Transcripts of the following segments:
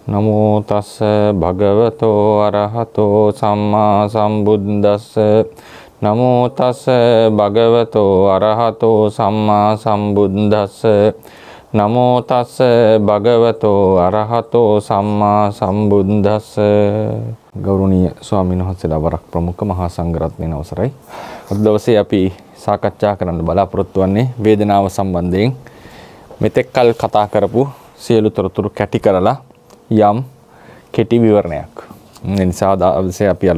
නමෝ තස්ස භගවතෝ අරහතෝ සම්මා සම්බුද්දස්ස නමෝ තස්ස භගවතෝ අරහතෝ සම්මා සම්බුද්දස්ස නමෝ තස්ස භගවතෝ අරහතෝ සම්මා සම්බුද්දස්ස. ගෞරවනීය ස්වාමීන් වහන්සේලා වරක් ප්‍රමුඛ මහා සංඝරත්නයේ අවසරයි. අද දවසේ අපි සාකච්ඡා කරන්න බලාපොරොත්තු වෙන්නේ වේදනාව සම්බන්ධයෙන් මෙතෙක් කල් කතා කරපු සියලු තොරතුරු කැටි කරලා යම් කෙටි විවරණයක්. ඒ නිසා දවසේ අපි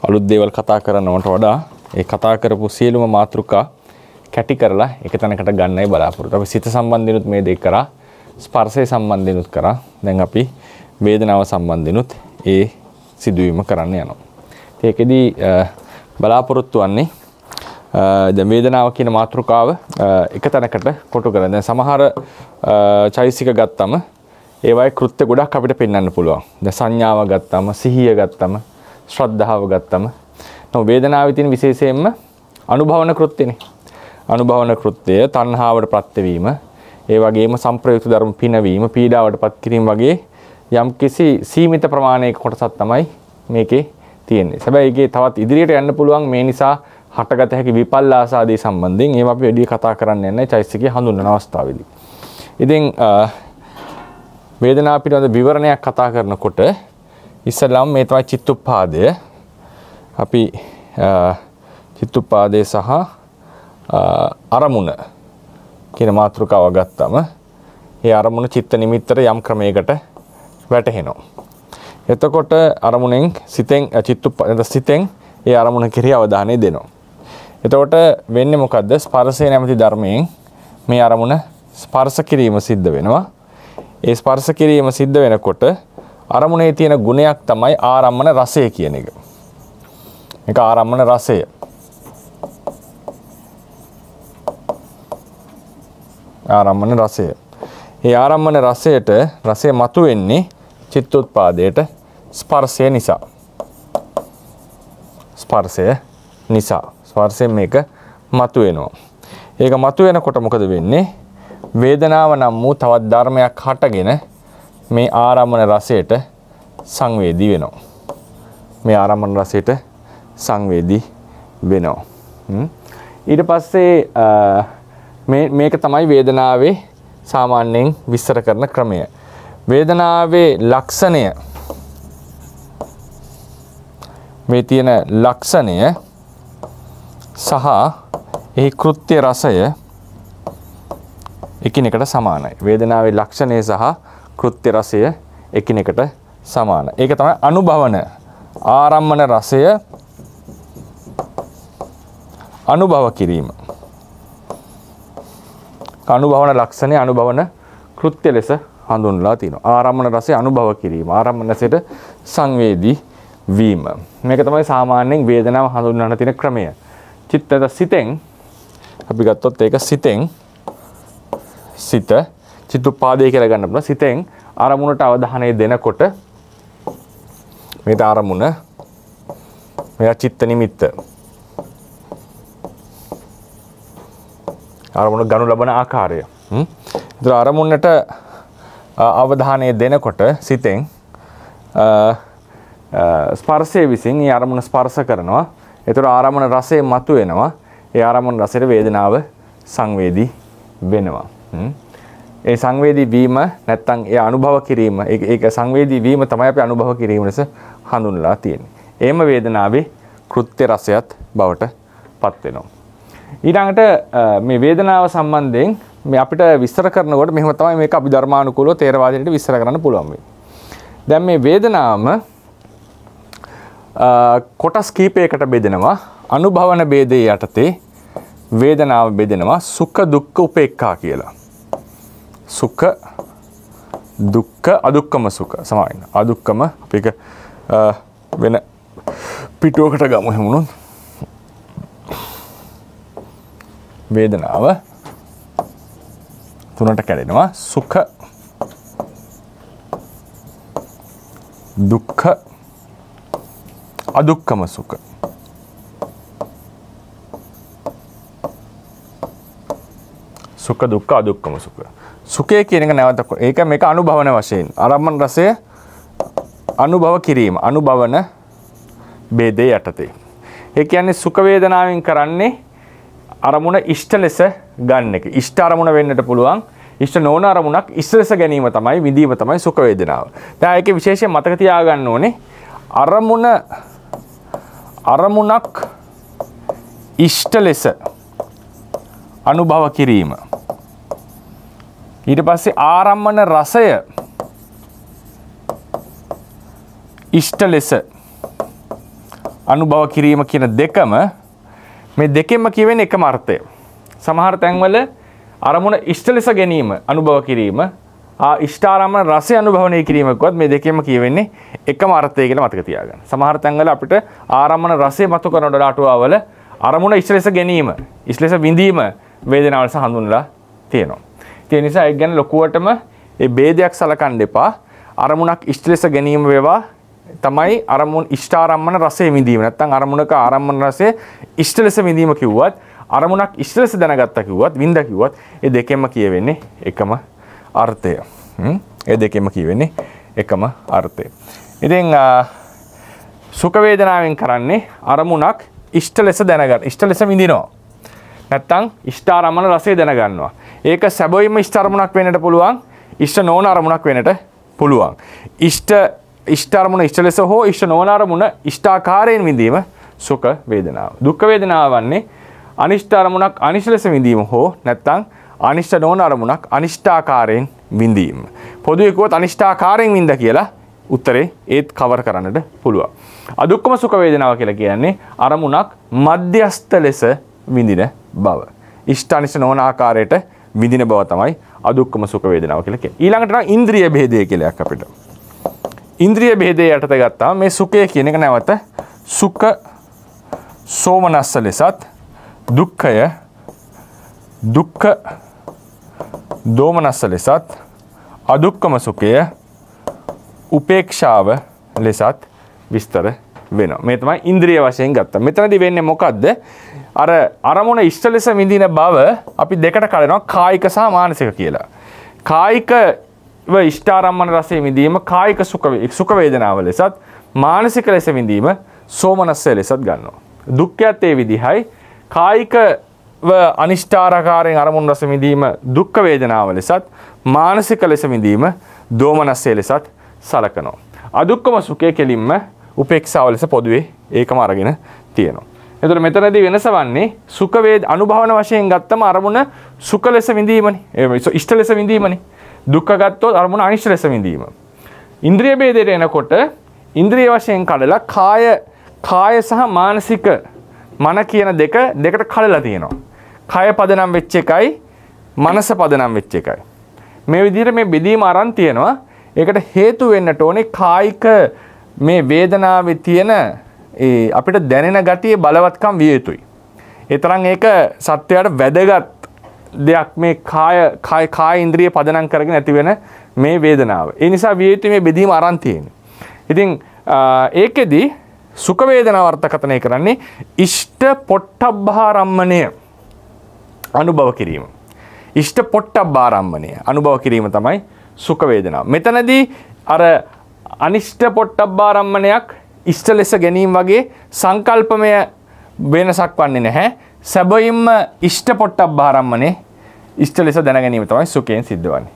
අලුත් දේවල් කතා කරනවට වඩා ඒ කතා කරපු සියලුම මාතෘකා කැටි කරලා එක තැනකට ගන්නයි බලාපොරොත්තු. අපි සිත සම්බන්ධිනුත් මේ දෙක කරා, ස්පර්ශය සම්බන්ධිනුත් කරා. දැන් අපි වේදනාව සම්බන්ධිනුත් ඒ සිදුවීම කරන්න යනවා. ඒකෙදි බලාපොරොත්තු වන්නේ දැන් වේදනාව කියන මාතෘකාව එක තැනකට කොටු කරලා. දැන් සමහර චෛසික ගත්තම ඒවයි කෘත්‍ය ගොඩක් අපිට පෙන්වන්න පුළුවන්. දැන් සංඥාව ගත්තම, සිහිය ගත්තම, ශ්‍රද්ධාව ගත්තම. නෝ වේදනාවේ තියෙන විශේෂයෙන්ම අනුභවන කෘත්‍යනේ. අනුභවන කෘත්‍යය තණ්හාවට ප්‍රත්‍යවීම, ඒ වගේම සංප්‍රයුක්ත ධර්ම පිනවීම, පීඩාවටපත් කිරීම වගේ යම්කිසි සීමිත ප්‍රමාණයක කොටසක් තමයි මේකේ තියෙන්නේ. හැබැයි ඒකේ තවත් ඉදිරියට යන්න පුළුවන්. මේ නිසා හටගත හැකි විපල්ලාස ආදී සම්බන්ධයෙන් ඒවා අපි වැඩි කතා කරන්න යන්නේ චෛසිකයේ හඳුන්වන අවස්ථාවේදී. ඉතින් වේදනාව පිළිබඳ විවරණයක් කතා කරනකොට ඉස්සෙල්ලාම මේ තමයි චිත්තුප්පාදය. අපි චිත්තුප්පාදය සහ අරමුණ කියන මාතෘකාව ගත්තම ඒ අරමුණ චිත්ත නිමිත්තට යම් ක්‍රමයකට වැටහෙනවා. එතකොට අරමුණෙන් සිතෙන් ඒ අරමුණ කෙරෙහි අවධානය දෙනවා. එතකොට වෙන්නේ මොකද්ද? ස්පර්ශය නැමැති ධර්මයෙන් මේ අරමුණ ස්පර්ශ කිරීම සිද්ධ වෙනවා. ඒ ස්පර්ශ කිරීම සිද්ධ වෙනකොට අරමුණේ තියෙන ගුණයක් තමයි ආරම්මන රසය කියන එක. මේක ආරම්මන රසය. ආරම්මන රසය. ඒ ආරම්මන රසය මතුවෙන්නේ චිත්තෝත්පාදයට ස්පර්ශය නිසා. ස්පර්ශයෙන් මේක මතුවෙනවා. ඒක මතුවෙනකොට මොකද වෙන්නේ? වේදනාව නම් වූ තවත් ධර්මයක් හටගෙන මේ ආරම්මන රසයට සංවේදී වෙනවා. මේ ආරම්මන රසයට සංවේදී වෙනවා. ඊට පස්සේ මේක තමයි වේදනාවේ සාමාන්‍යයෙන් විස්තර කරන ක්‍රමය. වේදනාවේ ලක්ෂණය, මේ තියෙන ලක්ෂණය සහ එහි කෘත්‍ය රසය එකිනෙකට සමානයි. වේදනාවේ ලක්ෂණය සහ කෘත්‍ය රසය එකිනෙකට සමානයි. ඒක තමයි අනුභවන ආරම්මන රසය අනුභව කිරීම. අනුභවන ලක්ෂණය අනුභවන කෘත්‍ය ලෙස හඳුන්වලා තිනවා. ආරම්මන රසය අනුභව කිරීම, ආරම්මන රසයට සංවේදී වීම. මේක තමයි සාමාන්‍යයෙන් වේදනාව හඳුන්වන්න තියෙන ක්‍රමය. සිතෙන් අපි ගත්තොත් ඒක චිත්තුප්පාදය කියලා ගන්න පුළුවන්. සිතෙන් අරමුණට අවධානය දෙනකොට මේක අරමුණ, මේක චිත්ත නිමිත්ත. අරමුණ ගනු ලබන ආකාරය. ඒතර අරමුණට අවධානය දෙනකොට සිතෙන් ස්පර්ශයේ විසින් ඒ අරමුණ ස්පර්ශ කරනවා. ඒතර ආරම්මන රසය මතුවෙනවා. ඒ ආරම්මන රසයට වේදනාව සංවේදී වෙනවා. ඒ සංවේදී වීම නැත්තම් ඒ අනුභව කිරීම, ඒක සංවේදී වීම තමයි අපි අනුභව කිරීම ලෙස හඳුන්වලා තියෙන්නේ. එහෙම වේදනාවේ කෘත්‍ය රසයත් බවට පත් වෙනවා. ඊළඟට මේ වේදනාව සම්බන්ධයෙන් මේ අපිට විස්තර කරනකොට මෙහෙම තමයි මේක අභිධර්මානුකූලව තේරවාදයට විස්තර කරන්න පුළුවන් වෙන්නේ. දැන් මේ වේදනාවම කොටස් කීපයකට බෙදෙනවා. අනුභවන ભેදයේ යටතේ වේදනාව බෙදෙනවා සුඛ දුක්ඛ උපේක්ඛා කියලා. සුඛ දුක්ඛ අදුක්ඛම සුඛ සමාන. අදුක්ඛම අපි එක වෙන පිටුවකට ගමු හැමුණොත්. වේදනාව තුනට කැඩෙනවා. සුඛ දුක්ඛ අදුක්ඛම සුඛ. සුඛ දුක්ඛ අදුක්ඛම සුඛ. සුඛය කියන එක නැවත ඒක මේක අනුභවන වශයෙන්. ආරම්මන රසය අනුභව කිරීම. අනුභවන ભેදේ යටතේ. ඒ කියන්නේ සුඛ වේදනාවෙන් කරන්නේ අරමුණ ඉෂ්ට ලෙස ගන්න එක. ඉෂ්ට අරමුණ වෙන්නට පුළුවන්. ඉෂ්ට නොවන අරමුණක් ඉෂ්ට ලෙස ගැනීම තමයි විඳීම තමයි සුඛ වේදනාව. දැන් ඒකේ විශේෂයෙන් මතක තියාගන්න ඕනේ අරමුණක් ඉෂ්ට ලෙස අනුභව කිරීම. ඊට පස්සේ ආරම්මන රසය ඉෂ්ට ලෙස අනුභව කිරීම කියන දෙකම මේ දෙකෙන්ම කියවෙන එකම අර්ථය. සමහර තැන්වල අරමුණ ඉෂ්ට ලෙස ගැනීම අනුභව කිරීම ඉෂ්ඨාරම්මන රසය අනුභවණය කිරීමකවත් මේ දෙකෙන්ම කියවෙන්නේ එකම අර්ථය කියලා මතක තියාගන්න. සමහර තැන්වල අපිට ආරම්මන රසය මතු කරන අටුවාවල අරමුණ ඉෂ්ට ලෙස ගැනීම, ඉෂ්ට ලෙස විඳීම වේදනාවල හඳුන්වලා තියෙනවා. ඒ නිසා ඒක ගැන ලොකුවටම මේ ભેදයක් සලකන්න එපා. අරමුණක් ඉෂ්ට ලෙස ගැනීම වේවා තමයි අරමුණ ඉෂ්ඨාරම්මන රසය විඳීම. නැත්නම් අරමුණක ආරම්මන රසය ඉෂ්ට ලෙස විඳීම කිව්වත් අරමුණක් ඉෂ්ට ලෙස දැනගත්තා කිව්වත් විඳ කිව්වත් ඒ දෙකෙන්ම කියවෙන්නේ එකම අර්ථය. ඒ දෙකෙන්ම කියවෙන්නේ එකම අර්ථය. ඉතින් සුඛ වේදනාවෙන් කරන්නේ අරමුණක් ඉෂ්ට ලෙස දැනගන්න. ඉෂ්ට ලෙස විඳිනවා. නැත්තම් ඉෂ්ඨාරම්මන රසය දැනගන්නවා. ඒක සැබවින්ම ඉෂ්ඨ අරමුණක් වෙන්නට පුළුවන්. ඉෂ්ඨ නොවන අරමුණක් වෙන්නට පුළුවන්. ඉෂ්ඨ අරමුණ ඉෂ්ඨ ලෙස හෝ ඉෂ්ඨ නොවන අරමුණ ඉෂ්ඨාකාරයෙන් විඳීම සුඛ වේදනාව. දුක්ඛ වේදනාව වන්නේ අනිෂ්ඨ අරමුණක් අනිෂ්ඨ ලෙස විඳීම හෝ නැත්තම් අනිෂ්ඨ නොවන අරමුණක් අනිෂ්ඨාකාරයෙන් විඳීම. පොදුවේ කිව්වොත් අනිෂ්ඨාකාරයෙන් විඳ කියලා උත්තරේ ඒත් කවර් කරන්නට පුළුවන්. අදුක්ඛම සුඛ වේදනාව කියලා කියන්නේ අරමුණක් මධ්‍යස්ථ ලෙස විඳින බව. ඉෂ්ඨ අනිෂ්ඨ නොවන ආකාරයට විඳින බව තමයි අදුක්ඛම සුඛ වේදනාව කියලා කියන්නේ. ඊළඟට නම් ඉන්ද්‍රිය භේදය කියලා එකක් අපිට. ඉන්ද්‍රිය භේදය යටතේ ගත්තාම මේ සුඛය කියන එක නැවත සුඛ සෝමනස්ස ලෙසත් දුක්ඛය දුක්ඛ දෝමනස්ස ලෙසත් අදුක්ඛම සුඛය උපේක්ෂාව ලෙසත් විස්තර වෙනවා. මේ තමයි ඉන්ද්‍රිය වශයෙන් ගත්තා. මෙතනදී වෙන්නේ මොකද්ද? අර අරමුණ ඉෂ්ට ලෙස විඳින බව අපි දෙකට කඩනවා කායික සහ මානසික කියලා. කායිකව ඉෂ්ඨාරම්මන රසය විඳීම කායික සුඛ වේදනාව ලෙසත් මානසික ලෙස විඳීම සෝමනස්ස ලෙසත් ගන්නවා. දුක්ඛයත් ඒ විදිහයි. කායිකව අනිෂ්ඨාරකාරයෙන් අරමුණු රස විඳීම දුක්ඛ වේදනාව ලෙසත් මානසික ලෙස විඳීම දෝමනස්ස ලෙසත් සලකනවා. අදුක්ඛම සුඛය කෙලින්ම උපේක්ෂාව ලෙස පොදුවේ ඒකම අරගෙන තියෙනවා. එතකොට මෙතනදී වෙනස වන්නේ සුඛ වේද අනුභවන වශයෙන් ගත්තම අරමුණ සුඛ ලෙස විඳීමනේ. ඉෂ්ට ලෙස විඳීමනේ. දුක්ඛ ගත්තොත් අරමුණ අනිෂ්ට ලෙස විඳීම. ඉන්ද්‍රිය ભેදයට එනකොට ඉන්ද්‍රිය වශයෙන් කඩලා කාය සහ මානසික මන කියන දෙකට කඩලා තියෙනවා. කය පදනම් වෙච්ච එකයි මනස පදනම් වෙච්ච එකයි. මේ විදිහට මේ බෙදීම අරන් තියෙනවා. ඒකට හේතු වෙන්නට ඕනේ කායික මේ වේදනාවේ තියෙන අපිට දැනෙන ගතියේ බලවත්කම් විය යුතුයි. ඒ තරම් ඒක සත්‍යයට වැදගත් දෙයක් මේ කාය ඉන්ද්‍රිය පදනම් කරගෙන ඇති වෙන මේ වේදනාව. ඒ නිසා විය යුතු මේ බෙදීම අරන් තියෙන්නේ. ඉතින් ඒකෙදි සුඛ වේදනාව අර්ථකථනය කරන්නේ ඉෂ්ඨ පොට්ටබ්බාරම්මණය අනුභව කිරීම. ඉෂ්ඨ පොට්ටබ්බාරම්මණය අනුභව කිරීම තමයි සුඛ වේදනාව. මෙතනදී අර අනිෂ්ඨ පොට්ටබ්බාරම්මණයක් ඉෂ්ඨ ලෙස ගැනීම වගේ සංකල්පමය වෙනසක් වන්නේ නැහැ. සැබවින්ම ඉෂ්ඨ පොට්ටබ්බාරම්මණය ඉෂ්ඨ ලෙස දැන ගැනීම තමයි සුඛයෙන් සිද්ධ වන්නේ.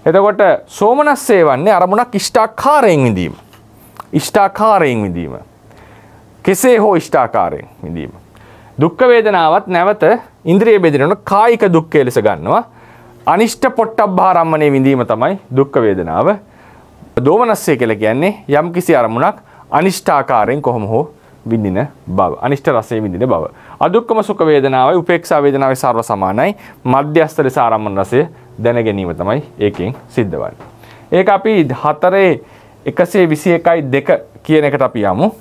එතකොට සෝමනස්සේ වන්නේ අරමුණක් ඉෂ්ඨාකාරයෙන් විඳීම. ඉෂ්ඨාකාරයෙන් විඳීම. කෙසේ හෝ ඉෂ්ඨාකාරයෙන් විඳීම. දුක්ඛ වේදනාවත් නැවත ඉන්ද්‍රිය බෙදෙනකොට කායික දුක්ඛය ලෙස ගන්නවා. අනිෂ්ඨ පොට්ටබ්බාරම්මණය විඳීම තමයි දුක්ඛ වේදනාව. දෝමනස්සේ කියලා කියන්නේ යම්කිසි අරමුණක් අනිෂ්ඨාකාරයෙන් කොහොම හෝ විඳින බව. අනිෂ්ඨ රසයේ විඳින බව. අදුක්ඛම සුඛ වේදනාවයි උපේක්ෂා වේදනාවයි සර්ව සමානයි. මධ්‍යස්ථ ලෙස ආරම්මන රසය දැන ගැනීම තමයි ඒකෙන් සිද්ධ වන්නේ. ඒක අපි 4:121.2 කියන එකට අපි යමු.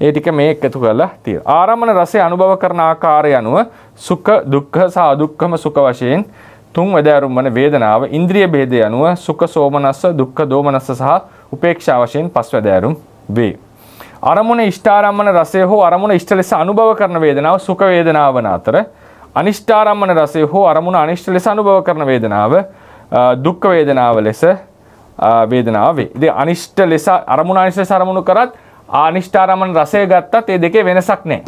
ඒ ටික මේ එකතු කරලා තියෙනවා. ආරම්මන රසය අනුභව කරන ආකාරය අනුව සුඛ දුක්ඛ සහ අදුක්ඛම සුඛ වශයෙන් තුන් වැදෑරුම් වන වේදනාව ඉන්ද්‍රිය භේදය අනුව සුඛ සෝමනස්ස දුක්ඛ දෝමනස්ස සහ උපේක්ෂා වශයෙන් පස් වැදෑරුම් වේ. අරමුණ ඉෂ්ඨාරම්මන රසය හෝ අරමුණ ඉෂ්ඨ ලෙස අනුභව කරන වේදනාව සුඛ වේදනාව වන අතර අනිෂ්ඨාරම්මන රසය හෝ අරමුණ අනිෂ්ඨ ලෙස අනුභව කරන වේදනාව දුක්ඛ වේදනාව ලෙස වේදනාව වේ. ඉතින් අනිෂ්ඨ ලෙස අරමුණ අනිෂ්ඨ ලෙස අරමුණු කරත් අනිෂ්ඨාරම්මන රසය ගත්තත් ඒ දෙකේ වෙනසක් නැහැ.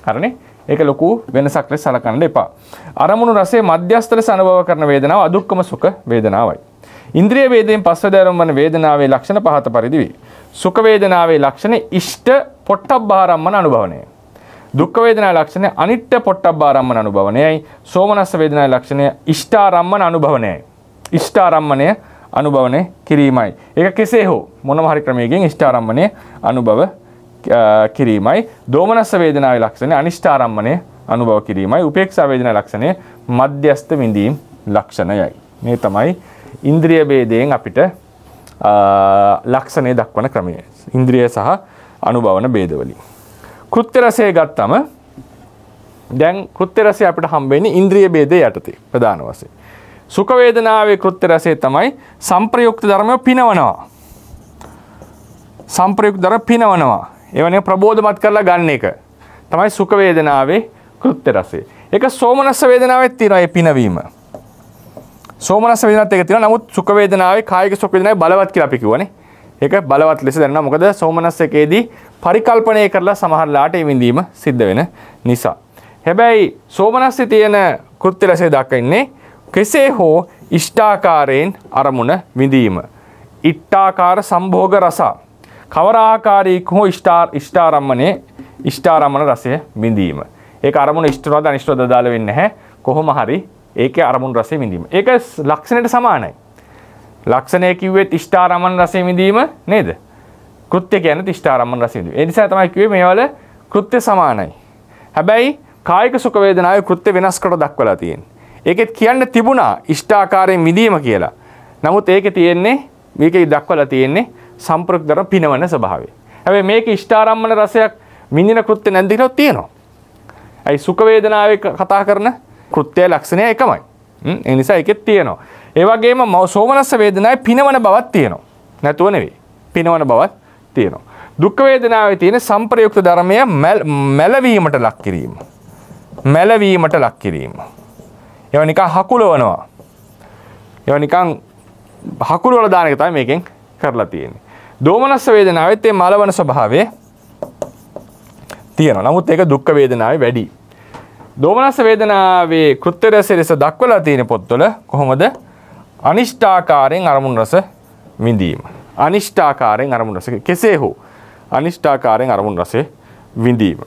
හරිනේ? ඒක ලොකු වෙනසක් ලෙස සලකන්න එපා. අරමුණු රසයේ මධ්‍යස්ථ ලෙස අනුභව කරන වේදනාව අදුක්කම සුඛ වේදනාවයි. ඉන්ද්‍රිය වේදයෙන් පස්වදාරම් වන වේදනාවේ ලක්ෂණ පහත පරිදි වේ. සුඛ වේදනාවේ ලක්ෂණ ඉෂ්ඨ පොට්ටබ්බාරම්මන අනුභවණය. දුක්ඛ වේදනාවේ ලක්ෂණ අනිත්‍ය පොට්ටබ්බාරම්මන අනුභවණයයි. සෝමනස්ස වේදනාවේ ලක්ෂණය ඉෂ්ඨාරම්මන අනුභවණයයි. ඉෂ්ඨාරම්මණය අනුභවණය කිරීමයි. ඒක කෙසේ හෝ මොනම හරි ක්‍රමයකින් ඉෂ්ඨාරම්මණය අනුභව කිරීමයි. දෝමනස්ස වේදනාවේ ලක්ෂණය අනිෂ්ඨාරම්මණය අනුභව කිරීමයි. උපේක්ෂා වේදනාවේ ලක්ෂණය මධ්‍යස්ථ විඳීම් ලක්ෂණයයි. මේ තමයි ඉන්ද්‍රිය ભેදයෙන් අපිට ලක්ෂණය දක්වන ක්‍රමය. ඉන්ද්‍රිය සහ අනුභවන ભેදවලින්. කෘත්‍ය රසය ගත්තම දැන් කෘත්‍ය රසය අපිට හම්බෙන්නේ ඉන්ද්‍රිය ભેදය යටතේ ප්‍රධාන වශයෙන්. සුඛ වේදනාවේ කෘත්‍ය රසය තමයි සංප්‍රයුක්ත ධර්මය පිනවනවා. සංප්‍රයුක්ත ධර්ම පිනවනවා. ඒවනේ ප්‍රබෝධමත් කරලා ගන්න එක තමයි සුඛ වේදනාවේ කෘත්‍ය රසය. ඒක සෝමනස්ස වේදනාවෙත් තියෙනවා මේ පිනවීම. සෝමනස්ස වේදනාවත් එක තියෙනවා. නමුත් සුඛ වේදනාවේ කායික සුඛ වේදනාවේ බලවත් කියලා අපි කිව්වනේ. ඒක බලවත් ලෙස දැනනවා. මොකද සෝමනස්ස එකේදී පරිකල්පනය කරලා සමහරලාට ඒ විඳීම සිද්ධ වෙන නිසා. හැබැයි සෝමනස්සේ තියෙන කෘත්‍ය රසය දක්වන්නේ කෙසේ හෝ ඉෂ්ඨාකාරයෙන් අරමුණ විඳීම. ඉට්ඨාකාර සම්භෝග රස. කවර ආකාරයක හෝ ඉෂ්ඨාරම්මන රසය විඳීම. ඒක අරමුණ ඉෂ්ඨවද අනිෂ්ඨවද දාලා වෙන්නේ නැහැ. කොහොම හරි ඒකේ අරමුණු රසය විඳීම. ඒක ලක්ෂණයට සමානයි. ලක්ෂණය කිව්වෙත් ඉෂ්ඨාරම්මන රසය විඳීම නේද? කෘත්‍ය කියන්නේ ඉෂ්ඨාරම්මන රසය විඳීම. ඒ නිසා තමයි කිව්වේ මේවල කෘත්‍ය සමානයි. හැබැයි කායික සුඛ වේදනාවේ කෘත්‍ය වෙනස් කොට දක්වලා තියෙන්නේ. ඒකෙත් කියන්න තිබුණා ඉෂ්ඨාකාරයෙන් විඳීම කියලා. නමුත් ඒකේ තියෙන්නේ මේකේ දක්වලා තියෙන්නේ සම්ප්‍රයුක්ත ධර්ම පිනවන ස්වභාවය. හැබැයි මේක ඉෂ්ඨාරම්මන රසයක් විඳින කෘත්‍ය නැද්ද කියලා තියෙනවා. ඒ සුඛ වේදනාවේ කතා කරන කෘත්‍ය ලක්ෂණය එකමයි. ඒ නිසා ඒකෙත් තියෙනවා. ඒ වගේම සෝමනස්ස වේදනාවේ පිනවන බවක් තියෙනවා. නැතුව නෙවෙයි. පිනවන බවක් තියෙනවා. දුක්ඛ වේදනාවේ තියෙන සංප්‍රයුක්ත ධර්මය මැලවීමට ලක් කිරීම. මැලවීමට ලක් කිරීම. ඒවා නිකන් හකුලවනවා. ඒවා නිකන් හකුලවල දාන එක තමයි මේකෙන් කරලා තියෙන්නේ. දෝමනස්ස වේදනාවෙත් මේ මලවන ස්වභාවය තියෙනවා. නමුත් ඒක දුක්ඛ වේදනාවේ වැඩි. දෝමනස්ස වේදනාවේ කෘත්‍ය රස ලෙස දක්වලා තියෙන පොත්වල කොහොමද? අනිෂ්ඨාකාරයෙන් අරමුණු රස විඳීම. අනිෂ්ඨාකාරයෙන් අරමුණු රස කෙසේ හෝ අනිෂ්ඨාකාරයෙන් අරමුණු රස විඳීම.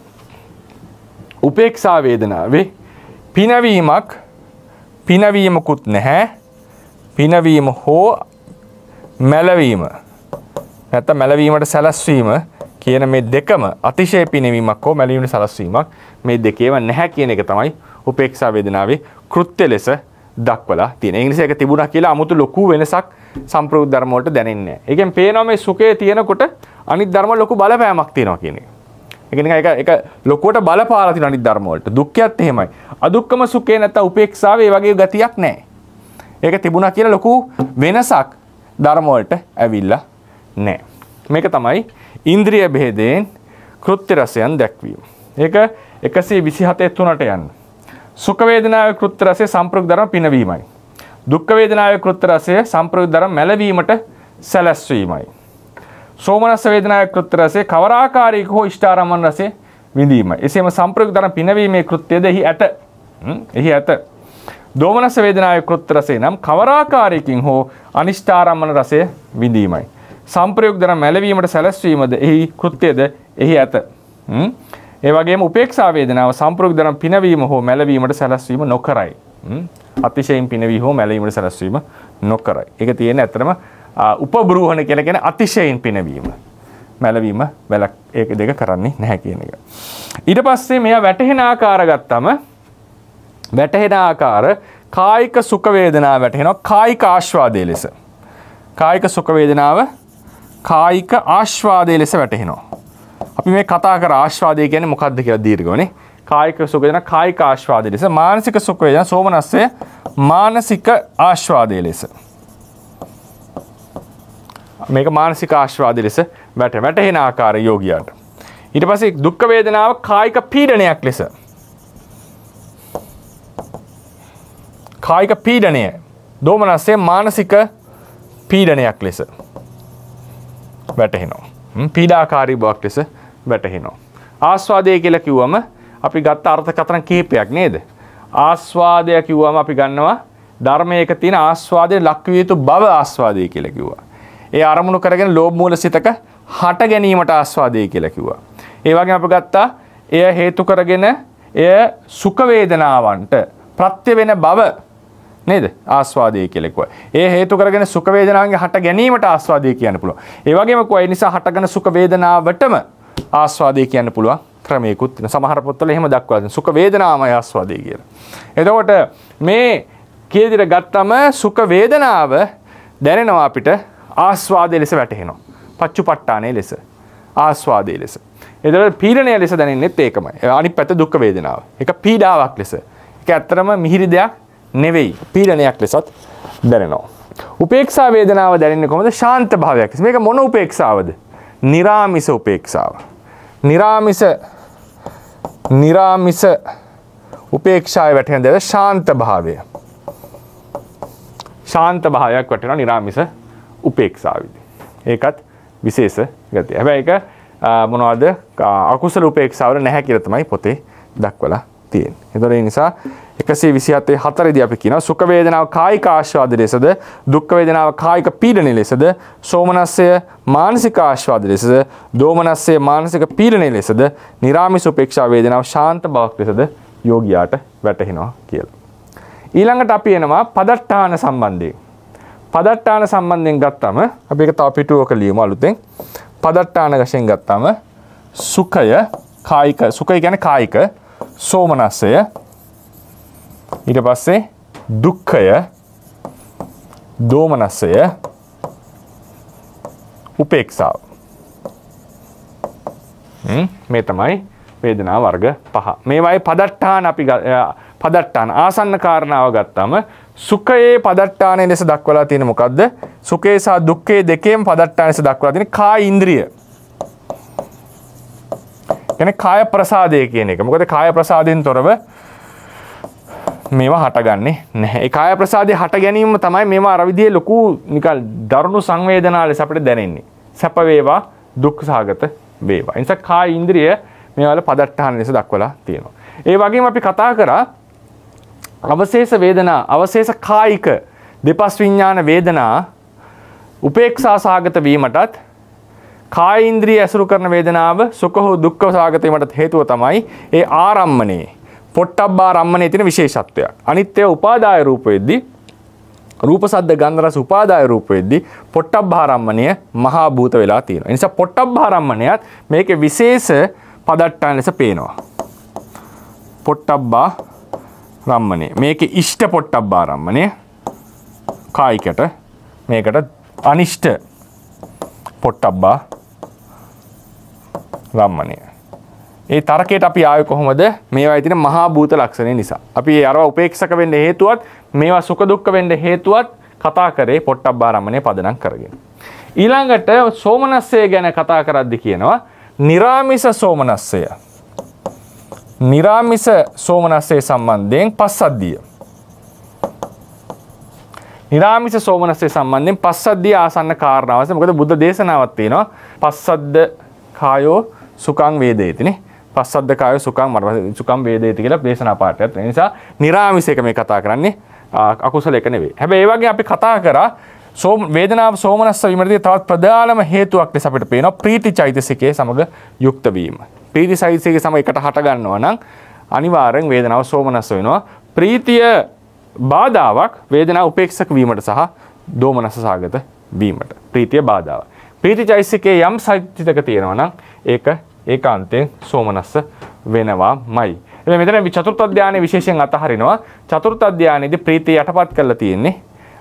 උපේක්ෂා වේදනාවේ පිනවීමකුත් නැහැ. පිනවීම හෝ මැලවීම නැත්නම් මැලවීමට සැලැස්වීම කියන මේ දෙකම අතිශය පිනවීමක් හෝ මැලවීමට සැලැස්වීමක් මේ දෙකේම නැහැ කියන එක තමයි උපේක්ෂා වේදනාවේ කෘත්‍ය ලෙස දක්වලා තියෙන්නේ. ඒ නිසා ඒක තිබුණා කියලා 아무තු ලොකු වෙනසක් සම්ප්‍රයුක්ත ධර්ම වලට දැනෙන්නේ නැහැ. ඒකෙන් පේනවා මේ සුඛයේ තියෙනකොට අනිත් ධර්ම ලොකු බලපෑමක් තියෙනවා කියන එක. ඒක නිකන් ඒක ලොකුවට බලපාලා තියෙන අනිත් ධර්ම වලට. දුක්ඛයත් එහෙමයි. අදුක්කම සුඛේ නැත්නම් උපේක්ෂාවේ ඒ වගේ ගතියක් නැහැ. ඒක තිබුණා කියලා ලොකු වෙනසක් ධර්ම වලට ඇවිල්ලා නැහැ. මේක තමයි ඉන්ද්‍රිය භේදයෙන් කෘත්‍ය රසයන් දැක්වීම. ඒක 127 යන්න. සුඛ වේදනාවේ කෘත්‍ය රසය සම්ප්‍රයුක්ත ධර්ම පිනවීමයි. දුක්ඛ වේදනාවේ කෘත්‍ය රසය සම්ප්‍රයුක්ත ධර්ම මැලවීමට සැලැස්වීමයි. සෝමනස්ස වේදනාවේ කෘත්‍ය රසය කවර ආකාරයක හෝ ඉෂ්ඨාරම්මන රසය විඳීමයි. එසේම සම්ප්‍රයුක්ත ධර්ම පිනවීමේ කෘත්‍යද එහි ඇත. දෝමනස්ස වේදනාවේ කෘත්‍ය රසය නම් කවර ආකාරයකින් හෝ අනිෂ්ඨාරම්මන රසය විඳීමයි. සම්ප්‍රයුක්ත ධර්ම මැලවීමට සැලැස්වීමද එහි කෘත්‍යද එහි ඇත. ඒ වගේම උපේක්ෂා වේදනාව සම්ප්‍රයුක්ත ධර්ම පිනවීම හෝ මැලවීමට සැලැස්වීම නොකරයි. අතිශයින් පිනවී හෝ මැලවීමට සැලැස්වීම නොකරයි. ඒක තියෙන්නේ ඇත්තටම උපබ්‍රූහණ කියලා කියන අතිශයින් පිනවීම. මැලවීම ඒක දෙක කරන්නේ නැහැ කියන එක. ඊට පස්සේ මෙයා වැටහෙන ආකාර ගත්තම වැටහෙන ආකාර කායික සුඛ වේදනාව වැටහෙනවා කායික ආස්වාදයේ ලෙස. කායික සුඛ වේදනාව කායික ආස්වාදයේ ලෙස වැටහෙනවා. අපි මේ කතා කර ආස්වාදය කියන්නේ මොකක්ද කියලා දීර්ඝවනේ. කායික සුඛ වේදනා කායික ආස්වාදයේ ලෙස, මානසික සුඛ වේදනා සෝමනස්සේ මානසික ආස්වාදයේ ලෙස. මේක මානසික ආස්වාදයේ ලෙස වැටහෙන ආකාරය යෝගියාට. ඊට පස්සේ දුක්ඛ වේදනාව කායික පීඩනයක් ලෙස. කායික පීඩනය දෝමනස්සේ මානසික පීඩනයක් ලෙස වැටහෙනවා. පීඩාකාරී බවක් ලෙස වැටහෙනවා. ආස්වාදය කියලා කිව්වම අපි ගත්ත අර්ථකථන කිහිපයක් නේද? ආස්වාදය කිව්වම අපි ගන්නවා ධර්මයක තියෙන ආස්වාදයේ ලක්විය යුතු බව ආස්වාදය කියලා කිව්වා. ඒ අරමුණු කරගෙන ලෝභ මූල සිතක හට ගැනීමට ආස්වාදය කියලා කිව්වා. ඒ වගේම අපි ගත්තා එය හේතු කරගෙන එය සුඛ වේදනාවන්ට ප්‍රත්‍ය වෙන බව නේද? ආස්වාදය කියලා කිව්වා. ඒ හේතු කරගෙන සුඛ වේදනාවන්ගේ හට ගැනීමට ආස්වාදය කියන්න පුළුවන්. ඒ වගේම කිව්වා ඒ නිසා හටගෙන සුඛ වේදනාවටම ආස්වාදය කියන්න පුළුවන් ක්‍රමයකුත් තියෙනවා. සමහර පොත්වල එහෙම දක්වලා තියෙනවා. සුඛ වේදනාමය ආස්වාදය කියලා. එතකොට මේ කීදිර ගත්තම සුඛ වේදනාව දැනෙනවා අපිට ආස්වාදයේ ලෙස වැටහෙනවා. පච්චුපට්ඨානයේ ලෙස ආස්වාදයේ ලෙස. එතකොට පීඩනය ලෙස දැනෙන්නෙත් ඒකමයි. අනිත් පැත්ත දුක් වේදනාව. ඒක පීඩාවක් ලෙස. ඒක ඇත්තටම මිහිරි දෙයක් නෙවෙයි. පීඩනයක් ලෙසත් දැනෙනවා. උපේක්ෂා වේදනාව දැනෙන්නේ කොහොමද? ශාන්ත භාවයක්. මේක මොන උපේක්ෂාවද? නිරාමිස උපේක්ෂාව. නිරාමිස උපේක්ෂාවේ වැටෙන දේ ශාන්ත භාවය. ශාන්ත භාවයක් වැටෙනවා නිරාමිස උපේක්ෂාවේදී. ඒකත් විශේෂ ගතිය. හැබැයි ඒක මොනවද? අකුසල උපේක්ෂාවල නැහැ කියලා තමයි පොතේ දක්වලා තියෙන්නේ. ඒතර ඒ නිසා 127 4දී අපි කියනවා සුඛ වේදනාව කායික ආස්වාද ලෙසද, දුක්ඛ වේදනාව කායික පීඩන ලෙසද, සෝමනස්සය මානසික ආස්වාද ලෙසද, දෝමනස්සය මානසික පීඩන ලෙසද, නිරාමිස උපේක්ෂා වේදනාව ශාන්ත බවක් ලෙසද යෝගියාට වැටහෙනවා කියලා. ඊළඟට අපි එනවා පදට්ඨාන සම්බන්ධයෙන්. පදට්ඨාන සම්බන්ධයෙන් ගත්තම අපි ඒක තව පිටුවක ලියමු අලුතෙන්. පදට්ඨාන වශයෙන් ගත්තම සුඛය කායික, සුඛය කියන්නේ කායික, සෝමනස්සය, ඊට පස්සේ දුක්ඛය, දෝමනස්සය, උපේක්ෂාව. මේ තමයි වේදනා වර්ග 5. මේවායේ පදට්ඨාන අපි පදට්ඨාන ආසන්න කාරණාව ගත්තාම සුඛයේ පදට්ඨානයේ ලෙස දක්වලා තියෙන මොකද්ද? සුඛේ සහ දුක්ඛේ දෙකේම පදට්ඨාන ලෙස දක්වලා තියෙන කාය ඉන්ද්‍රිය. කියන්නේ කාය ප්‍රසාදය කියන එක. මොකද කාය ප්‍රසාදයෙන් තොරව මේවා හටගන්නේ නැහැ. ඒ කාය ප්‍රසාදයේ හට ගැනීම තමයි මේවා අර විදිහේ ලොකු නිකන් දරුණු සංවේදනා ලෙස අපිට දැනෙන්නේ. සැප වේවා, දුක් සහගත වේවා. ඒ නිසා කාය ඉන්ද්‍රිය මේවල පදට්ඨාන ලෙස දක්වලා තියෙනවා. ඒ වගේම අපි කතා කරා අවශේෂ වේදනා, අවශේෂ කායික දෙපස් විඥාන වේදනා උපේක්ෂා සහගත වීමටත් කාය ඉන්ද්‍රිය ඇසුරු කරන වේදනාව සුඛ හෝ දුක්ඛ සහගත වීමටත් හේතුව තමයි ඒ ආරම්මණේ පොට්ටබ්බාරම්මණේ තියෙන විශේෂත්වය. අනිත්‍ය උපාදාය රූප වෙද්දී රූප සද්ද ගන්ධ රස උපාදාය රූප වෙද්දී පොට්ටබ්බාරම්මණය මහා භූත වෙලා තියෙනවා. ඒ නිසා පොට්ටබ්බාරම්මණයත් මේකේ විශේෂ පදට්ටාන ලෙස පේනවා. පොට්ටබ්බා රම්මණය. මේකේ ඉෂ්ඨ පොට්ටබ්බාරම්මණය කායිකට, මේකට අනිෂ්ඨ පොට්ටබ්බා රම්මණය. ඒ තරකයට අපි ආවේ කොහොමද? මේවායේ තියෙන මහා භූත ලක්ෂණය නිසා. අපි අරවා උපේක්ෂක වෙන්න හේතුවත්, මේවා සුඛ දුක්ඛ වෙන්න හේතුවත් කතා කරේ පොට්ටබ්බාරම්මණය පදනම් කරගෙන. ඊළඟට සෝමනස්සය ගැන කතා කරද්දී කියනවා නිරාමිස සෝමනස්සය. නිරාමිස සෝමනස්සය සම්බන්ධයෙන් පස්සද්ධිය. නිරාමිස සෝමනස්සය සම්බන්ධයෙන් පස්සද්ධිය ආසන්න කාරණාව. මොකද බුද්ධ දේශනාවක් තියෙනවා පස්සද්ද කායෝ සුඛං වේදේතිනේ. පස්සද්ද කායෝ සුඛං වේදේති කියලා දේශනා පාඩයක්. ඒ නිසා නිරාමිස එක මේ කතා කරන්නේ අකුසල එක නෙවෙයි. හැබැයි ඒ වගේ අපි කතා කරා වේදනාව සෝමනස්ස වීමේදී තවත් ප්‍රධානම හේතුවක් ලෙස අපිට පේනවා ප්‍රීති චෛතසිකයේ සමග යුක්ත වීම. ප්‍රීති චෛතසිකයේ සමග එකට හට ගන්නවා නම් අනිවාර්යෙන් වේදනාව සෝමනස්ස වෙනවා. ප්‍රීතිය බාධාවක් වේදනාව උපේක්ෂක වීමට සහ දෝමනස්ස සාගත වීමට. ප්‍රීතිය බාධාවක්. ප්‍රීති චෛතසිකයේ යම් සෛතික තියෙනවා නම් ඒක ඒකාන්තයෙන් සෝමනස්ස වෙනවාමයි. මෙතන චතුර්ථ ධානයේ විශේෂයෙන් අතහරිනවා. චතුර්ථ ධානයේදී ප්‍රීතිය යටපත් කරලා තියෙන්නේ.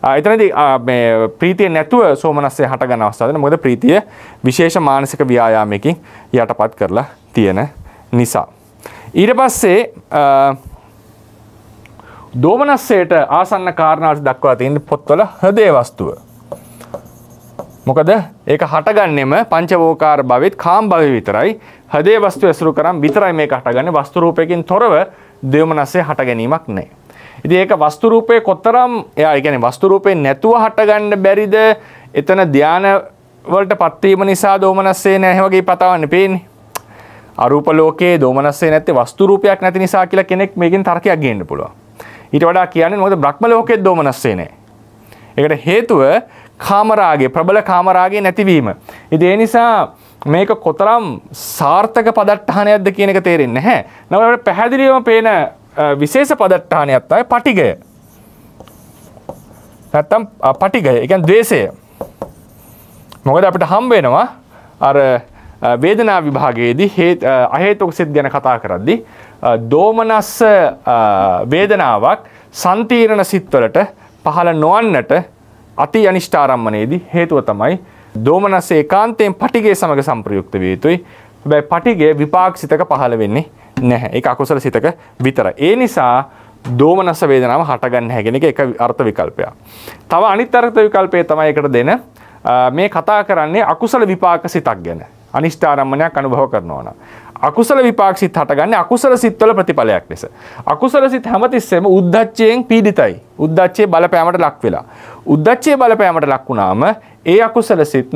එතනදී මේ ප්‍රීතිය නැතුව සෝමනස්සය හට ගන්න අවස්ථාවක් තියෙනවා. මොකද ප්‍රීතිය විශේෂ මානසික ව්‍යායාමයකින් යටපත් කරලා තියෙන නිසා. ඊට පස්සේ දෝමනස්සයට ආසන්න කාරණාවට දක්වලා තියෙන පොත්වල හෘදේ වස්තුව. මොකද ඒක හටගන්නෙම පංචවෝකාර භවෙත් කාම භවෙ විතරයි. හෘදේ වස්තුව ඇසුරු කරන් විතරයි මේක හටගන්නේ. වස්තු රූපයකින් තොරව දෝමනස්සය හට ගැනීමක් නැහැ. ඉතින් ඒක වස්තු රූපේ කොතරම් එයා ඒ කියන්නේ වස්තු රූපේ නැතුව හටගන්න බැරිද? එතන ධාන වලටපත් වීම නිසා දෝමනස්සේ නැහැ වගේ පතාවන්නේ පේන්නේ. අරූප ලෝකයේ දෝමනස්සේ නැත්තේ වස්තු රූපයක් නැති නිසා කියලා කෙනෙක් මේකෙන් තර්කයක් ගේන්න පුළුවන්. ඊට වඩා කියන්නේ මොකද බ්‍රහ්ම ලෝකයේ දෝමනස්සේ නැහැ. ඒකට හේතුව කාමරාගය, ප්‍රබල කාමරාගය නැතිවීම. ඉතින් ඒ නිසා මේක කොතරම් සාර්ථක පදට්ටහනයක්ද කියන එක තේරෙන්නේ නැහැ. නමුත් පැහැදිලිවම පේන විශේෂ පදට්ටහනයක් තමයි පටිඝය. නැත්තම් පටිඝය. ඒ කියන්නේ ද්වේෂය. මොකද අපිට හම්බ වෙනවා අර වේදනා විභාගයේදී අහේතුක සිත් ගැන කතා කරද්දී දෝමනස්ස වේදනාවක් සංතීර්ණ සිත්වලට පහළ නොවන්නට අති අනිෂ්ඨාරම්මනයේදී හේතුව තමයි දෝමනස්ස ඒකාන්තයෙන් පටිඝය සමග සංප්‍රයුක්ත විය යුතුයි. හැබැයි පටිඝය විපාක සිතක පහළ වෙන්නේ නැහැ. ඒක අකුසල සිතක විතරයි. ඒ නිසා දෝමනස්ස වේදනාව හටගන්නේ නැහැ කියන එක එක අර්ථ විකල්පයක්. තව අනිත් අර්ථ විකල්පය තමයි ඒකට දෙන මේ කතා කරන්නේ අකුසල විපාක සිතක් ගැන. අනිෂ්ඨාරම්මණයක් අනුභව කරනවා නම් අකුසල විපාක සිත හටගන්නේ අකුසල සිත්වල ප්‍රතිඵලයක් ලෙස. අකුසල සිත් හැමතිස්සෙම උද්ධච්චයෙන් පීඩිතයි. උද්ධච්චයේ බලපෑමට ලක් වෙලා. උද්ධච්චයේ බලපෑමට ලක් වුණාම ඒ අකුසල සිත්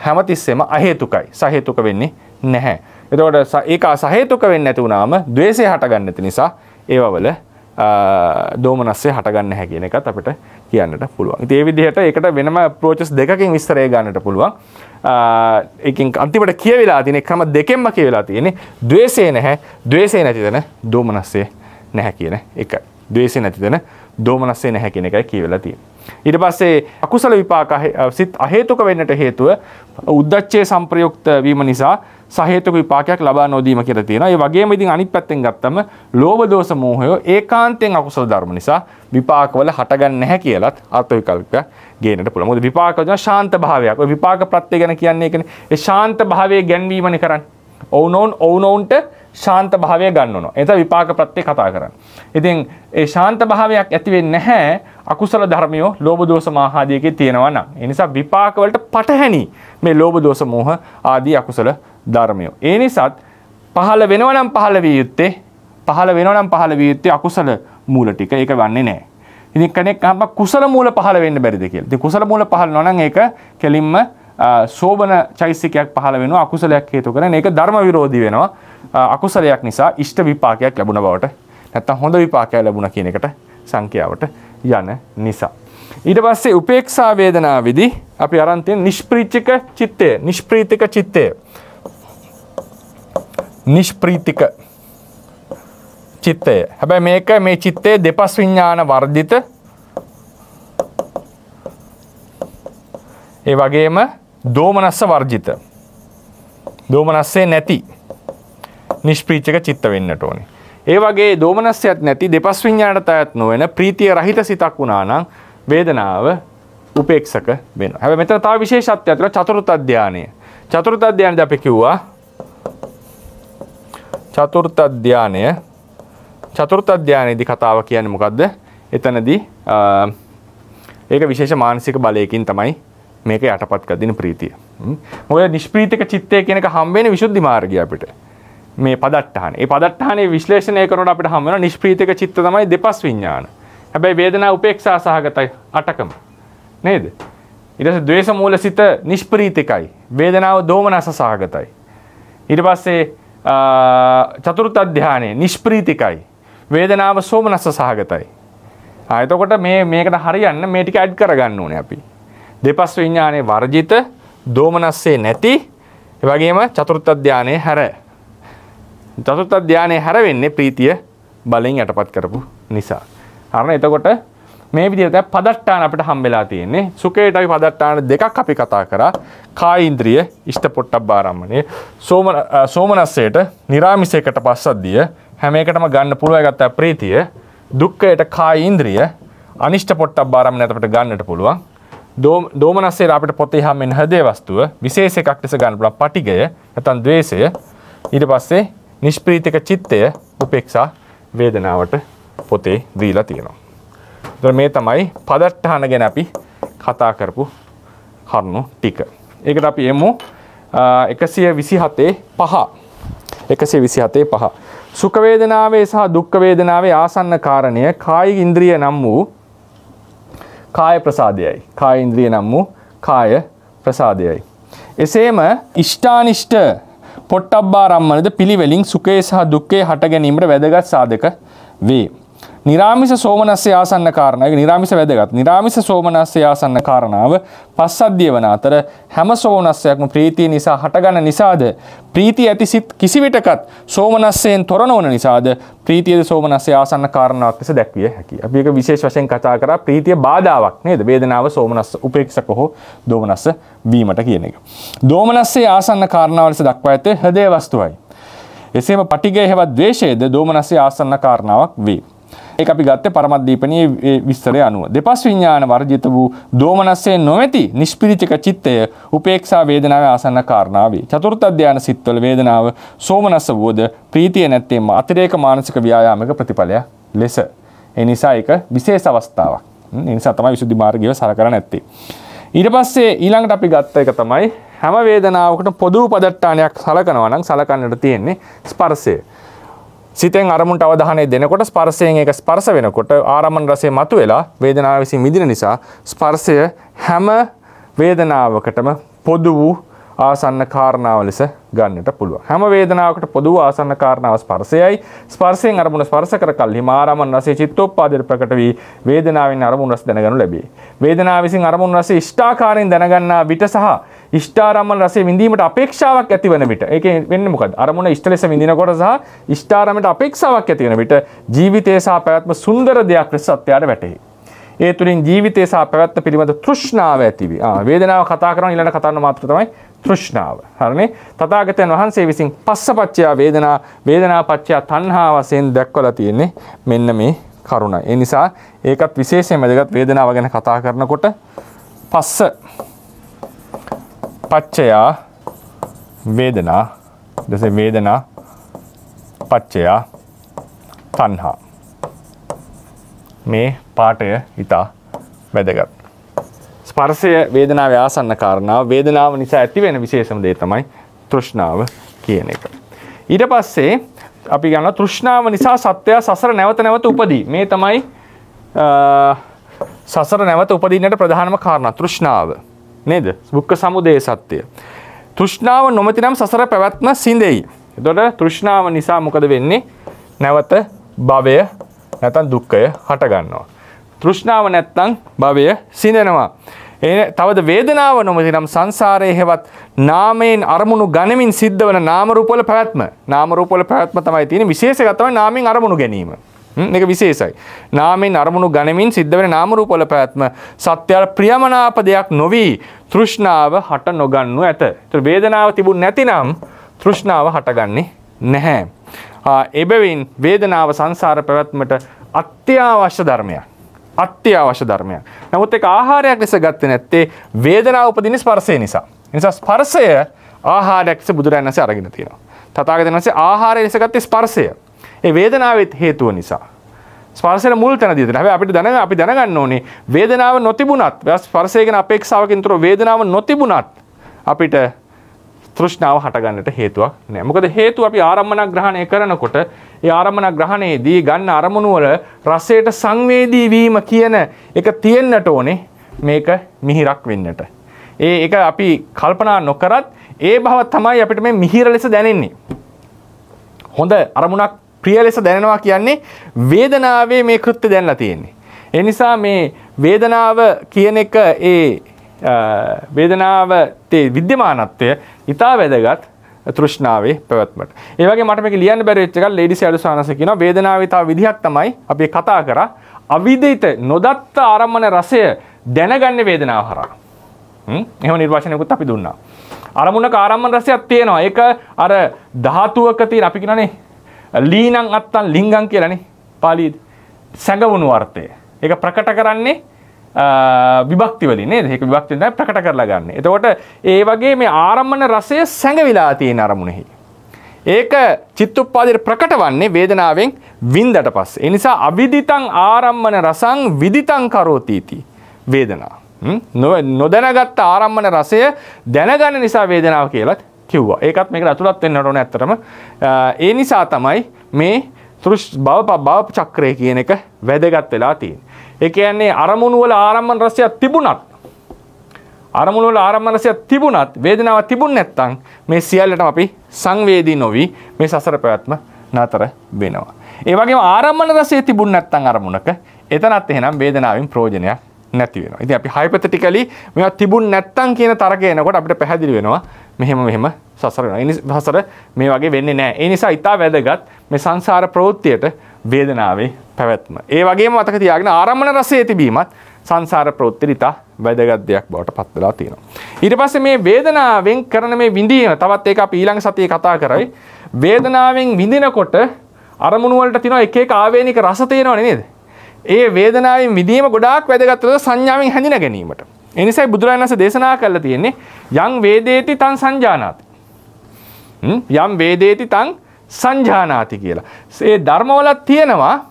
හැමතිස්සෙම අහේතුකයි. සහේතුක වෙන්නේ නැහැ. එතකොට ඒක සහේතුක වෙන්නේ නැති වුණාම ද්වේෂය හටගන්නේ නැති නිසා ඒවවල දෝමනස්සේ හටගන්න නැහැ කියන එකත් අපිට කියන්නට පුළුවන්. ඉතින් ඒ විදිහට ඒකට වෙනම අප්‍රෝචස් දෙකකින් විස්තරය ගන්නට පුළුවන්. ඒකෙන් අන්තිමට කියවිලා තියෙන ක්‍රම දෙකෙන්ම කියවිලා තියෙන්නේ ද්වේෂය නැහැ. ද්වේෂය නැති තැන දෝමනස්සේ නැහැ කියන එකයි. ද්වේෂය නැති තැන දෝමනස්සේ නැහැ කියන එකයි කියවිලා තියෙන්නේ. ඊට පස්සේ අකුසල විපාක සිත් අහේතුක වෙන්නට හේතුව උද්ධච්චයේ සංප්‍රයුක්ත වීම නිසා සහේතුක විපාකයක් ලබා නොදීම කියලා තියෙනවා. ඒ වගේම ඉතින් අනිත් පැත්තෙන් ගත්තම ලෝභ දෝෂ මෝහය ඒකාන්තයෙන් අකුසල ධර්ම නිසා විපාකවල හටගන්නේ නැහැ කියලාත් අර්ථ විකල්පයක් ගේන්නට පුළුවන්. මොකද විපාක වල ශාන්ත භාවයක්. ඔය විපාක ප්‍රත්‍ය ගැන කියන්නේ ඒකනේ. ඒ ශාන්ත භාවයේ ගැන්වීමනේ කරන්නේ. ඔවුනොවුන්ට ශාන්ත භාවය ගන්නවනවා. එතන විපාක ප්‍රත්‍ය කතා කරන්නේ. ඉතින් ඒ ශාන්ත භාවයක් ඇති වෙන්නේ නැහැ අකුසල ධර්මියෝ ලෝභ දෝෂ මෝහ ආදීකේ තියෙනවා නම්. ඒ නිසා විපාක වලට පටහැනි මේ ලෝභ දෝෂ මෝහ ආදී අකුසල ධර්මයෝ. ඒ නිසාත් පහළ වෙනවා නම් පහළ විය යුත්තේ අකුසල මූල ටික. ඒක වන්නේ නැහැ. ඉතින් කෙනෙක් අහපන් කුසල මූල පහළ වෙන්න බැරිද කියලා. ඉතින් කුසල මූල පහළ නොවන නම් ඒක කෙලින්ම සෝබන චෛසිකයක් පහළ වෙනවා අකුසලයක් හේතු කරගෙන ඒක ධර්ම විරෝධී වෙනවා. අකුසලයක් නිසා ඉෂ්ට විපාකයක් ලැබුණ බවට නැත්තම් හොඳ විපාකයක් ලැබුණා කියන එකට සංඛ්‍යාවට යන නිසා. ඊට පස්සේ උපේක්ෂා වේදනාවේදී අපි අරන් තියෙන නිෂ්ප්‍රීතික චිත්තය. නිෂ්ප්‍රීතික චිත්තය. හැබැයි මේක මේ චිත්තයේ දෙපස් විඥාන වර්ධිත ඒ වගේම දෝමනස්ස වර්ජිත. දෝමනස්සේ නැති නිෂ්ප්‍රීතික චිත්ත වෙන්නට ඕනේ. ඒ වගේ දෝමනස්සයක් නැති දෙපස් විඥානට අයත් නොවන ප්‍රීතිය රහිත සිතක් වුණා නම් වේදනාව උපේක්ෂක වෙනවා. හැබැයි මෙතන තව විශේෂත්වයක් තියෙනවා චතුර්ථ ධානය. චතුර්ථ ධානයේදී අපි කිව්වා චතුර්ථ ධානයේදී කතාව කියන්නේ මොකද්ද? එතනදී ඒක විශේෂ මානසික බලයකින් තමයි මේක යටපත් කර දෙන ප්‍රීතිය. මොකද නිෂ්ප්‍රීතික චිත්තය කියන එක හම් වෙන්නේ විසුද්ධි මාර්ගය අපිට. මේ පදට්ටහන. ඒ පදට්ටහනේ විශ්ලේෂණය කරනකොට අපිට හම් වෙනවා නිෂ්ප්‍රීතික චිත්ත තමයි දෙපස් විඥාන. හැබැයි වේදනා උපේක්ෂා සහගතයි 8කම. නේද? ඊට පස්සේ ද්වේෂ මූල සිත නිෂ්ප්‍රීතිකයි. වේදනාව දෝමනස සහගතයි. ඊට පස්සේ චතුර්ථ ධානයේ නිෂ්ප්‍රීතිකයි. වේදනාව සෝමනස සහගතයි. එතකොට මේකට හරියන්න මේ ටික ඇඩ් කරගන්න ඕනේ අපි. දෙපස් විඥානේ වර්ජිත, දෝමනස්සේ නැති, ඒ වගේම චතුර්ථ ධානයේ හැර. චතුර්ථ ධානයේ හැර වෙන්නේ ප්‍රීතිය බලෙන් යටපත් කරපු නිසා. හරිනේ. එතකොට මේ විදිහට පදට්ටාන අපිට හම්බෙලා තියෙන්නේ. සුඛයට අපි පදට්ටාන දෙකක් අපි කතා කරා. කායින්ද්‍රිය, ඉෂ්ඨ පොට්ටබ්බාරම්මනේ, සෝමනස්සයට, නිරාමිසයකට පස්සද්ධිය හැම එකටම ගන්න පුළුවන් ගත්තා ප්‍රීතිය. දුක්ඛයට කායින්ද්‍රිය, අනිෂ්ඨ පොට්ටබ්බාරම්මනේ අපිට ගන්නට පුළුවන්. දෝමනස්සයට අපිට පොතේ හැමෙන් හදේ වස්තුව විශේෂ එකක් ලෙස ගන්න පුළුවන් පටිඝය, නැත්නම් ද්වේෂය. ඊට පස්සේ නිෂ්ප්‍රීතික චිත්තය උපේක්ෂා වේදනාවට පොතේ දීලා තියෙනවා. ඒතර මේ තමයි පදට්ටහන ගැන අපි කතා කරපු කරුණු ටික. ඒකට අපි එමු 127 5. 127.5. සුඛ වේදනාවේ සහ දුක්ඛ වේදනාවේ ආසන්න කාරණය කායික ඉන්ද්‍රිය නම් වූ කාය ප්‍රසාදයයි. කාය ඉන්ද්‍රිය නම් වූ කාය ප්‍රසාදයයි. එසේම ඉෂ්ඨානිෂ්ඨ පොට්ටබ්බාරම්මනද පිළිවෙලින් සුඛේ සහ දුක්ඛේ හට ගැනීමට වැදගත් සාධක වේ. නිරාමිස සෝමනස්සේ ආසන්න කාරණා. ඒක නිරාමිස වැදගත්. නිරාමිස සෝමනස්සේ ආසන්න කාරණාව පස්සද්ධිය වන අතර හැම සෝමනස්සයක්ම ප්‍රීතිය නිසා හටගන්න නිසාද ප්‍රීතිය ඇති සිත් කිසිවිටකත් සෝමනස්සයෙන් තොර නොවන නිසාද ප්‍රීතියද සෝමනස්සේ ආසන්න කාරණාවක් ලෙස දැක්විය හැකියි. අපි ඒක විශේෂ වශයෙන් කතා කරා ප්‍රීතිය බාධාවක් නේද? වේදනාව සෝමනස්ස උපේක්ෂක හෝ දෝමනස්ස වීමට කියන එක. දෝමනස්සේ ආසන්න කාරණාව ලෙස දක්වා ඇත්තේ හෘදය වස්තුවයි. එසේම පටිඝය හෙවත් ද්වේෂයද දෝමනස්සේ ආසන්න කාරණාවක් වේ. ඒක අපි ගත්තේ පරමද්දීපනීය විස්තරය අනුව. දෙපස් විඥාන වර්ජිත වූ දෝමනස්සේ නොමැති නිෂ්පිරිචක චිත්තය උපේක්ෂා වේදනාවේ ආසන්න කාරණා වේ. චතුර්ථ ධානය සිත්වල වේදනාව සෝමනස්ස වූද ප්‍රීතිය නැත්තේම අතිරේක මානසික ව්‍යායාමයක ප්‍රතිඵලයක් ලෙස. ඒ නිසා ඒක විශේෂ අවස්ථාවක්. ඒ නිසා තමයි විසුද්ධි මාර්ගය සලකලා නැත්තේ. ඊට පස්සේ ඊළඟට අපි ගත්ත එක තමයි හැම වේදනාවකටම පොදු පදට්ටානයක් සලකනවා නම් සලකන්නට තියෙන්නේ ස්පර්ශය. සිතෙන් අරමුණට අවධානය දෙනකොට ස්පර්ශයෙන් ඒක ස්පර්ශ වෙනකොට ආරම්මන රසය මතුවෙලා වේදනාව විසින් මිදින නිසා ස්පර්ශය හැම වේදනාවකටම පොදු වූ ආසන්න කාරණාව ලෙස ගන්නට පුළුවන්. හැම වේදනාවකට පොදු වූ ආසන්න කාරණාව ස්පර්ශයයි. ස්පර්ශයෙන් අරමුණ ස්පර්ශ කර කල්හි ආරම්මන රසය චිත්තෝප්පාදයට ප්‍රකට වී වේදනාවෙන් අරමුණ රස දැනගනු ලැබේ. වේදනාව විසින් අරමුණ රසය ඉෂ්ඨාකාරයෙන් දැනගන්නා විට සහ ඉෂ්ඨාරම්මන රසය විඳීමට අපේක්ෂාවක් ඇතිවන විට ඒකෙන් වෙන්නේ මොකද? අරමුණ ඉෂ්ඨ ලෙස විඳිනකොට සහ ඉෂ්ඨාරම්මනට අපේක්ෂාවක් ඇති වෙන විට ජීවිතය සහ පැවැත්ම සුන්දර දෙයක් ලෙස සත්‍යයට වැටහි. ඒ තුලින් ජීවිතය සහ පැවැත්ම පිළිබඳ තෘෂ්ණාව ඇති වේ. වේදනාව කතා කරන ඊළඟ කතා කරන මාතෘක තමයි තෘෂ්ණාව. හරිනේ? තථාගතයන් වහන්සේ විසින් පස්සපච්චය වේදනා වේදනාපච්චය තණ්හා වශයෙන් දැක්වලා තියෙන්නේ මෙන්න මේ කරුණයි. ඒ නිසා ඒකත් විශේෂයෙන්ම වැදගත් වේදනාව ගැන කතා කරනකොට පස්ස පච්චය වේදනා දැසේ වේදනා පච්චය තණ්හා මේ පාඩය ඉතා වැදගත්. ස්පර්ශය වේදනාවේ ආසන්න කාරණාව වේදනාව නිසා ඇතිවෙන විශේෂම දේ තමයි තෘෂ්ණාව කියන එක. ඊට පස්සේ අපි ගන්නවා තෘෂ්ණාව නිසා සත්වයා සසර නැවත නැවත උපදී. මේ තමයි සසර නැවත උපදින්නට ප්‍රධානම කාරණා තෘෂ්ණාව. නේද? දුක්ඛ සමුදය සත්‍ය. තෘෂ්ණාව නොමැතිනම් සසර පැවැත්ම සිඳෙයි. එතකොට තෘෂ්ණාව නිසා මොකද වෙන්නේ? නැවත භවය නැත්නම් දුක්ඛය හට ගන්නවා. තෘෂ්ණාව නැත්නම් භවය සිඳෙනවා. තවද වේදනාව නොමැතිනම් සංසාරයේ හෙවත් නාමයෙන් අරමුණු ගනිමින් සිද්ධ වන නාම රූප වල පැවැත්ම. නාම රූප වල පැවැත්ම තමයි තියෙන්නේ. විශේෂක තමයි නාමයෙන් අරමුණු ගැනීම. මේක විශේෂයි. නාමයෙන් අරමුණු ගනිමින් සිද්ධ වෙන නාම රූප වල පැවැත්ම සත්‍යයට ප්‍රියමනාප දෙයක් නොවි තෘෂ්ණාව හට නොගන්නු ඇත. ඒතර වේදනාව තිබුණ නැතිනම් තෘෂ්ණාව හටගන්නේ නැහැ. එබැවින් වේදනාව සංසාර පැවැත්මට අත්‍යවශ්‍ය ධර්මයක්. අත්‍යවශ්‍ය ධර්මයක්. නමුත් ඒක ආහාරයක් ලෙස ගත්තේ නැත්තේ වේදනාව උපදින ස්පර්ශය නිසා. ඒ නිසා ස්පර්ශය ආහාරයක් ලෙස බුදුරජාණන් වහන්සේ අරගෙන තියෙනවා. තථාගතයන් වහන්සේ ආහාරය ලෙස ගත්තේ ස්පර්ශය. ඒ වේදනාවේ හේතුව නිසා. ස්පර්ශයේ මුල් තැන දීලා. හැබැයි අපි දැනගන්න ඕනේ වේදනාව නොතිබුණත් ස්පර්ශය ගැන අපේක්ෂාවකින් තොර වේදනාව නොතිබුණත් අපිට තෘෂ්ණාව හටගන්නට හේතුවක් නැහැ. මොකද හේතුව අපි ආරම්මන ග්‍රහණය කරනකොට ඒ ආරම්මන ග්‍රහණයේදී ගන්න අරමුණු වල රසයට සංවේදී වීම කියන එක තියෙන්නට ඕනේ මේක මිහිරක් වෙන්නට. ඒක අපි කල්පනා නොකරත් ඒ බව තමයි අපිට මේ මිහිර ලෙස දැනෙන්නේ. හොඳ අරමුණක් ප්‍රිය ලෙස දැනෙනවා කියන්නේ වේදනාවේ මේ කෘත්‍ය දැනලා තියෙන්නේ. ඒ නිසා මේ වේදනාව කියන එක වේදනාවේ විද්‍යමානත්වය ඉතා වැදගත් තෘෂ්ණාවේ පැවැත්මට. ඒ වගේ මට මේක ලියන්න බැරි වෙච්ච එකක් ලේඩි සයඩුසානස කියනවා වේදනාවේ තව විදිහක් තමයි අපි කතා කරා අවිදිත නොදත්ත ආරම්මන රසය දැනගන්නේ වේදනාව හරහා. එහෙම නිර්වචනයකුත් අපි දුන්නා. අරමුණක ආරම්මන රසයක් තියෙනවා. ඒක අර ධාතුවක තියෙන අපි කියනනේ ලීනං අත්තං ලිංගං කියලානේ පාලියේ සැඟවුණු අර්ථය. ඒක ප්‍රකට කරන්නේ විභක්ති වලින් නේද? ඒක විභක්ති වලින් ප්‍රකට කරලා ගන්න. එතකොට ඒ වගේ මේ ආරම්මන රසය සැඟවිලා තියෙන අරමුණෙහි. ඒක චිත්තුප්පාදයට ප්‍රකටවන්නේ වේදනාවෙන් වින්දට පස්සේ. ඒ නිසා අවිදිතං ආරම්මන රසං විදිතං කරෝති इति වේදනා. නොදැනගත් ආරම්මන රසය දැනගන්න නිසා වේදනාව කියලාත් කිව්වා. ඒකත් මේකට අතුලත් වෙන්න ඕනේ ඇත්තටම. ඒ නිසා තමයි මේ භව චක්‍රය කියන එක වැදගත් වෙලා තියෙන්නේ. ඒ කියන්නේ අරමුණු වල ආරම්භන රසයක් තිබුණත් වේදනාවක් තිබුණ නැත්නම් මේ සියල්ලටම අපි සංවේදී නොවි මේ සසර පැවැත්ම නතර වෙනවා. ඒ වගේම ආරම්භන රසය තිබුණ නැත්නම් අරමුණක එතනත් එහෙනම් වේදනාවෙන් ප්‍රයෝජනයක් නැති වෙනවා. ඉතින් අපි හයිපොතටිකලි මේවා තිබුණ නැත්නම් කියන තරකේ එනකොට අපිට පැහැදිලි වෙනවා මෙහෙම සසර වෙනවා. සසර මේ වගේ වෙන්නේ නැහැ. ඒ නිසා ඊට වැදගත් මේ සංසාර ප්‍රවෘත්තියට වේදනාවේ පැවැත්ම. ඒ වගේම මතක තියාගෙන ආරම්භන රසයේ තිබීමත් සංසාර ප්‍රවෘත්තියට ඊට වැදගත් දෙයක් බවට පත් වෙලා තියෙනවා. ඊට පස්සේ මේ වේදනාවෙන් කරන මේ විඳීම තවත් ඒක අපි ඊළඟ සතියේ කතා කරයි. වේදනාවෙන් විඳිනකොට අරමුණු වලට තියෙන එක එක ආවේනික රස තියෙනවනේ නේද? ඒ වේදනාවෙන් විඳීම ගොඩාක් වැදගත් සංඥාවෙන් හැඳින ගැනීමට. ඒ නිසායි බුදුරජාණන් වහන්සේ දේශනා කළා තියෙන්නේ යං වේදේති තං සංජානාති. යම් වේදේති තං සංජානාති කියලා. ඒ ධර්මවල තියෙනවා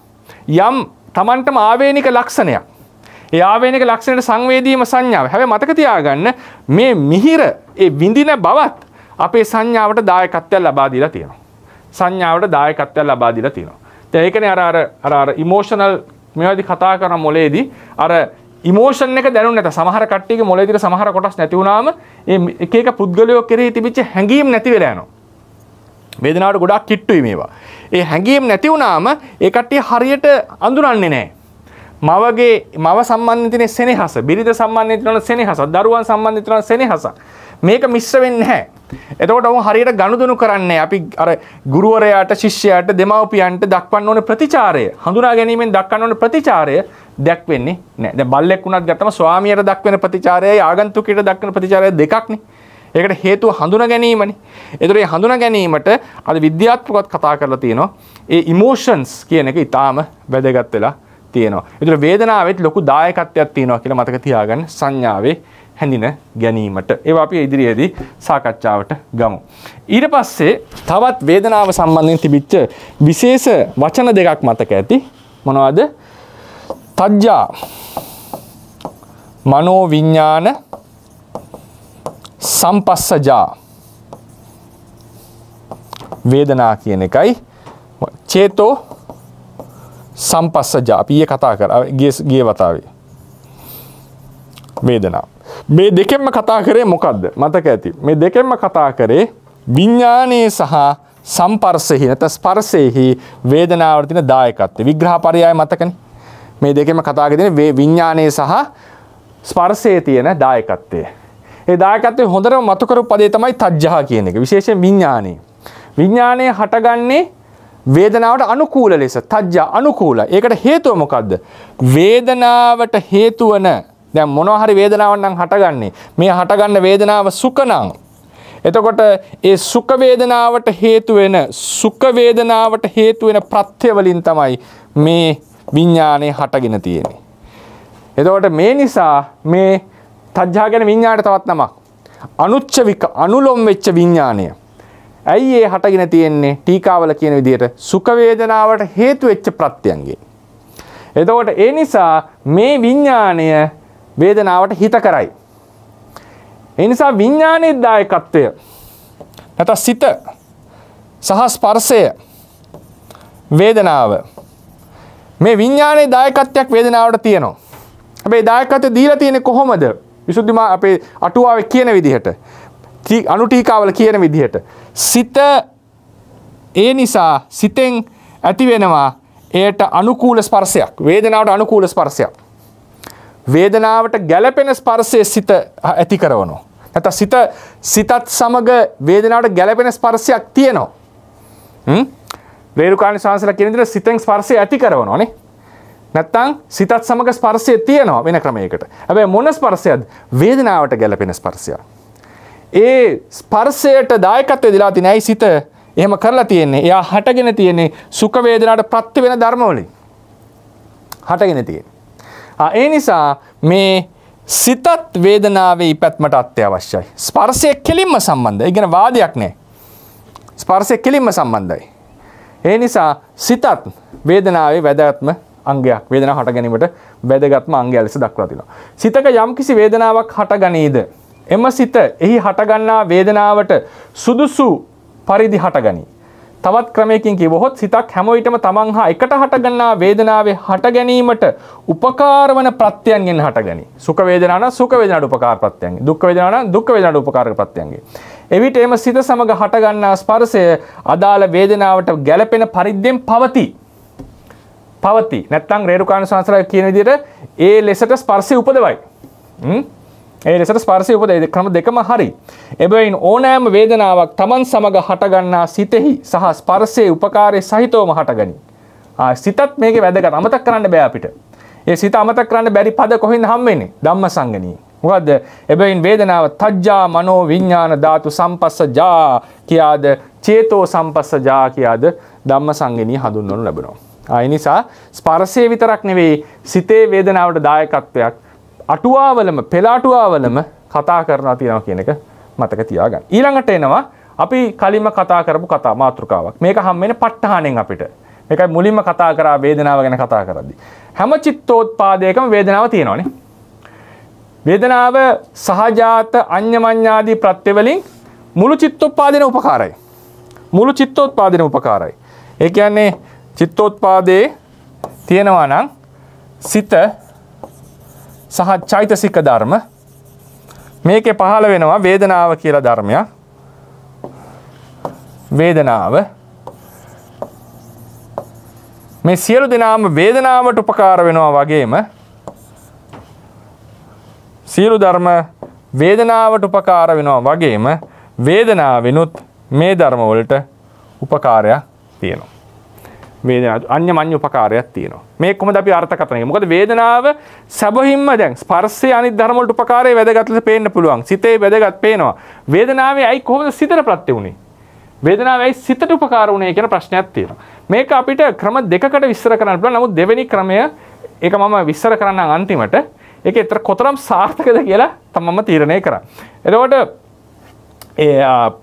යම් Tamanටම ආවේනික ලක්ෂණයක්. ඒ ආවේනික ලක්ෂණයට සංවේදීම සංඥාව. හැබැයි මතක තියාගන්න මේ මිහිර ඒ විඳින බවත් අපේ සංඥාවට දායකත්වයක් ලබා දීලා තියෙනවා. සංඥාවට දායකත්වයක් ලබා දීලා තියෙනවා. දැන් ඒකනේ අර ඉමෝෂනල් මේවාදී කතා කරන මොලේදී අර ඉමෝෂන් එක දැනුනේ නැත. සමහර කට්ටියගේ මොලේදී සමහර කොටස් නැති වුණාම ඒ එක එක පුද්ගලයෝ කෙරෙහි තිබිච්ච හැඟීම් නැති වෙලා යනවා. වේදනාවට ගොඩක් කිට්ටුයි මේවා. ඒ හැඟීම් නැති වුණාම ඒ කට්ටිය හරියට අඳුරන්නේ නැහැ. මව සම්බන්ධයෙන් තියෙන සෙනෙහස, බිරිඳ සම්බන්ධයෙන් තියෙන සෙනෙහස, දරුවන් සම්බන්ධයෙන් තියෙන සෙනෙහස මේක මිශ්‍ර වෙන්නේ නැහැ. එතකොට වුන් හරියට ගනුදෙනු කරන්නේ අපි අර ගුරුවරයාට, ශිෂ්‍යයාට, දෙමව්පියන්ට දක්වන්න ඕන ප්‍රතිචාරය, හඳුනා ගැනීමෙන් දක්වන්න ඕන ප්‍රතිචාරය දැක්වෙන්නේ නැහැ. දැන් බල්ලෙක් වුණත් ගත්තම ස්වාමියාට දක්වන ප්‍රතිචාරයයි ආගන්තුකයට දක්වන ප්‍රතිචාරය දෙකක්නේ. ඒකට හේතුව හඳුනා ගැනීමනේ. ඒතර මේ හඳුනා ගැනීමට අද විද්‍යාත්මකව කතා කරලා තියෙනවා. ඒ ඉමෝෂන්ස් කියන එක ඊටාම වැදගත් වෙලා තියෙනවා. ඒතර වේදනාවෙත් ලොකු දායකත්වයක් තියෙනවා කියලා මතක තියාගන්න සංඥාවේ හැඳින ගැනීමට. ඒවා අපි ඉදිරියේදී සාකච්ඡාවට ගමු. ඊට පස්සේ තවත් වේදනාව සම්බන්ධයෙන් තිබිච්ච විශේෂ වචන දෙකක් මතක ඇති. මොනවද? තජ්ජා මනෝ විඥාන සම්පස්සජා වේදනා කියන එකයි චේතෝ සම්පස්සජා අපි කතා කරා ගිය වතාවේ වේදනා මේ දෙකෙන්ම කතා කරේ මොකද්ද මතක ඇති මේ දෙකෙන්ම කතා කරේ විඥානයේ සහ සම්පර්ශෙහි නැත්නම් ස්පර්ශෙහි වේදනාවට තියෙන දායකත්වය විග්‍රහ පරයය මතකනේ මේ දෙකෙන්ම කතා කරන්නේ විඥානයේ සහ ස්පර්ශයේ තියෙන දායකත්වය ඒ දායකත්වයේ හොඳටම මතු කරපු පදේ තමයි තජ්ජහා කියන එක විශේෂයෙන් විඥානයේ හටගන්නේ වේදනාවට අනුකූල ලෙස තජ්ජා අනුකූල. ඒකට හේතුව මොකද්ද? වේදනාවට හේතු වන දැන් මොනවා හරි වේදනාවක් නම් හටගන්නේ. මේ හටගන්න වේදනාව සුඛ නම්. එතකොට ඒ සුඛ වේදනාවට හේතු වෙන ප්‍රත්‍ය වලින් තමයි මේ විඥානේ හටගෙන තියෙන්නේ. එතකොට මේ නිසා මේ තජ්ජා කියන විඥාණයට තවත් නමක්. අනුච්චවික අනුලොම් වෙච්ච විඥානය. ඇයි ඒ හටගෙන තියෙන්නේ ටීකාවල කියන විදිහට සුඛ වේදනාවට හේතු වෙච්ච ප්‍රත්‍යයන්ගෙන්. එතකොට ඒ නිසා මේ විඥාණය වේදනාවට හිත කරයි. ඒ නිසා විඥානයේ දායකත්වය නැත්නම් සිත සහ ස්පර්ශය වේදනාව මේ විඥානයේ දායකත්වයක් වේදනාවට තියෙනවා. හැබැයි දායකත්වය දීලා තියෙන්නේ කොහොමද? විසුද්ධිමා අපේ අටුවාවේ කියන විදිහට අනුටීකාවල කියන විදිහට සිත ඒ නිසා සිතෙන් ඇති වෙනවා ඒට අනුකූල ස්පර්ශයක් වේදනාවට අනුකූල ස්පර්ශයක් වේදනාවට ගැළපෙන ස්පර්ශයේ සිත ඇති කරනවා නැත්නම් සිතත් සමග වේදනාවට ගැළපෙන ස්පර්ශයක් තියෙනවා රේරුකාණී ශාස්ත්‍රලා කියන විදිහට සිතෙන් ස්පර්ශය ඇති කරනවානේ නැත්නම් සිතත් සමග ස්පර්ශය තියෙනවා වෙන ක්‍රමයකට හැබැයි මොන ස්පර්ශයක්ද වේදනාවට ගැළපෙන ස්පර්ශයක් ඒ ස්පර්ශයට දායකත්වය දීලා තියෙනයි සිත එහෙම කරලා තියෙන්නේ. එයා හටගෙන තියෙන්නේ සුඛ වේදනාවට ප්‍රත්‍ය වෙන ධර්ම වලින්. හටගෙන තියෙන්නේ. ඒ නිසා මේ සිතත් වේදනාවේ ඉපැත්මට අත්‍යවශ්‍යයි. ස්පර්ශය කෙලින්ම සම්බන්ධයි. ඒ කියන්නේ වාදයක් නෑ. ස්පර්ශය කෙලින්ම සම්බන්ධයි. ඒ නිසා සිතත් වේදනාවේ වැදගත්ම අංගයක්. වේදනාව හට ගැනීමට වැදගත්ම අංගය ලෙස දක්වලා තිනවා. සිතක යම්කිසි වේදනාවක් හට ගනීද එම සිත එහි හටගන්නා වේදනාවට සුදුසු පරිදි හටගනී. තවත් ක්‍රමයකින් කිව්වොත් සිතක් හැම විටම තමන් හා එකට හටගන්නා වේදනාවේ හට ගැනීමට උපකාර වන ප්‍රත්‍යයන්ගෙන් හටගනී. සුඛ වේදනා නම් සුඛ වේදනාට උපකාර ප්‍රත්‍යයන්ගෙන්, දුක්ඛ වේදනා නම් දුක්ඛ වේදනාට උපකාරක ප්‍රත්‍යයන්ගෙන්. එවිට එම සිත සමග හටගන්නා ස්පර්ශය අදාළ වේදනාවට ගැළපෙන පරිද්දෙන් පවතී. නැත්නම් රේරුකාණ සංස්කාරය කියන විදිහට ඒ ලෙසට ස්පර්ශය උපදවයි. ඒ ලෙසට ස්පර්ශය උපදවයි. ක්‍රම දෙකම හරි. එබැවින් ඕනෑම වේදනාවක් Taman සමග හටගන්නා සිතෙහි සහ ස්පර්ශයේ උපකාරයේ සහිතවම හටගනී. සිතත් මේකේ වැදගත්. අමතක කරන්න බෑ අපිට. ඒ සිත අමතක කරන්න බැරි පද කොහෙන්ද හම්බෙන්නේ? ධම්මසංගණී. මොකද්ද? එබැවින් වේදනාව තජ්ජා මනෝ විඥාන ධාතු සම්පස්සජා කියාද චේතෝ සම්පස්සජා කියාද ධම්මසංගණී හඳුන්වනු ලැබෙනවා. ඒ නිසා ස්පර්ශය විතරක් නෙවෙයි සිතේ වේදනාවට දායකත්වයක් අටුවාවලම පෙළාටුවාවලම කතා කරනවා තියෙනවා කියන එක මතක තියාගන්න. ඊළඟට එනවා අපි කලින්ම කතා කරපු කතා මාතෘකාවක්. මේක හම්බෙන්නේ ප ဋ ාණෙන් අපිට. මේකයි මුලින්ම කතා කරා වේදනාව ගැන කතා කරද්දී. හැම චිත්තෝත්පාදයකම වේදනාව තියෙනවානේ. වේදනාව සහජාත අඤ්ඤමඤ්ඤාදී ප්‍රත්‍ය වලින් මුළු චිත්තෝත්පාදින උපකාරයි. මුළු චිත්තෝත්පාදින උපකාරයි. ඒ කියන්නේ චිත්තෝත්පාදේ තියෙනවා නම් සිත සහ චෛතසික ධර්ම මේකේ පහළ වෙනවා වේදනාව කියලා ධර්මයක්. වේදනාව මේ සියලු දෙනාම වේදනාවට උපකාර වෙනවා වගේම සියලු ධර්ම වේදනාවට උපකාර වෙනවා වගේම වේදනාවෙනුත් මේ ධර්ම වලට උපකාරයක් තියෙනවා. වේදනාව අඤ්ඤමඤ්ඤ උපකාරයක් තියෙනවා. මේ කොහොමද අපි අර්ථකථනය කරන්නේ? මොකද වේදනාව සැබවින්ම දැන් ස්පර්ශයේ අනිත් ධර්ම වලට උපකාරයේ වැදගත් ලෙස පේන්න පුළුවන්. සිතේ වැදගත් පේනවා. වේදනාවේ අයි කොහොමද සිතට ප්‍රත්‍ය උනේ? වේදනාවයි සිතට උපකාර උනේ කියන ප්‍රශ්නයක් තියෙනවා. මේක අපිට ක්‍රම දෙකකට විස්තර කරන්න පුළුවන්. නමුත් දෙවෙනි ක්‍රමය ඒක මම විස්තර කරන්නම් අන්තිමට. ඒක ඇත්තට කොතරම් සාර්ථකද කියලා තමම තීරණය කරා. එතකොට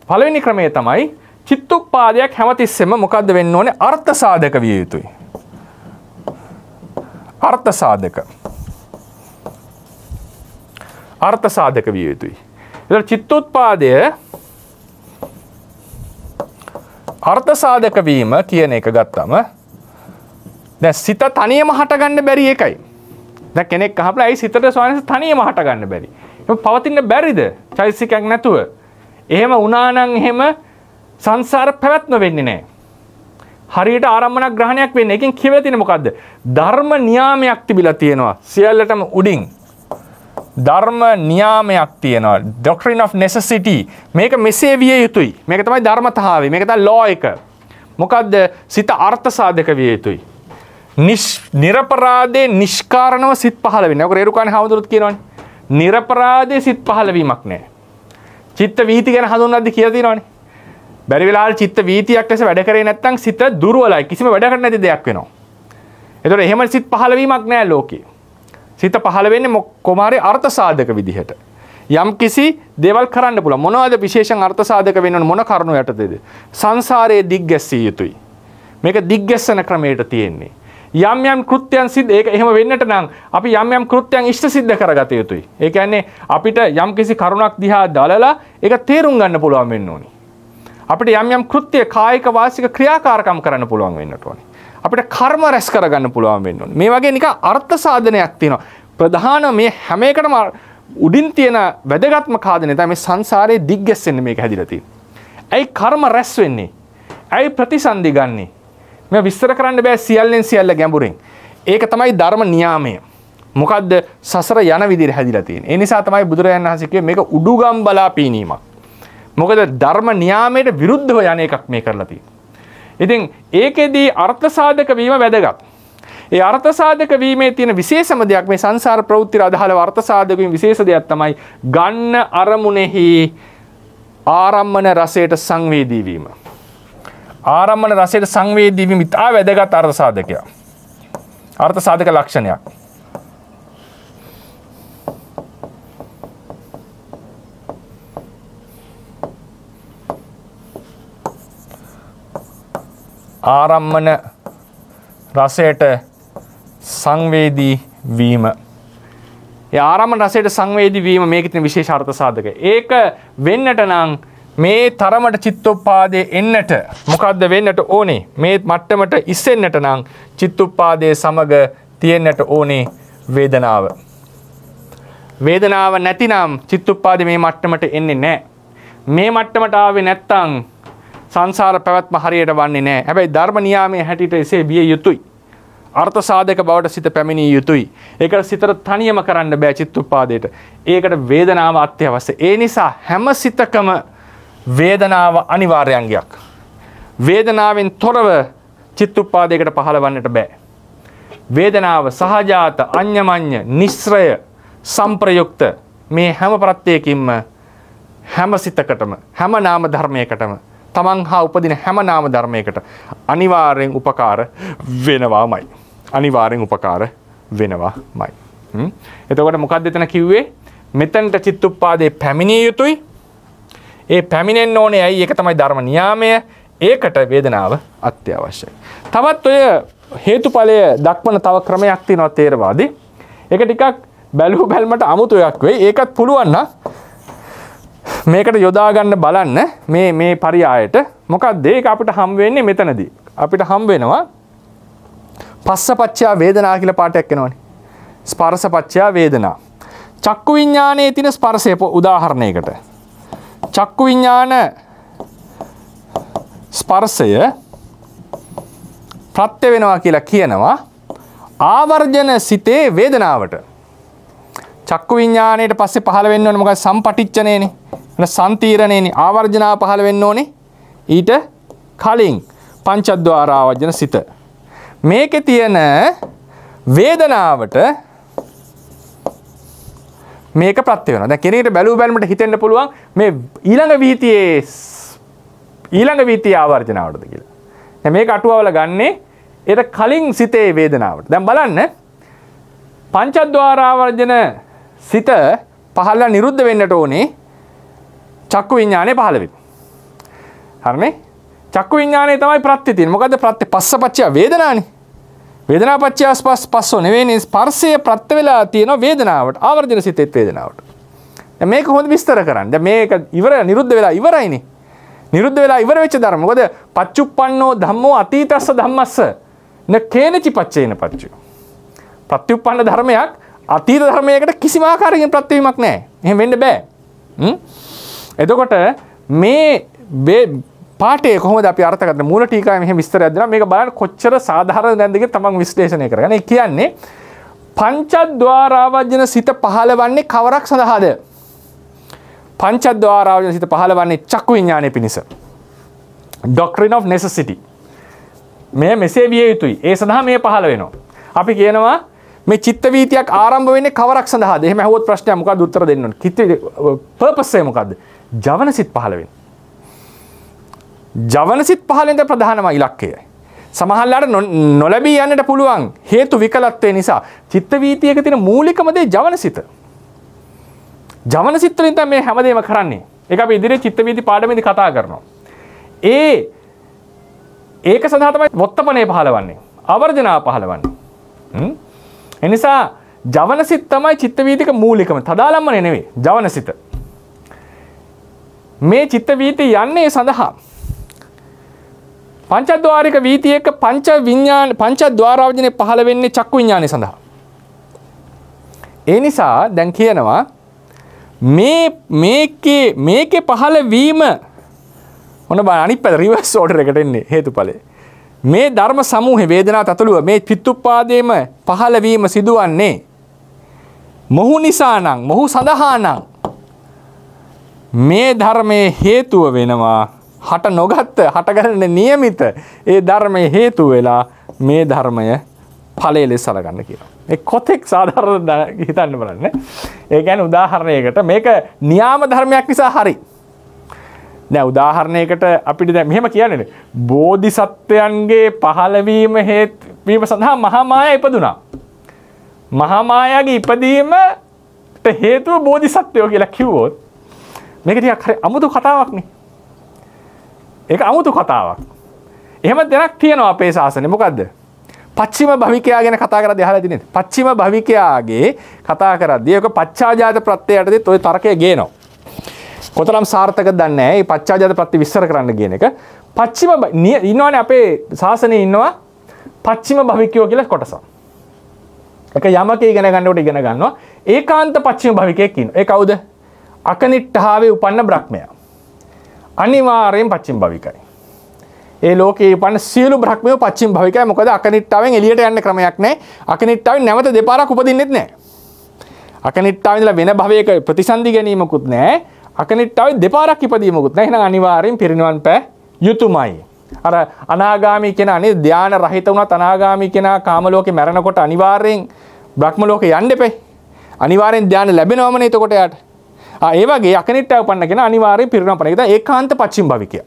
පළවෙනි ක්‍රමය තමයි චිත්තෝත්පාදයක් හැමතිස්සෙම මොකද්ද වෙන්න ඕනේ? අර්ථ සාධක විය යුතුයි. අර්ථ සාධක. අර්ථ සාධක විය යුතුයි. ඒතර චිත්තෝත්පාදය අර්ථ සාධක වීම කියන එක ගත්තම දැන් සිත තනියම හටගන්න බැරි එකයි. දැන් කෙනෙක් අහපලා ඇයි සිතට ස්වාමීන් තනියම හටගන්න බැරි? ඒක පවතින්න බැරිද? චෛතසිකයක් නැතුව. එහෙම වුණා නම් එහෙම සංසාර පැවැත්ම වෙන්නේ නැහැ. හරියට ආරම්මන ග්‍රහණයක් වෙන්නේ. එකෙන් කියවෙලා තියෙන්නේ මොකද්ද? ධර්ම නියාමයක් තිබිලා තියෙනවා. සියල්ලටම උඩින්. ධර්ම නියාමයක් තියෙනවා. Doctrine of necessity. මේක මෙසේ විය යුතුයි. මේක තමයි ධර්මතාවය. මේක තමයි law එක. මොකද්ද? සිත අර්ථ සාධක විය යුතුයි. නිරපරාදේ නිෂ්කාරණව සිත් පහළ වෙන්නේ. ඔක රේරුකාණේ හාමුදුරුවෝ කියනවනේ. නිරපරාදේ සිත් පහළ වීමක් නැහැ. චිත්ත වීති ගැන හඳුන්වද්දි කියලා තියෙනවනේ. බැරි වෙලාවල් චිත්ත වීතියක් ලෙස වැඩ කරේ නැත්නම් සිත දුර්වලයි. කිසිම වැඩකට නැති දෙයක් වෙනවා. ඒතකොට එහෙම සිත් පහළ වීමක් නැහැ ලෝකේ. සිත පහළ වෙන්නේ කොමාරේ අර්ථ සාධක විදිහට. යම් කිසි දේවල් කරන්න පුළුවන්. මොනවද විශේෂයෙන් අර්ථ සාධක වෙන්නවනේ මොන කරුණු යටතේද? සංසාරයේ දිග්ගැසිය යුතුයි. මේක දිග්ගැස්සන ක්‍රමයට තියෙන්නේ. යම් කෘත්‍යයන් සිද්ධ ඒක එහෙම වෙන්නට නම් අපි යම් කෘත්‍යයන් ඉෂ්ට සිද්ධ කරගත යුතුයි. ඒ කියන්නේ අපිට යම් කිසි කරුණක් දිහා බලලා ඒක තේරුම් ගන්න පුළුවන් වෙන්න ඕනේ. අපිට යම් කෘත්‍ය කායික වාචික ක්‍රියාකාරකම් කරන්න පුළුවන් වෙන්නට ඕනේ. අපිට කර්ම රැස් කරගන්න පුළුවන් වෙන්න ඕනේ. මේ වගේ නිකන් අර්ථ සාධනයක් තියෙනවා. ප්‍රධාන මේ හැම එකටම උඩින් තියෙන වැදගත්ම කාදනේ තමයි මේ සංසාරයේ දිග්ගැස්සෙන්නේ මේක හැදිලා තියෙන්නේ. ඇයි කර්ම රැස් වෙන්නේ? ඇයි ප්‍රතිසන්දි ගන්නෙ? මේ විස්තර කරන්න බෑ සියල්ලෙන් සියල්ල ගැඹුරින්. ඒක තමයි ධර්ම නියාමය. මොකද්ද? සසර යන විදිහට හැදිලා තියෙන්නේ. ඒ නිසා තමයි බුදුරජාණන් වහන්සේ කිව්වේ මේක උඩුගම් බලා පීනීමක්. මොකද ධර්ම නියාමයට විරුද්ධව යන එකක් මේ කරලා තියෙන්නේ. ඉතින් ඒකෙදී අර්ථ සාධක වීම වැදගත්. ඒ අර්ථ සාධක වීමේ තියෙන විශේෂම දෙයක් මේ සංසාර ප්‍රවෘත්ති අදහලව අර්ථ සාධක වීම විශේෂ දෙයක් තමයි ගන්න අරමුණෙහි ආරම්මන රසයට සංවේදී වීම. ආරම්මන රසයට සංවේදී වීම ඉතා වැදගත් අර්ථ සාධකයක්. අර්ථ සාධක ලක්ෂණයක්. ආරම්මන රසයට සංවේදී වීම. ඒ ආරම්භන රසයට සංවේදී වීම මේකේ තියෙන විශේෂ අර්ථ සාධකය. ඒක වෙන්නට නම් මේ තරමට චිත්තෝපාදේ එන්නට මොකද්ද වෙන්නට ඕනේ? මේ මට්ටමට ඉස්සෙන්නට නම් චිත්තෝපාදේ සමග තියෙන්නට ඕනේ වේදනාව. වේදනාව නැතිනම් චිත්තෝපාදේ මේ මට්ටමට එන්නේ නැහැ. මේ මට්ටමට ආවේ නැත්තම් සංසාර පැවැත්ම හරියට වන්නේ නැහැ. හැබැයි ධර්ම නියාමයේ හැටියට එසේ විය යුතුයි. අර්ථ සාධක බවට සිත පැමිණිය යුතුයි. ඒකට සිතට තනියම කරන්න බෑ චිත්තෝපාදයට. ඒකට වේදනාව අත්‍යවශ්‍යයි. ඒ නිසා හැම සිතකම වේදනාව අනිවාර්ය අංගයක්. වේදනාවෙන් තොරව චිත්තෝපාදයකට පහළවන්නට බෑ. වේදනාව සහජාත, අඤ්ඤමඤ්ඤ, නිස්සරය, සම්ප්‍රයුක්ත මේ හැම ප්‍රත්‍යයකින්ම හැම සිතකටම හැම නාම ධර්මයකටම තමන් හා උපදින හැම නාම ධර්මයකට අනිවාර්යෙන් උපකාර වෙනවාමයි. අනිවාර්යෙන් උපකාර වෙනවාමයි. එතකොට මොකක්ද එතන කිව්වේ? මෙතනට චිත්තෝපාදේ පැමිණිය යුතුයි. ඒ පැමිණෙන්න ඕනේ. ඇයි? ඒක තමයි ධර්ම නියාමය. ඒකට වේදනාව අත්‍යවශ්‍යයි. තවත් ඔය හේතුඵලය දක්වන තව ක්‍රමයක් තියෙනවා තේරවාදී. ඒක ටිකක් බැලුව බැලමට අමුතු එකක් වෙයි. ඒකත් පුළුවන් නම් මේකට යොදා ගන්න බලන්න මේ පරියායට. මොකක්ද ඒක අපිට හම් වෙන්නේ මෙතනදී? අපිට හම් වෙනවා පස්සපච්චය වේදනා කියලා පාඩයක් එනවනේ. ස්පර්ශපච්චය වේදනා. චක්කු විඥානයේ තියෙන ස්පර්ශය උදාහරණයකට. චක්කු විඥාන ස්පර්ශය ප්‍රත්‍ය වෙනවා කියලා කියනවා ආවර්ජන සිතේ වේදනාවට. චක්කු විඥාණයට පස්සේ පහළ වෙන්න ඕනේ මොකද? සම්පටිච්ඡනේනේ. සම්තීරණේනේ. ආවර්ජනාව පහළ වෙන්න ඕනේ ඊට කලින් පංචද්වාර ආවර්ජන සිත. මේකේ තියෙන වේදනාවට මේක ප්‍රත්‍ය වෙනවා. දැන් කෙනෙකුට බැලුව බැලමට හිතෙන්න පුළුවන් මේ ඊළඟ වීතියේ ආවර්ජනාවටද කියලා. දැන් මේක අටුවවල ගන්නේ ඒට කලින් සිතේ වේදනාවට. දැන් බලන්න පංචද්වාර ආවර්ජන සිත පහළ නිරුද්ධ වෙන්නට ඕනේ චක්කු විඥානේ පහළ වෙන්න. හරිනේ? චක්කු විඥානේ තමයි ප්‍රත්‍ය තියෙන්නේ. මොකද්ද ප්‍රත්‍ය? පස්සපච්චය වේදනානේ. වේදනාපච්චය පස්සෝ නෙවෙයි ස්පර්ශය ප්‍රත්‍ය වෙලා තියෙන වේදනාවට. ආවර්ජන සිතේත් වේදනාවට. දැන් මේක හොඳ විස්තර කරන්න. දැන් මේක නිරුද්ධ වෙලා ඉවරයිනේ. නිරුද්ධ වෙලා ඉවර වෙච්ච ධර්ම. මොකද පච්චුප්පන්නෝ ධම්මෝ අතීතස්ස ධම්මස්ස න කේනචි පච්චේන පච්චු. ප්‍රත්‍යුප්පන්න ධර්මයක් අතීත ධර්මයකට කිසිම ආකාරයකින් ප්‍රත්‍යවීමක් නැහැ. එහෙම වෙන්න බෑ. එතකොට මේ පාඩේ කොහොමද අපි අර්ථ ගන්න මූල ටීකාවේ මෙහෙම විස්තරයක් දෙනවා. මේක බලන්න කොච්චර සාධාරණ නැද්ද කියලා තමන් විශ්ලේෂණය කරගන්න. ඒ කියන්නේ පංචද්වාරාවජන සිත පහළවන්නේ කවරක් සඳහාද? පංචද්වාරාවජන සිත පහළවන්නේ චක්කු විඥානයේ පිණිස. Doctrine of necessity. මේ මෙසේ විය යුතුයි. ඒ සඳහා මේ පහළ වෙනවා. අපි කියනවා මේ චිත්ත වීතියක් ආරම්භ වෙන්නේ කවරක් සඳහාද? එහෙම අහුවොත් ප්‍රශ්නයක් මොකක්ද උත්තර දෙන්න ඕනේ? පර්පස් එක මොකද්ද? ජවනසිත පහළ වෙන. ජවනසිත පහළ වෙන ප්‍රධානම ඉලක්කයයි. සමහරවිට නොලැබී යන්නට පුළුවන් හේතු විකලත්වය නිසා චිත්ත වීතියක තියෙන මූලිකම දේ ජවනසිත. ජවනසිත වලින් තමයි මේ හැමදේම කරන්නේ. ඒක අපි ඉදිරියේ චිත්ත වීති පාඩමේදී කතා කරනවා. ඒක සඳහා තමයි වොත්තපනේ පහළවන්නේ. ආවර්ජනාව පහළවන්නේ. එනිසා ජවනසිත තමයි චිත්ත වීතික මූලිකම. තදාලම්මනේ නෙවෙයි. ජවනසිත. මේ චිත්ත වීති යන්නේ සඳහා පංචද්වාරික වීතියක පංචද්වාරාවජනේ පහළ වෙන්නේ චක්කු විඥානය සඳහා. ඒ නිසා දැන් කියනවා මේකේ පහළ වීම ඔන්න බලන්න අනිත් පැත්ත රිවර්ස් ඕඩර් එකට එන්නේ හේතුඵලය. මේ ධර්ම සමූහේ වේදනා තතුළුව මේ චිත්තුප්පාදේම පහළ වීම සිදුවන්නේ මොහු නිසා නම් මොහු සඳහා නම් මේ ධර්මයේ හේතුව වෙනවා හට නොගත්ත හටගන්න නියමිත ඒ ධර්මයේ හේතු වෙලා මේ ධර්මය ඵලයේ ලෙස සලකන්න කියනවා. මේ කොතෙක් සාධාරණ හිතන්න බලන්න. ඒ කියන්නේ උදාහරණයකට මේක න්‍යාම ධර්මයක් නිසා හරි. දැන් උදාහරණයකට අපිට දැන් මෙහෙම කියන්නේ බෝධිසත්වයන්ගේ පහළවීම හේතුවීම සඳහා මහා මායා ඉපදුනා. මහා මායාගේ ඉපදීමට හේතුව බෝධිසත්වයෝ කියලා කිව්වොත් මේක ටිකක් හරි අමුතු කතාවක් නේ. ඒක අමුතු කතාවක්. එහෙම දෙයක් තියෙනවා අපේ ශාසනයේ. මොකද්ද? පච්චිම භවිකයා ගැන කතා කරද්දී අහලා තියෙන්නේ. පච්චිම භවිකයාගේ කතා කරද්දී ඒක පච්චාජාත ප්‍රත්‍යයටදීත් ওই තර්කය ගේනවා. කොතරම් සාර්ථකද දන්නේ නැහැ. මේ පච්චාජාත ප්‍රත්‍ය විස්තර කරන්න කියන එක. පච්චිම ඉන්නවනේ අපේ ශාසනයේ ඉන්නවා පච්චිම භවිකයෝ කියලා කොටසක්. එක යමක ඉගෙන ගන්නකොට ඉගෙන ගන්නවා ඒකාන්ත පච්චිම භවිකයෙක් ඉන්නවා. ඒ කවුද? අකනිට්ඨාවේ උපන්න බ්‍රහ්මයා. අනිවාර්යෙන් පච්චිම භවිකයි. ඒ ලෝකේ උපන්න සියලු බ්‍රහ්මයෝ පච්චිම භවිකයි. මොකද අකනිට්ඨාවෙන් එළියට යන්න ක්‍රමයක් නැහැ. අකනිට්ඨාවෙන් නැවත දෙපාරක් උපදින්නෙත් නැහැ. අකනිට්ඨාවෙන් ඉඳලා වෙන භවයක ප්‍රතිසන්දි ගැනීමකුත් නැහැ. අකනිට්ඨාවෙන් දෙපාරක් ඉපදීමකුත් නැහැ. එහෙනම් අනිවාර්යෙන් පිරිනිවන් පෑ යුතුයමයි. අර අනාගාමී කෙනා නේ ධානය රහිත වුණත් අනාගාමී කෙනා කාම ලෝකේ මැරෙනකොට අනිවාර්යෙන් බ්‍රහ්ම ලෝකේ යන්න එපේ. අනිවාර්යෙන් ධානය ලැබෙනවමනේ එතකොට යාට. ඒ වගේ අකනිට්ඨාව උපන්න කෙනා අනිවාර්යෙන් පිරිනවන පණ. ඒක ඒකාන්ත පච්චිම භවිකය.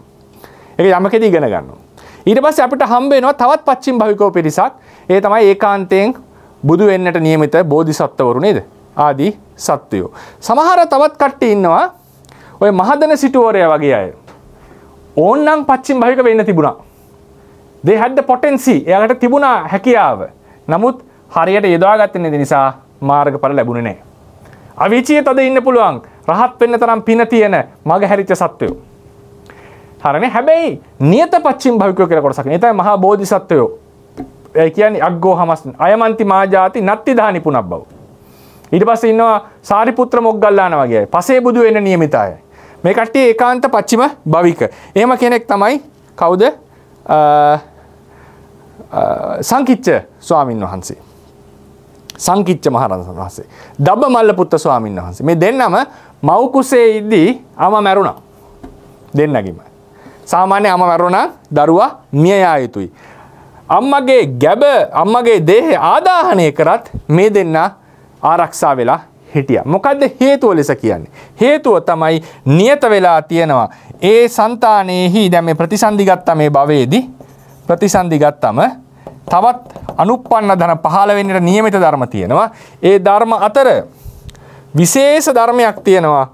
ඒක යමකෙදී ඉගෙන ගන්නවා. ඊට පස්සේ අපිට හම්බ වෙනවා තවත් පච්චිම භවිකෝ පිරිසක්. ඒ තමයි ඒකාන්තයෙන් බුදු වෙන්නට නියමිත බෝධිසත්වවරු නේද? ආදී සත්වයෝ. සමහර තවත් කට්ටිය ඉන්නවා ඔය මහදන සිටුවරයා වගේ අය. ඕන්නම් පච්චිම භවික වෙන්න තිබුණා. they had the potency. එයාලට තිබුණා හැකියාව. නමුත් හරියට යොදාගත්තේ නැති නිසා මාර්ගඵල ලැබුණේ නැහැ. අවීචියේ තද ඉන්න පුළුවන්. රහත් වෙන්න තරම් පින තියෙන මග හැරිච්ච සත්වයෝ. හරනේ. හැබැයි නියත පච්චිම භවිකයෝ කියලා කොටසක්. ඒ තමයි මහා බෝධිසත්වයෝ. ඒ කියන්නේ අග්ගෝහමස් අයමන්ති මාජාති නත්ති දානි පුනබ්බව. ඊට පස්සේ ඉන්නවා සාරිපුත්‍ර මොග්ගල්ලාන වගේ අය. පසේ බුදු වෙන්න නියමිත අය. මේ කට්ටිය ඒකාන්ත පච්චිම භවික. එහෙම කෙනෙක් තමයි කවුද? සංකිච්ච ස්වාමීන් වහන්සේ. සංකිච්ච මහරහතන් වහන්සේ. දබ්බමල්ල පුත්ත ස්වාමීන් වහන්සේ. මේ දෙන්නම මව් කුසේ ඉද්දී අම මැරුණා. දෙන්නගිම. සාමාන්‍ය අම මැරුණා දරුවා මිය යා යුතුයි. අම්මගේ ගැබ අම්මගේ දේහය ආදාහනය කරත් මේ දෙන්න ආරක්ෂා වෙලා හිටියා. මොකද්ද හේතුව ලෙස කියන්නේ? හේතුව තමයි නියත වෙලා තියෙනවා. ඒ సంతානෙහි දැන් මේ ප්‍රතිසන්දි ගත්තා මේ භවයේදී ප්‍රතිසන්දි ගත්තම තවත් අනුප්පන්න ධන 15 වෙනිට නියමිත ධර්ම තියෙනවා. ඒ ධර්ම අතර විශේෂ ධර්මයක් තියෙනවා.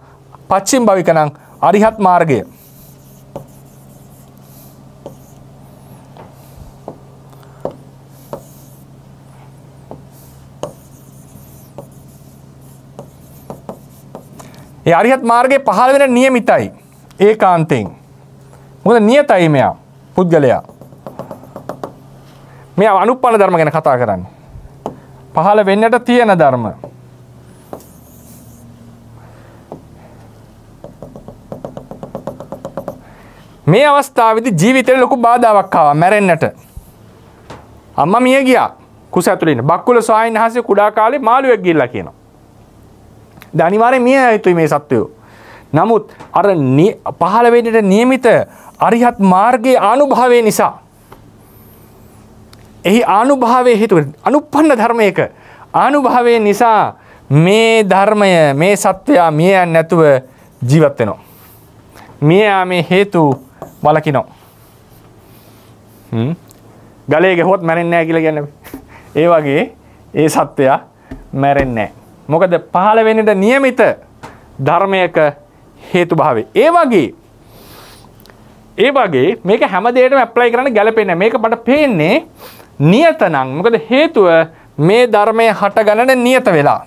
පච්චිම භවික නම් අරිහත් මාර්ගය. ඒ අරිහත් මාර්ගයේ 15 වෙනි නියමිතයි ඒකාන්තයෙන්. මොකද නියතයි මෙයා පුද්ගලයා. මෙයා අනුප්පන්න ධර්ම ගැන කතා කරන්නේ. 15 වෙන්නට තියෙන ධර්ම. මේ අවස්ථාවේදී ජීවිතේට ලොකු බාධාවක් ආවා මැරෙන්නට. අම්මා මිය ගියා. කුස ඇතුළේ ඉන්න. බක්කුල ස්වාමීන් වහන්සේ කුඩා කාලේ මාළුවෙක් ගිල්ලා කියනවා. දැන් අනිවාර්යෙන් මිය යුතුයි මේ සත්වයෝ. නමුත් අර 15 වෙනිට නියමිත අරිහත් මාර්ගයේ ආනුභාවය නිසා එහි ආනුභාවයේ හේතුව අනුප්පන්න ධර්මයක ආනුභාවය නිසා මේ ධර්මය මේ සත්වයා මිය යන්නේ නැතුව ජීවත් වෙනවා. මිය යාමේ හේතු වලකිනවා. ගලේ ගහුවත් මැරෙන්නේ නැහැ කියලා කියන්නේ. ඒ වගේ ඒ සත්වයා මැරෙන්නේ නැහැ. මොකද 15 වෙනිට නියමිත ධර්මයක හේතු භාවය. ඒ වගේ මේක හැම දෙයකටම ඇප්ලයි කරන්න ගැලපෙන්නේ නැහැ. මේක මට පේන්නේ නියතනම්. මොකද හේතුව මේ ධර්මයේ හට ගන්නට නියත වෙලා.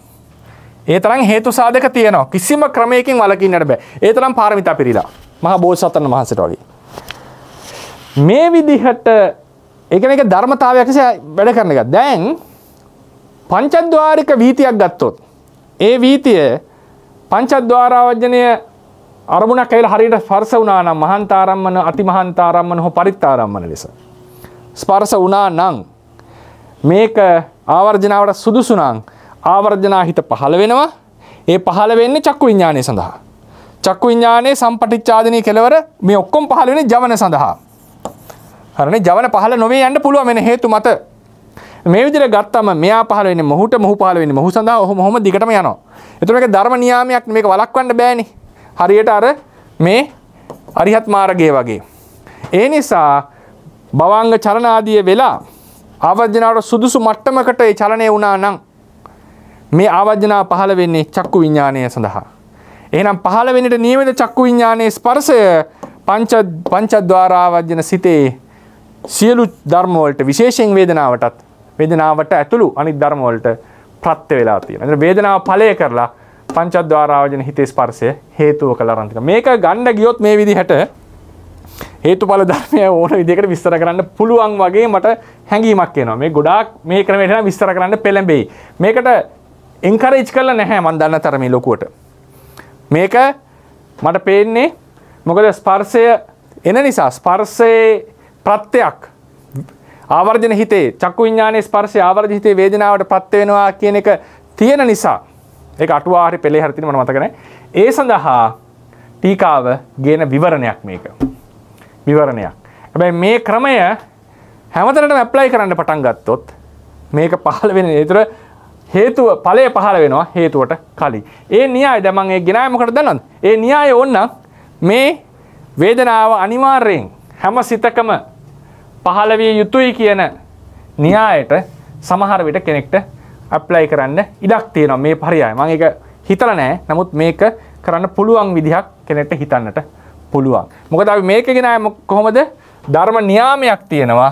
ඒ තරම් හේතු සාධක තියෙනවා. කිසිම ක්‍රමයකින් වළකින්නට බෑ. ඒ තරම් පාරමිතා පිරීලා. මහා බෝසත්ණන් වහන්සේට වගේ. මේ විදිහට ඒක මේක ධර්මතාවයක් නිසා වැඩ කරන එක. දැන් පංචද්වාරික වීතියක් ගත්තොත් ඒ වීතිය පංචද්වාරාවජනය අරමුණක් ඇවිල්ලා හරියට ස්පර්ශ වුණා නම් මහන්තාරම්මන අතිමහන්තාරම්මන හෝ පරිත්තාරම්මන ලෙස ස්පර්ශ වුණා නම් මේක ආවර්ජනාවට සුදුසු නම් ආවර්ජනා හිත පහළ වෙනවා. ඒ පහළ වෙන්නේ චක්කු විඥානය සඳහා. චක්කු විඥානයේ සම්පටිච්ඡාදිනී කෙලවර මේ ඔක්කොම පහළ වෙන්නේ ජවන සඳහා. හරිනේ ජවන පහළ නොවේ යන්න පුළුවන් වෙන හේතු මත. මේ විදිහට ගත්තම මෙයා පහළ වෙන්නේ මොහුට මොහු පහළ වෙන්නේ මොහු සඳහා ඔහොම දිගටම යනවා. ඒතර මේක ධර්ම නියාමයක් මේක වළක්වන්න බෑනේ. හරියට අර මේ අරිහත් මාර්ගයේ වගේ. ඒ නිසා භවංග චලන ආදී වෙලා ආවර්ජනාවට සුදුසු මට්ටමකට ඒ චලනය වුණා නම් මේ ආවර්ජනාව පහළ වෙන්නේ චක්කු විඥානය සඳහා. එහෙනම් 15 වෙනිට නියමිත චක්කු විඥානයේ ස්පර්ශය පංචද්වාර ආවර්ජන සිතේ සියලු ධර්ම වලට විශේෂයෙන් වේදනාවටත් වේදනාවට ඇතුළු අනිත් ධර්ම වලට ප්‍රත්‍ය වෙලා තියෙනවා. එතන වේදනාව ඵලය කරලා පංචද්වාරාවජන හිතේ ස්පර්ශය හේතුව කළා රන්තික. මේක ගන්න ගියොත් මේ විදිහට හේතුඵල ධර්මය ඕන විදිහකට විස්තර කරන්න පුළුවන් වගේ මට හැඟීමක් එනවා. මේ ගොඩාක් මේ ක්‍රමයට නම් විස්තර කරන්න පෙළඹෙයි. මේකට එන්කරේජ් කරලා නැහැ මම දන්න තරමේ ලොකුවට. මේක මට පේන්නේ මොකද ස්පර්ශය එන නිසා ස්පර්ශයේ ප්‍රත්‍යක් ආවර්ජන හිතේ චක්කු විඥානයේ ස්පර්ශය ආවර්ජන හිතේ වේදනාවට ප්‍රත්‍ය වෙනවා කියන එක තියෙන නිසා ඒක අටුවා හරි පෙළේ හරි තියෙන මට මතක නැහැ. ඒ සඳහා ටීකාව ගේන විවරණයක් මේක. විවරණයක්. හැබැයි මේ ක්‍රමය හැමතැනටම ඇප්ලයි කරන්න පටන් ගත්තොත් මේක පහළ වෙන්නේ. ඒතර හේතුව ඵලය පහළ වෙනවා හේතුවට කලින්. ඒ න්‍යාය දැන් මම ඒ ගෙනාවේ මොකටද දන්නවද? ඒ න්‍යාය ඕනනම් මේ වේදනාව අනිවාර්යෙන් හැම සිතකම පහළ විය යුතුයි කියන න්‍යායට සමහර විට කෙනෙක්ට ඇප්ලයි කරන්න ඉඩක් තියෙනවා මේ පරයය. මම ඒක හිතලා නැහැ. නමුත් මේක කරන්න පුළුවන් විදිහක් කෙනෙක්ට හිතන්නට පුළුවන්. මොකද අපි මේක ගෙනාවේ කොහොමද? ධර්ම නියාමයක් තියෙනවා.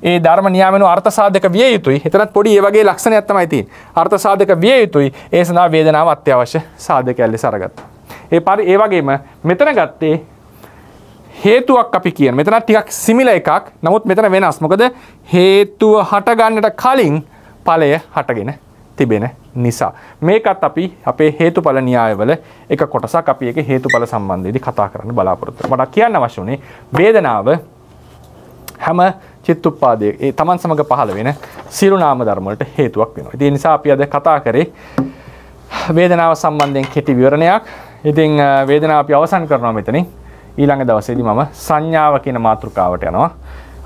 ඒ ධර්ම නියාමන අර්ථ සාධක විය යුතුයි. එතනත් පොඩි ඒ වගේ ලක්ෂණයක් තමයි තියෙන්නේ. අර්ථ සාධක විය යුතුයි. ඒ සඳහා වේදනාව අත්‍යවශ්‍ය සාධකයක් ලෙස අරගත්තා. ඒ වගේම මෙතන ගත්තේ හේතුවක් අපි කියන. මෙතන ටිකක් සිමිලර් එකක්. නමුත් මෙතන වෙනස්. මොකද හේතුව හට ගන්නට කලින් ඵලය හටගෙන තිබෙන නිසා. මේකත් අපි අපේ හේතුඵල න්‍යායවල එක කොටසක් අපි ඒක හේතුඵල සම්බන්ධයේදී කතා කරන්න බලාපොරොත්තු වෙනවා. මට කියන්න අවශ්‍ය උනේ වේදනාව හැම චිත්තුප්පාදයේ ඒ තමන් සමග පහළ වෙන සියලු නාම ධර්ම වලට හේතුවක් වෙනවා. ඉතින් ඒ නිසා අපි අද කතා කරේ වේදනාව සම්බන්ධයෙන් කෙටි විවරණයක්. ඉතින් වේදනාව අපි අවසන් කරනවා මෙතනින්. ඊළඟ දවසේදී මම සංඥාව කියන මාතෘකාවට යනවා.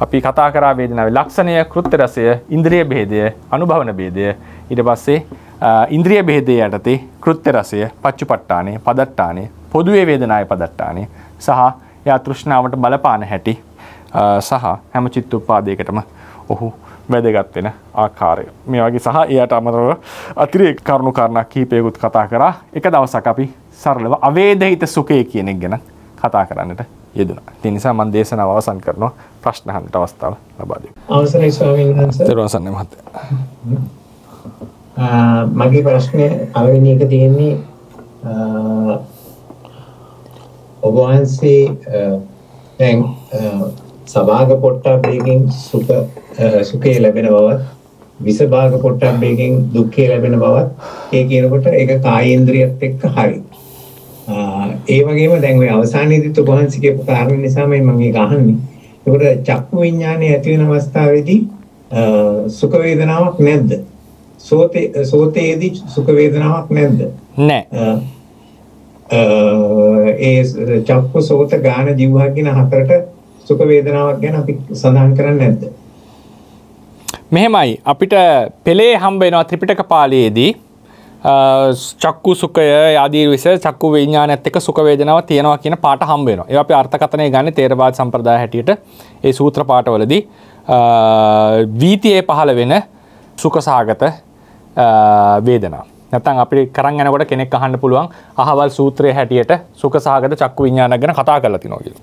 අපි කතා කරා වේදනාවේ ලක්ෂණය, කෘත්‍ය රසය, ඉන්ද්‍රිය භේදය, අනුභවන භේදය. ඊට පස්සේ ඉන්ද්‍රිය භේදය යටතේ කෘත්‍ය රසය, පච්චුපට්ඨානය, පදට්ඨානය, පොදුවේ වේදනාවේ පදට්ඨානය සහ යා තෘෂ්ණාවට බලපාන හැටි සහ හැම චිත්තුප්පාදයකටම ඔහු වැදගත් වෙන ආකාරය. මේ වගේ සහ එයට අමතරව අතිරේක කරුණු කාරණා කිහිපයකුත් කතා කරා. එක දවසක් අපි සරලව අවේදිත සුඛය කියන එක ගැන කතා කරන්නට යෙදුණා. ඒ නිසා මම දේශනාව අවසන් කරනවා. ප්‍රශ්න අහන්නට අවස්ථාව ලබා දෙන්න. අවසරයි ස්වාමීන් වහන්සේ. දරුවන් සන්නේ මහත්තයා. මගේ ප්‍රශ්නේ පළවෙනි එක තියෙන්නේ ඔබ වහන්සේ දැන් සභාග පොට්ටබ්බේකින් සුඛය ලැබෙන බවත් විසභාග පොට්ටබ්බේකින් දුක්ඛය ලැබෙන බවත් ඒ කියනකොට ඒක කායේන්ද්‍රියත් එක්ක හරි. ඒ වගේම දැන් ඔය අවසානයේදීත් ඔබ වහන්සේ කියපු කාරණා නිසා මම මේක අහන්නේ. ඒකට චක්කු විඥානය ඇති වෙන අවස්ථාවේදී සුඛ වේදනාවක් නැද්ද? සෝතේදී සුඛ වේදනාවක් නැද්ද? නැහැ. ඒ චක්කු සෝත ගාන જીවහා කියන හතරට සුඛ වේදනාවක් ගැන අපි සඳහන් කරන්නේ නැද්ද? මෙහෙමයි අපිට පෙළේ හම්බ වෙනවා ත්‍රිපිටක පාළියේදී චක්කු සුඛය ආදී විශේෂ චක්කු විඥානයත් එක්ක සුඛ වේදනාව තියෙනවා කියන පාට හම්බ වෙනවා. ඒවා අපි අර්ථකථනය ගන්න තේරවාද සම්ප්‍රදාය හැටියට ඒ සූත්‍ර පාඨවලදී වීතියේ පහළ වෙන සුඛ සහගත වේදනාව. නැත්නම් අපිට කරන් යනකොට කෙනෙක් අහන්න පුළුවන් අහවල් සූත්‍රයේ හැටියට සුඛ සහගත චක්කු විඥානයක් ගැන කතා කරලා තිනවා කියලා.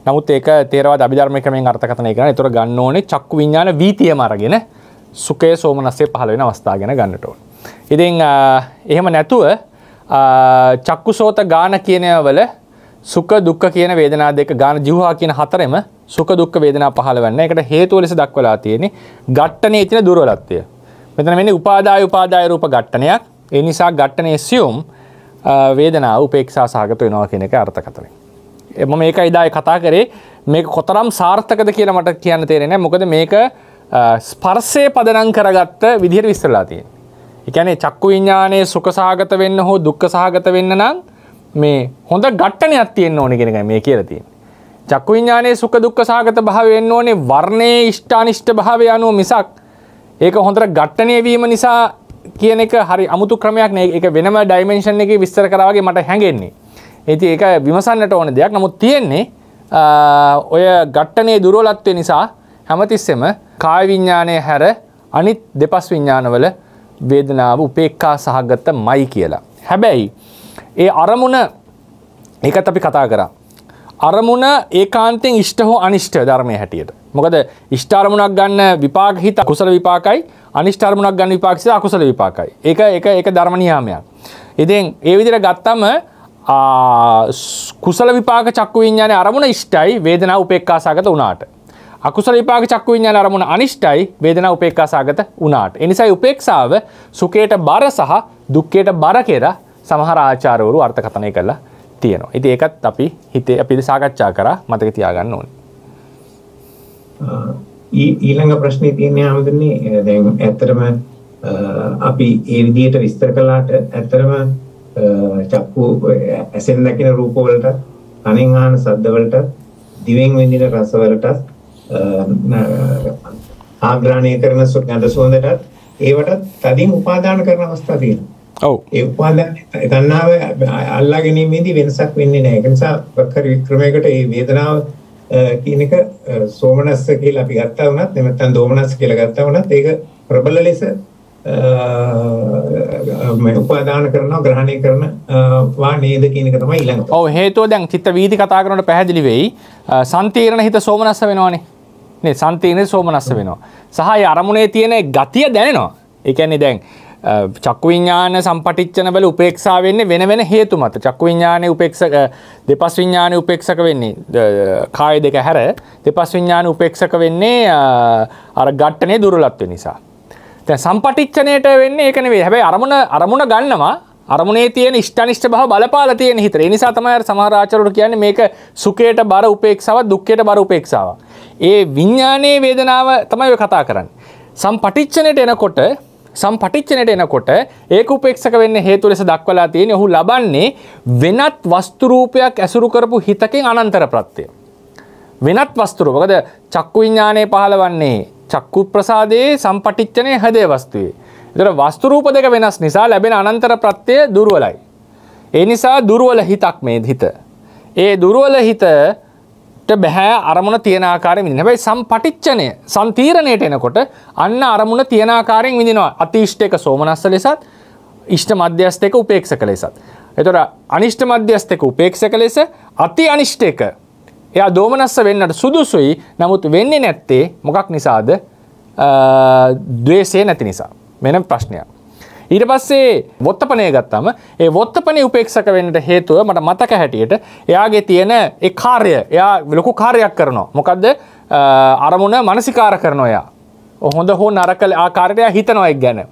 නමුත් ඒක තේරවාද අභිධර්ම ක්‍රමයෙන් අර්ථකථනය කරනවා. ඒතර ගන්න ඕනේ චක්කු විඥාන වීතියම අරගෙන සුඛය සෝමනස්සේ පහළ වෙන අවස්ථාව ගැන ගන්නට ඕනේ. ඉතින් එහෙම නැතුව චක්කුසෝත ගාන කියන වල සුඛ දුක්ඛ කියන වේදනා දෙක ගාන ජීවහා කියන හතරෙම සුඛ දුක්ඛ වේදනා පහළ වෙන්නේ. ඒකට හේතුව ලෙස දක්වලා තියෙන්නේ ඝට්ටනේ තියෙන දුර්වලත්වය. මෙතන වෙන්නේ උපාදාය රූප ඝට්ටනයක්. ඒ නිසා ඝට්ටනේ සියුම් වේදනාව උපේක්ෂා සහගත වෙනවා කියන එක අර්ථකථනය. මම මේකයි ඉදායි කතා කරේ මේක කොතරම් සාර්ථකද කියලා මට කියන්න තේරෙන්නේ නැහැ. මොකද මේක ස්පර්ශයේ පදනම් කරගත්ත විදිහට විස්තරලා තියෙනවා. ඒ කියන්නේ චක්කු විඥානයේ සුඛ සහගත වෙන්න හෝ දුක්ඛ සහගත වෙන්න නම් මේ හොඳ ඝට්ටනයක් තියෙන්න ඕනේ කියන එකයි මේ කියලා තියෙන්නේ. චක්කු විඥානයේ සුඛ දුක්ඛ සහගත භාවය වෙන්න ඕනේ වර්ණයේ ඉෂ්ඨානිෂ්ඨ භාවය අනුව මිසක් ඒක හොඳට ඝට්ටණය වීම නිසා කියන එක හරි අමුතු ක්‍රමයක් නේ. ඒක වෙනම ඩයිමෙන්ෂන් එකේ විස්තර කරා වගේ මට හැඟෙන්නේ. ඉතින් ඒක විමසන්නට ඕන දෙයක්. නමුත් තියෙන්නේ ඔය ඝට්ටණයේ දුර්වලත්වය නිසා හැමතිස්සෙම කාය විඥානයේ හැර අනිත් දෙපස් විඥානවල වේදනාව උපේක්ඛා සහගතමයි කියලා. හැබැයි ඒ අරමුණ ඒකත් අපි කතා කරා. අරමුණ ඒකාන්තයෙන් ඉෂ්ට හෝ අනිෂ්ට ධර්මයේ හැටියට. මොකද ඉෂ්ට අරමුණක් ගන්න විපාක හිත කුසල විපාකයි අනිෂ්ට අරමුණක් ගන්න විපාකසිත අකුසල විපාකයි. ඒක ධර්ම නියාමයක්. ඉතින් ඒ විදිහට ගත්තම කුසල විපාක චක්කු විඤ්ඤාණය අරමුණ ඉෂ්ටයි වේදනාව උපේක්ඛාසගත වුණාට. අකුසල විපාක චක්කු විඤ්ඤාණ අරමුණ අනිෂ්ටයි වේදනාව උපේක්ඛාසගත වුණාට. ඒ නිසා උපේක්ෂාව සුඛයට බර සහ දුක්ඛයට බර කියලා සමහර ආචාර්යවරු අර්ථකථනය කළා තියෙනවා. ඉතින් ඒකත් අපි හිතේ අපි සාකච්ඡා කරා මතක තියාගන්න ඕනේ. ඊළඟ ප්‍රශ්නේ තියෙන්නේ ආමදන්නේ දැන් ඇත්තටම අපි ඒ විදිහට විස්තර කළාට ඇත්තටම චක්කු ඇසෙන් දකින රූප වලට කනෙන් අහන ශබ්ද වලට දිවෙන් විඳින රස වලට ආග්‍රහණය කරන ගඳ සුවඳට ඒවට තදින් උපාදාන කරන අවස්ථා තියෙනවා. ඔව්. ඒ උපාදාන තණ්හාව අල්ලා ගැනීමේදී වෙනසක් වෙන්නේ නැහැ. ඒ නිසා ක්‍රමයකට මේ වේදනාව කියන එක සෝමනස්ස කියලා අපි ගත්තා වුණත් නැත්නම් දෝමනස්ස කියලා ගත්තා වුණත් ඒක ප්‍රබල ලෙස උපාදාන කරනවා ග්‍රහණය කරනවා නේද කියන එක තමයි ඊළඟ. ඔව් හේතුව දැන් චිත්ත වීදි කතා කරනකොට පැහැදිලි වෙයි. සන්තීර්ණ හිත සෝමනස්ස වෙනවනේ. නේ සන්තීර්ණ සෝමනස්ස වෙනවා. සහ ඒ අරමුණේ තියෙන ගතිය දැනෙනවා. ඒ කියන්නේ දැන් චක්කු විඤ්ඤාණ සම්පටිච්ඡන වල උපේක්ෂා වෙන්නේ වෙන හේතු මත. චක්කු විඤ්ඤාණේ උපේක්ෂක දෙපස් විඤ්ඤාණේ උපේක්ෂක වෙන්නේ කාය දෙක හැර දෙපස් විඤ්ඤාණේ උපේක්ෂක වෙන්නේ අර ඝට්ටනේ දුර්වලත්ව නිසා. දැන් සම්පටිච්ඡනේට වෙන්නේ ඒක නෙවෙයි. හැබැයි අරමුණ ගන්නවා අරමුණේ තියෙන ඉෂ්ටනිෂ්ට භව බලපාලා තියෙන හිතේ. ඒ නිසා තමයි අර සමහර ආචාර්යවරු කියන්නේ මේක සුඛයට බර උපේක්ෂාවක් දුක්ඛයට බර උපේක්ෂාවක්. ඒ විඤ්ඤාණයේ වේදනාව තමයි ඔය කතා කරන්නේ. සම්පටිච්ඡනේට එනකොට ඒක උපේක්ෂක වෙන්න හේතු ලෙස දක්වලා තියෙන්නේ ඔහු ලබන්නේ වෙනත් වස්තු රූපයක් ඇසුරු කරපු හිතකින් අනන්තර ප්‍රත්‍ය. වෙනත් වස්තු රූප. මොකද චක්කු විඤ්ඤාණය පහළවන්නේ චක්කු ප්‍රසාදයේ සම්පටිච්ඡනේ හදේ වස්තුවේ. ඒතර වස්තු රූප දෙක වෙනස් නිසා ලැබෙන අනන්තර ප්‍රත්‍ය දුර්වලයි. ඒ නිසා දුර්වල හිතක් මේ හිත. ඒ දුර්වල හිතට බෑ අරමුණ තියෙන ආකාරයෙන් විඳින්න. හැබැයි සම්පටිච්ඡනය සම්තීරණයට එනකොට අන්න අරමුණ තියෙන ආකාරයෙන් විඳිනවා. අතිෂ්ඨක සෝමනස්ස ලෙසත් ඉෂ්ඨ මධ්‍යස්ථක උපේක්ෂක ලෙසත්. ඒතර අනිෂ්ඨ මධ්‍යස්ථක උපේක්ෂක ලෙස අති අනිෂ්ඨක එයා දෝමනස්ස වෙන්නට සුදුසුයි. නමුත් වෙන්නේ නැත්තේ මොකක් නිසාද? ද්වේෂය නැති නිසා. මෙන්න ප්‍රශ්නයක්. ඊට පස්සේ වොත්තපණය ගත්තම ඒ වොත්තපණේ උපේක්ෂක වෙන්නට හේතුව මට මතක හැටියට එයාගේ තියෙන ඒ කාර්ය එයා ලොකු කාර්යයක් කරනවා. මොකද්ද? අරමුණ මානසිකාර කරනවා එයා. හොඳ හෝ නරක ආකාරයට එයා හිතනවා ඒක ගැන.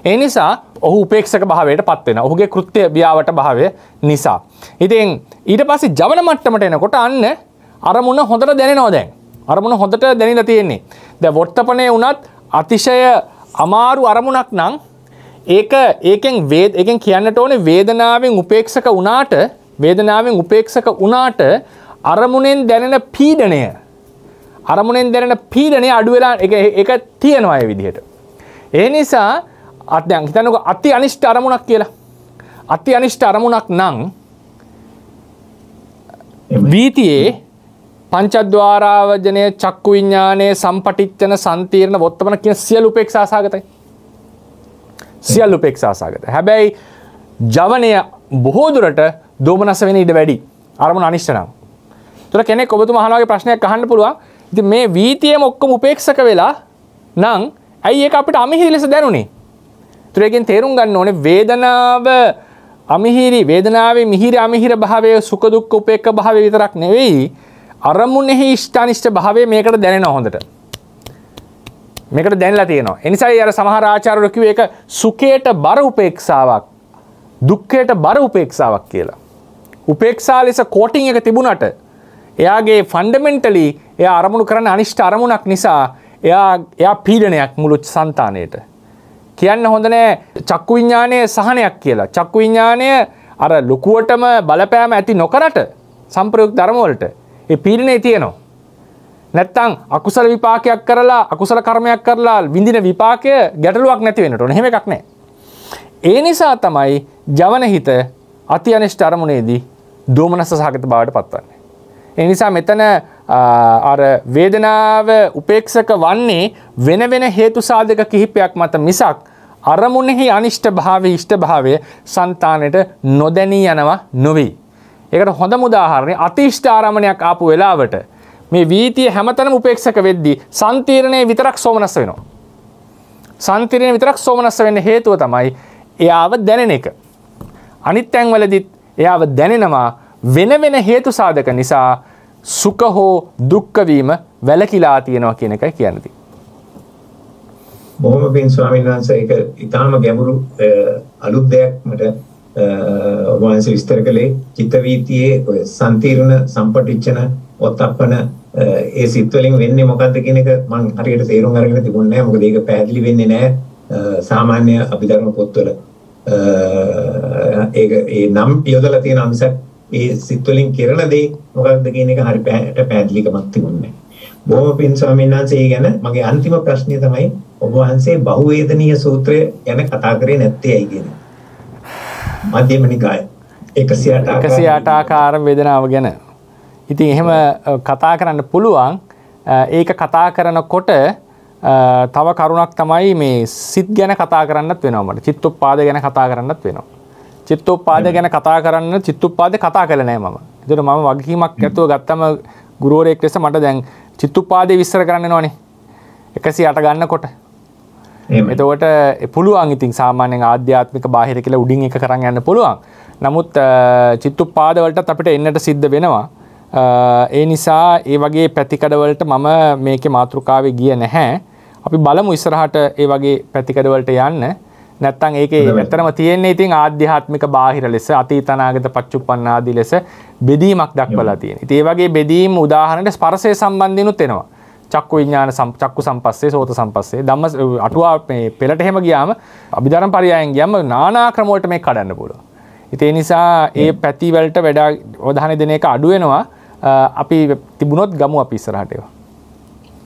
ඒ නිසා ඔහු උපේක්ෂක භාවයට පත් වෙනවා. ඔහුගේ කෘත්‍ය ව්‍යාවට භාවය නිසා. ඉතින් ඊට පස්සේ ජවන මට්ටමට එනකොට අන්න අරමුණ හොඳට දැනෙනවා දැන්. අරමුණ හොඳට දැනෙලා තියෙන්නේ. දැන් වොත්තපණේ වුණත් අතිශය අමාරු අරමුණක් නම් ඒකෙන් කියන්නට ඕනේ වේදනාවෙන් උපේක්ෂක වුණාට අරමුණෙන් දැනෙන පීඩනය අඩු වෙලා ඒක තියෙනවා ඒ විදිහට. ඒ නිසා දැන් හිතන්නකෝ අති අනිෂ්ට අරමුණක් කියලා. අති අනිෂ්ට අරමුණක් නම් වීතියේ පංචද්වාරාවජනය චක්කු විඤ්ඤාණය සම්පටිච්ඡන සම්තීර්ණ වොත්තපන කියන සියලු උපේක්ෂා සාගතයි. සියලු උපේක්ෂා සාගතයි. හැබැයි ජවනය බොහෝ දුරට දෝමනස වෙන ඉඩ වැඩි. අරමුණ අනිෂ්ට නම්. ඒතර කෙනෙක් ඔබතුමා අහන වගේ ප්‍රශ්නයක් අහන්න පුළුවන්. ඉතින් මේ වීතියම ඔක්කොම උපේක්ෂක වෙලා නම් ඇයි ඒක අපිට අමිහිරි ලෙස දැනුනේ? ඒතර එකෙන් තේරුම් ගන්න ඕනේ වේදනාවේ මිහිරි අමිහිර භාවය සුඛ දුක්ඛ උපේක්ඛ භාවය විතරක් නෙවෙයි අරමුණෙහි ඉෂ්ඨානිෂ්ඨ භාවය මේකට දැනෙනවා හොඳට. මේකට දැනලා තියෙනවා. ඒ නිසායි අර සමහර ආචාර්යවරු කිව්වේ ඒක සුඛයට බර උපේක්ෂාවක්, දුක්ඛයට බර උපේක්ෂාවක් කියලා. උපේක්ෂා ලෙස කෝටින් එක තිබුණාට එයාගේ ෆන්ඩමෙන්ටලි එයා අරමුණු කරන අනිෂ්ඨ අරමුණක් නිසා එයා පීඩනයක් මුළු సంతාණයට. කියන්න හොඳ නෑ චක්කු විඤ්ඤාණය සහනයක් කියලා. චක්කු විඤ්ඤාණය අර ලකුවටම බලපෑම ඇති නොකරට සම්ප්‍රයුක්ත ධර්ම වලට ඒ පීඩනේ තියෙනවා. නැත්තම් අකුසල විපාකයක් කරලා අකුසල කර්මයක් කරලා විඳින විපාකය ගැටලුවක් නැති වෙන්නට ඕන. එහෙම එකක් නැහැ. ඒ නිසා තමයි ජවන හිත අති අනිෂ්ඨ අරමුණේදී දෝමනස්ස සහගත බවට පත්වන්නේ. ඒ නිසා මෙතන අර වේදනාව උපේක්ෂක වන්නේ වෙන හේතු සාධක කිහිපයක් මත මිසක් අරමුණෙහි අනිෂ්ඨ භාවය ඉෂ්ඨ භාවය సంతානෙට නොදැනී යනවා නොවේ. ඒකට හොඳම උදාහරණය අතිෂ්ඨ ආරම්භණයක් ආපු වෙලාවට මේ වීතිය හැමතැනම උපේක්ෂක වෙද්දී සම්තීර්ණයේ විතරක් සෝමනස්ස වෙනවා. සන්තිරණය විතරක් සෝමනස්ස වෙන්න හේතුව තමයි එයාව දැනෙන එක. අනිත් තැන්වලදීත් එයාව දැනෙනවා වෙන වෙන හේතු සාධක නිසා සුඛ හෝ දුක්ඛ වීම වැළකීලා තියෙනවා කියන එකයි කියන්නේ. බොහොම පින් ස්වාමීන් වහන්සේ ඒක ඊටාම ගැඹුරු අලුත් දෙයක් මට ඔබ වහන්සේ විස්තර කළේ චිත්ත වීතියේ ඔය සම්තිර්ණ සම්පටිච්ඡන ඔත්තප්පන ඒ සිත් වලින් වෙන්නේ මොකද්ද කියන එක මම හරියට තේරුම් අරගෙන තිබුණේ නැහැ. මොකද ඒක පැහැදිලි වෙන්නේ නැහැ සාමාන්‍ය අභිධර්ම පොත්වල. ඒක ඒ නම් යොදලා තියෙන අංශයක් ඒ සිත් වලින් කරන දේ මොකක්ද කියන එක හරියට පැහැදිලිකමක් තිබුණේ නැහැ. බොහොම පින් ස්වාමීන් වහන්සේ ගැන මගේ අන්තිම ප්‍රශ්නය තමයි ඔබ වහන්සේ බහුවේදනීය සූත්‍රය ගැන කතා කරේ නැත්තේ ඇයි කියන. මධ්‍යම නිකාය 108 ආකාර වේදනාව ගැන. ඉතින් එහෙම කතා කරන්න පුළුවන්. ඒක කතා කරනකොට තව කරුණක් තමයි මේ සිත් ගැන කතා කරන්නත් වෙනවා මට. චිත්තෝපාද ගැන කතා කරන්නත් වෙනවා. චිත්තෝපාද ගැන කතා කරන්න චිත්තෝපාද කතා කළේ නෑ මම. ඒතර මම වගකීමක් ඇතුව ගත්තම ගුරුවරයෙක් ලෙස මට දැන් චිත්තෝපාදේ විස්තර කරන්න වෙනවනේ. 108 ගන්නකොට. එතකොට පුළුවන් ඉතින් සාමාන්‍යයෙන් ආධ්‍යාත්මික බාහිර කියලා උඩින් එක කරන් යන්න පුළුවන්. නමුත් චිත්තෝපාද වලටත් අපිට එන්නට සිද්ධ වෙනවා. ඒ නිසා ඒ වගේ පැතිකඩ වලට මම මේකේ මාතෘකාවේ ගියේ නැහැ. අපි බලමු ඉස්සරහට ඒ වගේ පැතිකඩ වලට යන්න. නැත්තම් ඒකේ ඇත්තටම තියෙන්නේ ඉතින් ආධ්‍යාත්මික බාහිර ලෙස අතීත අනාගත පච්චුප්පන්න ආදී ලෙස බෙදීමක් දක්වලා තියෙනවා. ඉතින් ඒ වගේ බෙදීම් උදාහරණයක් ස්පර්ශය සම්බන්ධිනුත් එනවා. චක්කු විඥාන චක්කු සම්පස්සේ සෝත සම්පස්සේ ධම්ම අටුවා මේ පෙළට එහෙම ගියාම අභිධර්ම පරයයන් ගියාම නානා ක්‍රම වලට මේක කඩන්න පුළුවන්. ඉතින් ඒ නිසා ඒ පැති වලට වැඩ අවධානය දෙන එක අඩු වෙනවා. අපි තිබුණොත් ගමු අපි ඉස්සරහට ඒවා.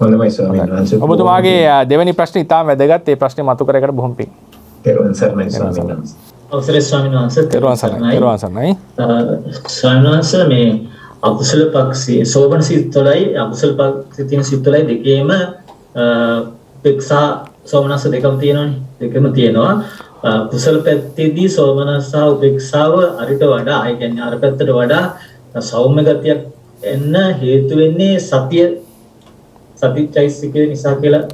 හොඳයි ස්වාමීන් වහන්සේ. ඔබතුමාගේ දෙවෙනි ප්‍රශ්නේ ඉතාම වැදගත්. ඒ ප්‍රශ්නේ මතු කරගෙන බොහොම පිං. තෙරුවන් සරණයි ස්වාමීන් වහන්සේ. අවසරයි ස්වාමීන් වහන්සේ. තෙරුවන් සරණයි. ස්වාමීන් වහන්සේ මේ අකුසල පක්ෂයේ සෝබන සිත්වලයි අකුසල පක්ෂයේ තියෙන සිත්වලයි දෙකේම උපේක්ෂා සෝමනස්ස දෙකම තියෙනවනේ. දෙකම තියෙනවා. කුසල පැත්තේදී සෝමනස්ස සහ උපේක්ෂාව අරිට වඩා ඒ කියන්නේ අර පැත්තට වඩා සෞම්‍ය ගතියක් එන්න හේතු වෙන්නේ සතිචෛසිකේ නිසා කියලා.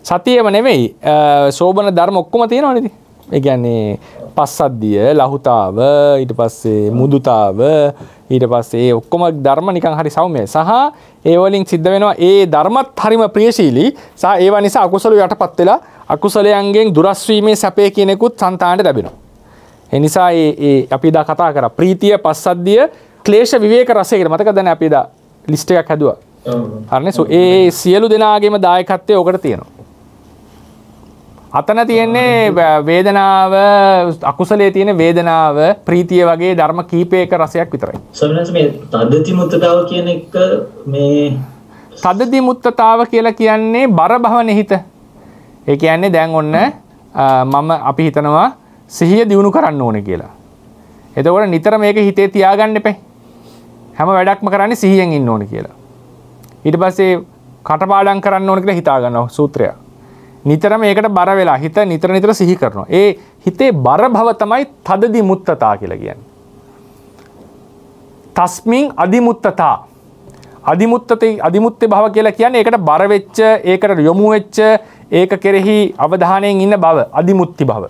සතියම නෙමෙයි සෝබන ධර්ම ඔක්කොම තියෙනවනේ ඉතින්. ඒ කියන්නේ පස්සද්ධිය, ලහුතාව, ඊට පස්සේ මුදුතාව, ඊට පස්සේ ඔක්කොම ධර්ම නිකන් හරි සෞම්‍යයි. සහ ඒ වලින් සිද්ධ වෙනවා ඒ ධර්මත් හරිම ප්‍රියශීලී. සහ ඒවා නිසා අකුසල යටපත් වෙලා අකුසලයන්ගෙන් දුරස් වීමේ සැපේ කියනෙකුත් సంతාණයට ලැබෙනවා. ඒ නිසා ඒ අපි දා කතා කරා ප්‍රීතිය, පස්සද්ධිය, ක්ලේශ විවේක රසය කියලා. මතකද දැන් අපි දා ලිස්ට් එකක් හැදුවා. හරිනේ. සෝ ඒ සියලු දෙනාගේම දායකත්වය ඔකට තියෙනවා. අතන තියෙන්නේ වේදනාව අකුසලයේ තියෙන වේදනාව ප්‍රීතිය වගේ ධර්ම කීපයක රසයක් විතරයි. සමහරවිට මේ තද්දති මුත්තතාව කියන එක මේ තද්දති මුත්තතාව කියලා කියන්නේ බර භවනෙහිත. ඒ කියන්නේ දැන් ඔන්න මම අපි හිතනවා සිහිය දියුණු කරන්න ඕනේ කියලා. එතකොට නිතර මේක හිතේ තියාගන්න එපා. හැම වැඩක්ම කරන්නේ සිහියෙන් ඉන්න ඕනේ කියලා. ඊට පස්සේ කටපාඩම් කරන්න ඕනේ කියලා හිතා ගන්නවා සූත්‍රය. නිතර මේකට බර වෙලා හිත නිතර සිහි කරනවා. ඒ හිතේ බර භව තමයි තදදි මුත්තතා කියලා කියන්නේ. තස්මින් අදිමුත්තතා. අදිමුත්තේ භව කියලා කියන්නේ ඒකට බර වෙච්ච, ඒකට යොමු වෙච්ච, ඒක කෙරෙහි අවධානයෙන් ඉන්න බව අදිමුත්ති භව.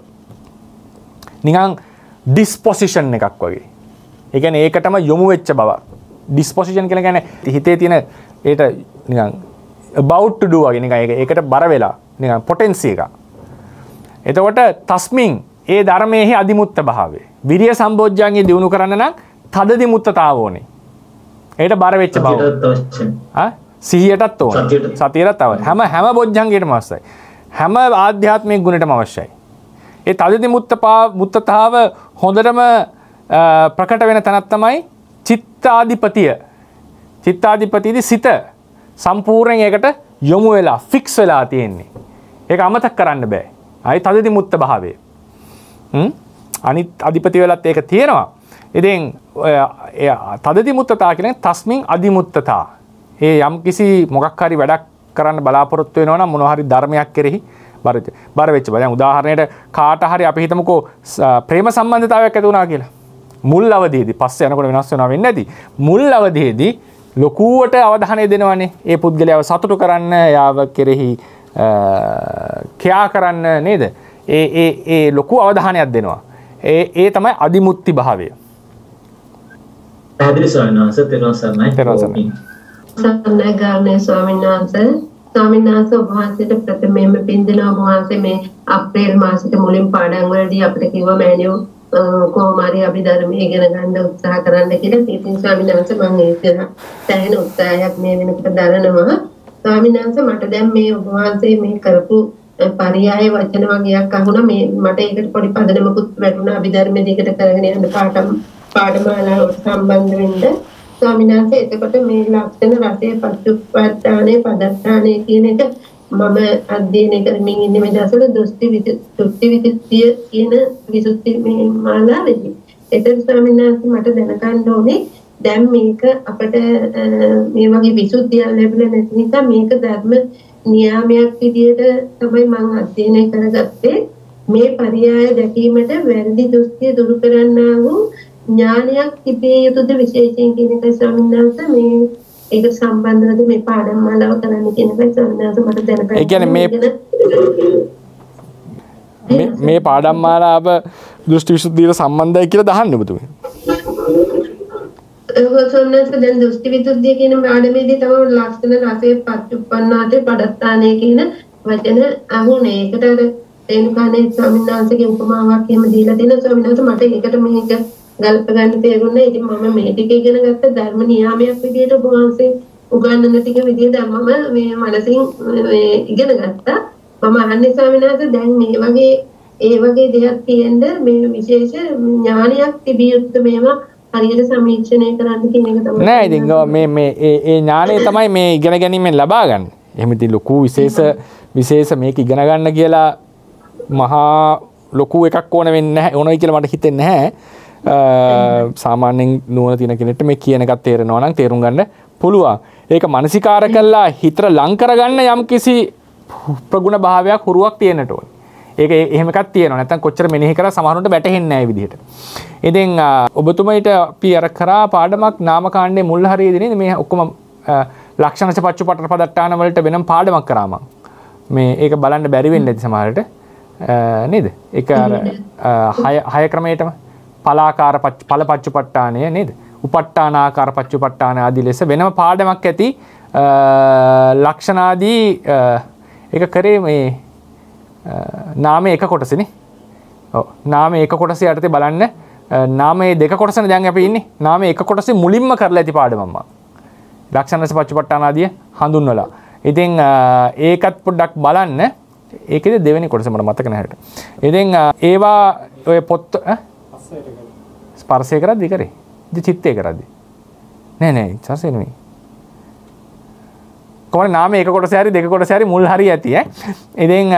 නිකන් ඩිස්පොසිෂන් එකක් වගේ. ඒ කියන්නේ ඒකටම යොමු වෙච්ච බව. ඩිස්පොසිෂන් කියලා කියන්නේ හිතේ තියෙන ඒට නිකන් about to do වගේ නිකන් ඒකට බර වෙලා නිකන් පොටෙන්සි එක. එතකොට තස්මින් ඒ ධර්මයේ අදිමුත්ත භාවය. විරිය සම්බොජ්ජංගේ දිනු කරන්න නම් තදදි මුත්තතාව ඕනේ. ඒකට බර වෙච්ච බව. සිහියටත් ඕනේ. සතියටත් අවශ්‍යයි. හැම බොජ්ජංගයකටම අවශ්‍යයි. හැම ආධ්‍යාත්මික ගුණයටම අවශ්‍යයි. ඒ තදදි මුත්තතාව හොඳටම ප්‍රකට වෙන තැනක් තමයි චිත්තාධිපතිය. චිත්තාධිපතියේදී සිත සම්පූර්ණයෙන් ඒකට යොමු වෙලා ෆික්ස් වෙලා තියෙන්නේ. ඒක අමතක කරන්න බෑ. ආයි තදදි මුත්ත භාවය. අනිත් අධිපති වෙලත් ඒක තියෙනවා. ඉතින් තදදි මුත්තතා කියන්නේ තස්මින් අදිමුත්තතා. ඒ යම් කිසි මොකක් හරි වැඩක් කරන්න බලාපොරොත්තු වෙනවා නම් මොනවා හරි ධර්මයක් කෙරෙහි බර වෙච්ච බව. දැන් උදාහරණයට කාට හරි අපි හිතමුකෝ ප්‍රේම සම්බන්ධතාවයක් ඇති වුණා කියලා. මුල් අවධියේදී පස්සේ යනකොට වෙනස් වෙනවා වෙන්නේ නැති. මුල් අවධියේදී ලොකුවට අවධානය දෙනවනේ. ඒ පුද්ගලයාව සතුටු කරන්න, යාව කෙරෙහි ක්‍රියා කරන්න නේද? ඒ ලොකු අවධානයක් දෙනවා. ඒ තමයි අදිමුත්‍ති භාවය. පැහැදිලි ස්වාමීන් වහන්සේ. තෙරුවන් සරණයි. සරණයි ගාමිණී ස්වාමීන් වහන්සේ. ස්වාමීන් වහන්සේ ඔබ වහන්සේට ප්‍රථමයෙන්ම පින් දෙනවා. ඔබ වහන්සේ මේ අප්‍රේල් මාසෙට මුලින් පාඩම් වලදී අපිට කිව්වා මෑණියෝ කොහොම හරි අපි ධර්මයේ ඉගෙන ගන්න උත්සාහ කරන්න කියලා. ඉතින් ස්වාමීන් වහන්සේ මම ඒක දැනෙන උත්සාහයක් මේ වෙනකොට දරනවා. ස්වාමීන් වහන්සේ මට දැන් මේ ඔබ වහන්සේ මේ කරපු පරියාය වචන වගේක් අහුණා. මේ මට ඒකට පොඩි පදනමකුත් වැටුණා. අභිධර්මයේ දිගට කරගෙන යන පාඩමාලාවට සම්බන්ධ වෙන්න. ස්වාමීන් වහන්සේ එතකොට මේ ලක්ෂණ රසයේ පච්චුප්පට්ඨානේ පදත්තානේ කියන එක මම අධ්‍යයනය කරමින් ඉන්නේ මේ දවස්වල දෘෂ්ටි විසුද්ධිය කියන විසුද්ධි මේ මාලාවේදී. ඒතර ස්වාමීන් වහන්සේ මට දැනගන්න ඕනේ දැන් මේක අපිට මේ වගේ විසුද්ධිය ලැබෙලා නැති නිසා මේක ධර්ම නියාමයක් විදියට තමයි මම අධ්‍යයනය කරගත්තේ. මේ පරියාය දැකීමට වැරදි දෘෂ්ටිය දුරු කරන්නා වූ ඥානයක් තිබිය යුතුද විශේෂයෙන් කියන එක ස්වාමීන් වහන්සේ මේ ඒක සම්බන්ධව මේ පාඩම් මාලාව කරන්න කියන එක ස්වාමීන් වහන්සේ මට දැනගන්න. ඒ කියන්නේ මේ පාඩම් මාලාව දෘෂ්ටි විසුද්ධියට සම්බන්ධයි කියලා දහන්න ඔබතුමී. සොන්නස දැන් දෘෂ්ටි විසුද්ධිය කියන පාඩමේදී තමයි ලක්ෂණ රසයේ පච්චුප්පන්නාතේ පදත්තානේ කියන වචන අහුනේ. ඒකට අර එනුකානේ ස්වාමීන් වහන්සේගේ උපමාවක් එහෙම දීලා දෙන ස්වාමීන් වහන්සේ මට ඒකට මේක ගල්ප ගන්න තේරුණා. ඉතින් මම මේ ටික ඉගෙන ගත්ත ධර්ම නියාමයක් විදියට ඔබ වහන්සේ උගන්වන ටික විදියට මම මේ මනසින් ඉගෙන ගත්තා. මම අහන්නේ ස්වාමීන් වහන්සේ දැන් මේ වගේ ඒ වගේ දෙයක් තියෙන්න මේ විශේෂ ඥානයක් තිබිය යුතු මේවා හරියට සමීක්ෂණය කරන්න කියන එක තමයි. නෑ ඉතින් මේ ඥානය තමයි මේ ඉගෙන ගැනීමෙන් ලබා ගන්න. එහෙම ඉතින් ලොකු විශේෂ මේක ඉගෙන ගන්න කියලා මහා ලොකු එකක් ඕන වෙන්නේ නැහැ. ඕනයි කියලා මට හිතෙන්නේ නැහැ. සාමාන්‍යයෙන් නුවණ තියෙන කෙනෙක්ට මේ කියන එකක් තේරෙනවා නම් තේරුම් ගන්න පුළුවන්. ඒක මානසිකාර කළා හිතට ලං කරගන්න යම් කිසි ප්‍රගුණ භාවයක් හුරුවක් තියෙන්නට ඕනේ. ඒක එහෙම එකක් තියෙනවා. නැත්නම් කොච්චර මෙනෙහි කරා සමහරවිට වැටහෙන්නේ නැහැ මේ විදිහට. ඉතින් ඔබතුමීට අපි අර කරා පාඩමක් නාමකාණ්ඩයේ මුල් හරියේදී නේද මේ ඔක්කොම ලක්ෂණස පච්චුපට්ඨ පදට්ටාන වලට වෙනම පාඩමක් කරා මම. මේ ඒක බලන්න බැරි වෙන්නේ නැති සමහරවිට නේද? ඒක අර 6 ක්‍රමයටම පලාකාර පලපච්චුපට්ඨානය නේද? උපට්ඨානාකාර පච්චුපට්ඨාන ආදී ලෙස වෙනම පාඩමක් ඇති ලක්ෂණාදී ඒක කරේ මේ නාමයේ එක කොටසනේ. ඔව් නාමයේ එක කොටස යටතේ බලන්න නාමයේ දෙක කොටසනේ දැන් අපි ඉන්නේ. නාමයේ එක කොටසේ මුලින්ම කරලා ඇති පාඩමක් මම. ලක්ෂණස පච්චුපට්ඨාන ආදී හඳුන්වලා. ඉතින් ඒකත් පොඩ්ඩක් බලන්න. ඒකේද දෙවෙනි කොටස මට මතක නැහැ. ඉතින් ඒවා ඔය පොත් ස්පර්ශය කරද්දි කරේ. ඉතින් චිත්තය කරද්දි. නෑ ස්පර්ශය නෙමෙයි. කොහොමද නාමයේ එක කොටස හරි දෙක කොටස හරි මුල් හරි ඇති ඈ. ඉතින්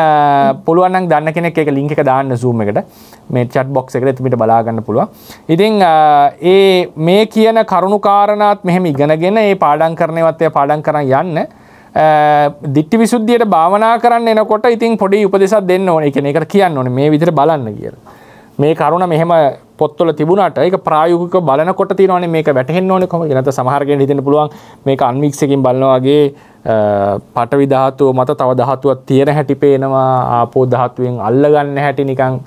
පුළුවන් නම් දන්න කෙනෙක් ඒක link එක දාන්න Zoom එකට. මේ chat box එකට එතුමිට බලා ගන්න පුළුවන්. ඉතින් මේ කියන කරුණු කාරණාත් මෙහෙම ඉගෙනගෙන මේ පාඩම් කරනේවත් ඒ පාඩම් කරන් යන්න දිට්ඨි විසුද්ධියට භාවනා කරන්න එනකොට ඉතින් පොඩි උපදේශයක් දෙන්න ඕනේ. ඒ කියන්නේ ඒකට කියන්න ඕනේ මේ විදිහට බලන්න කියලා. මේ කරුණ මෙහෙම පොත්වල තිබුණාට ඒක ප්‍රායෝගිකව බලනකොට තියෙනවනේ මේක වැටහෙන්න ඕනේ කොහොමද? නැත්නම් සමහර කෙනෙක් හිතෙන්න පුළුවන් මේක අන්මික්ස් එකකින් බලනවා වගේ පඨවි ධාතුව මත තව ධාතුවක් තියෙන හැටි පේනවා. ආපෝ ධාතුවෙන් අල්ලගන්න හැටි නිකන්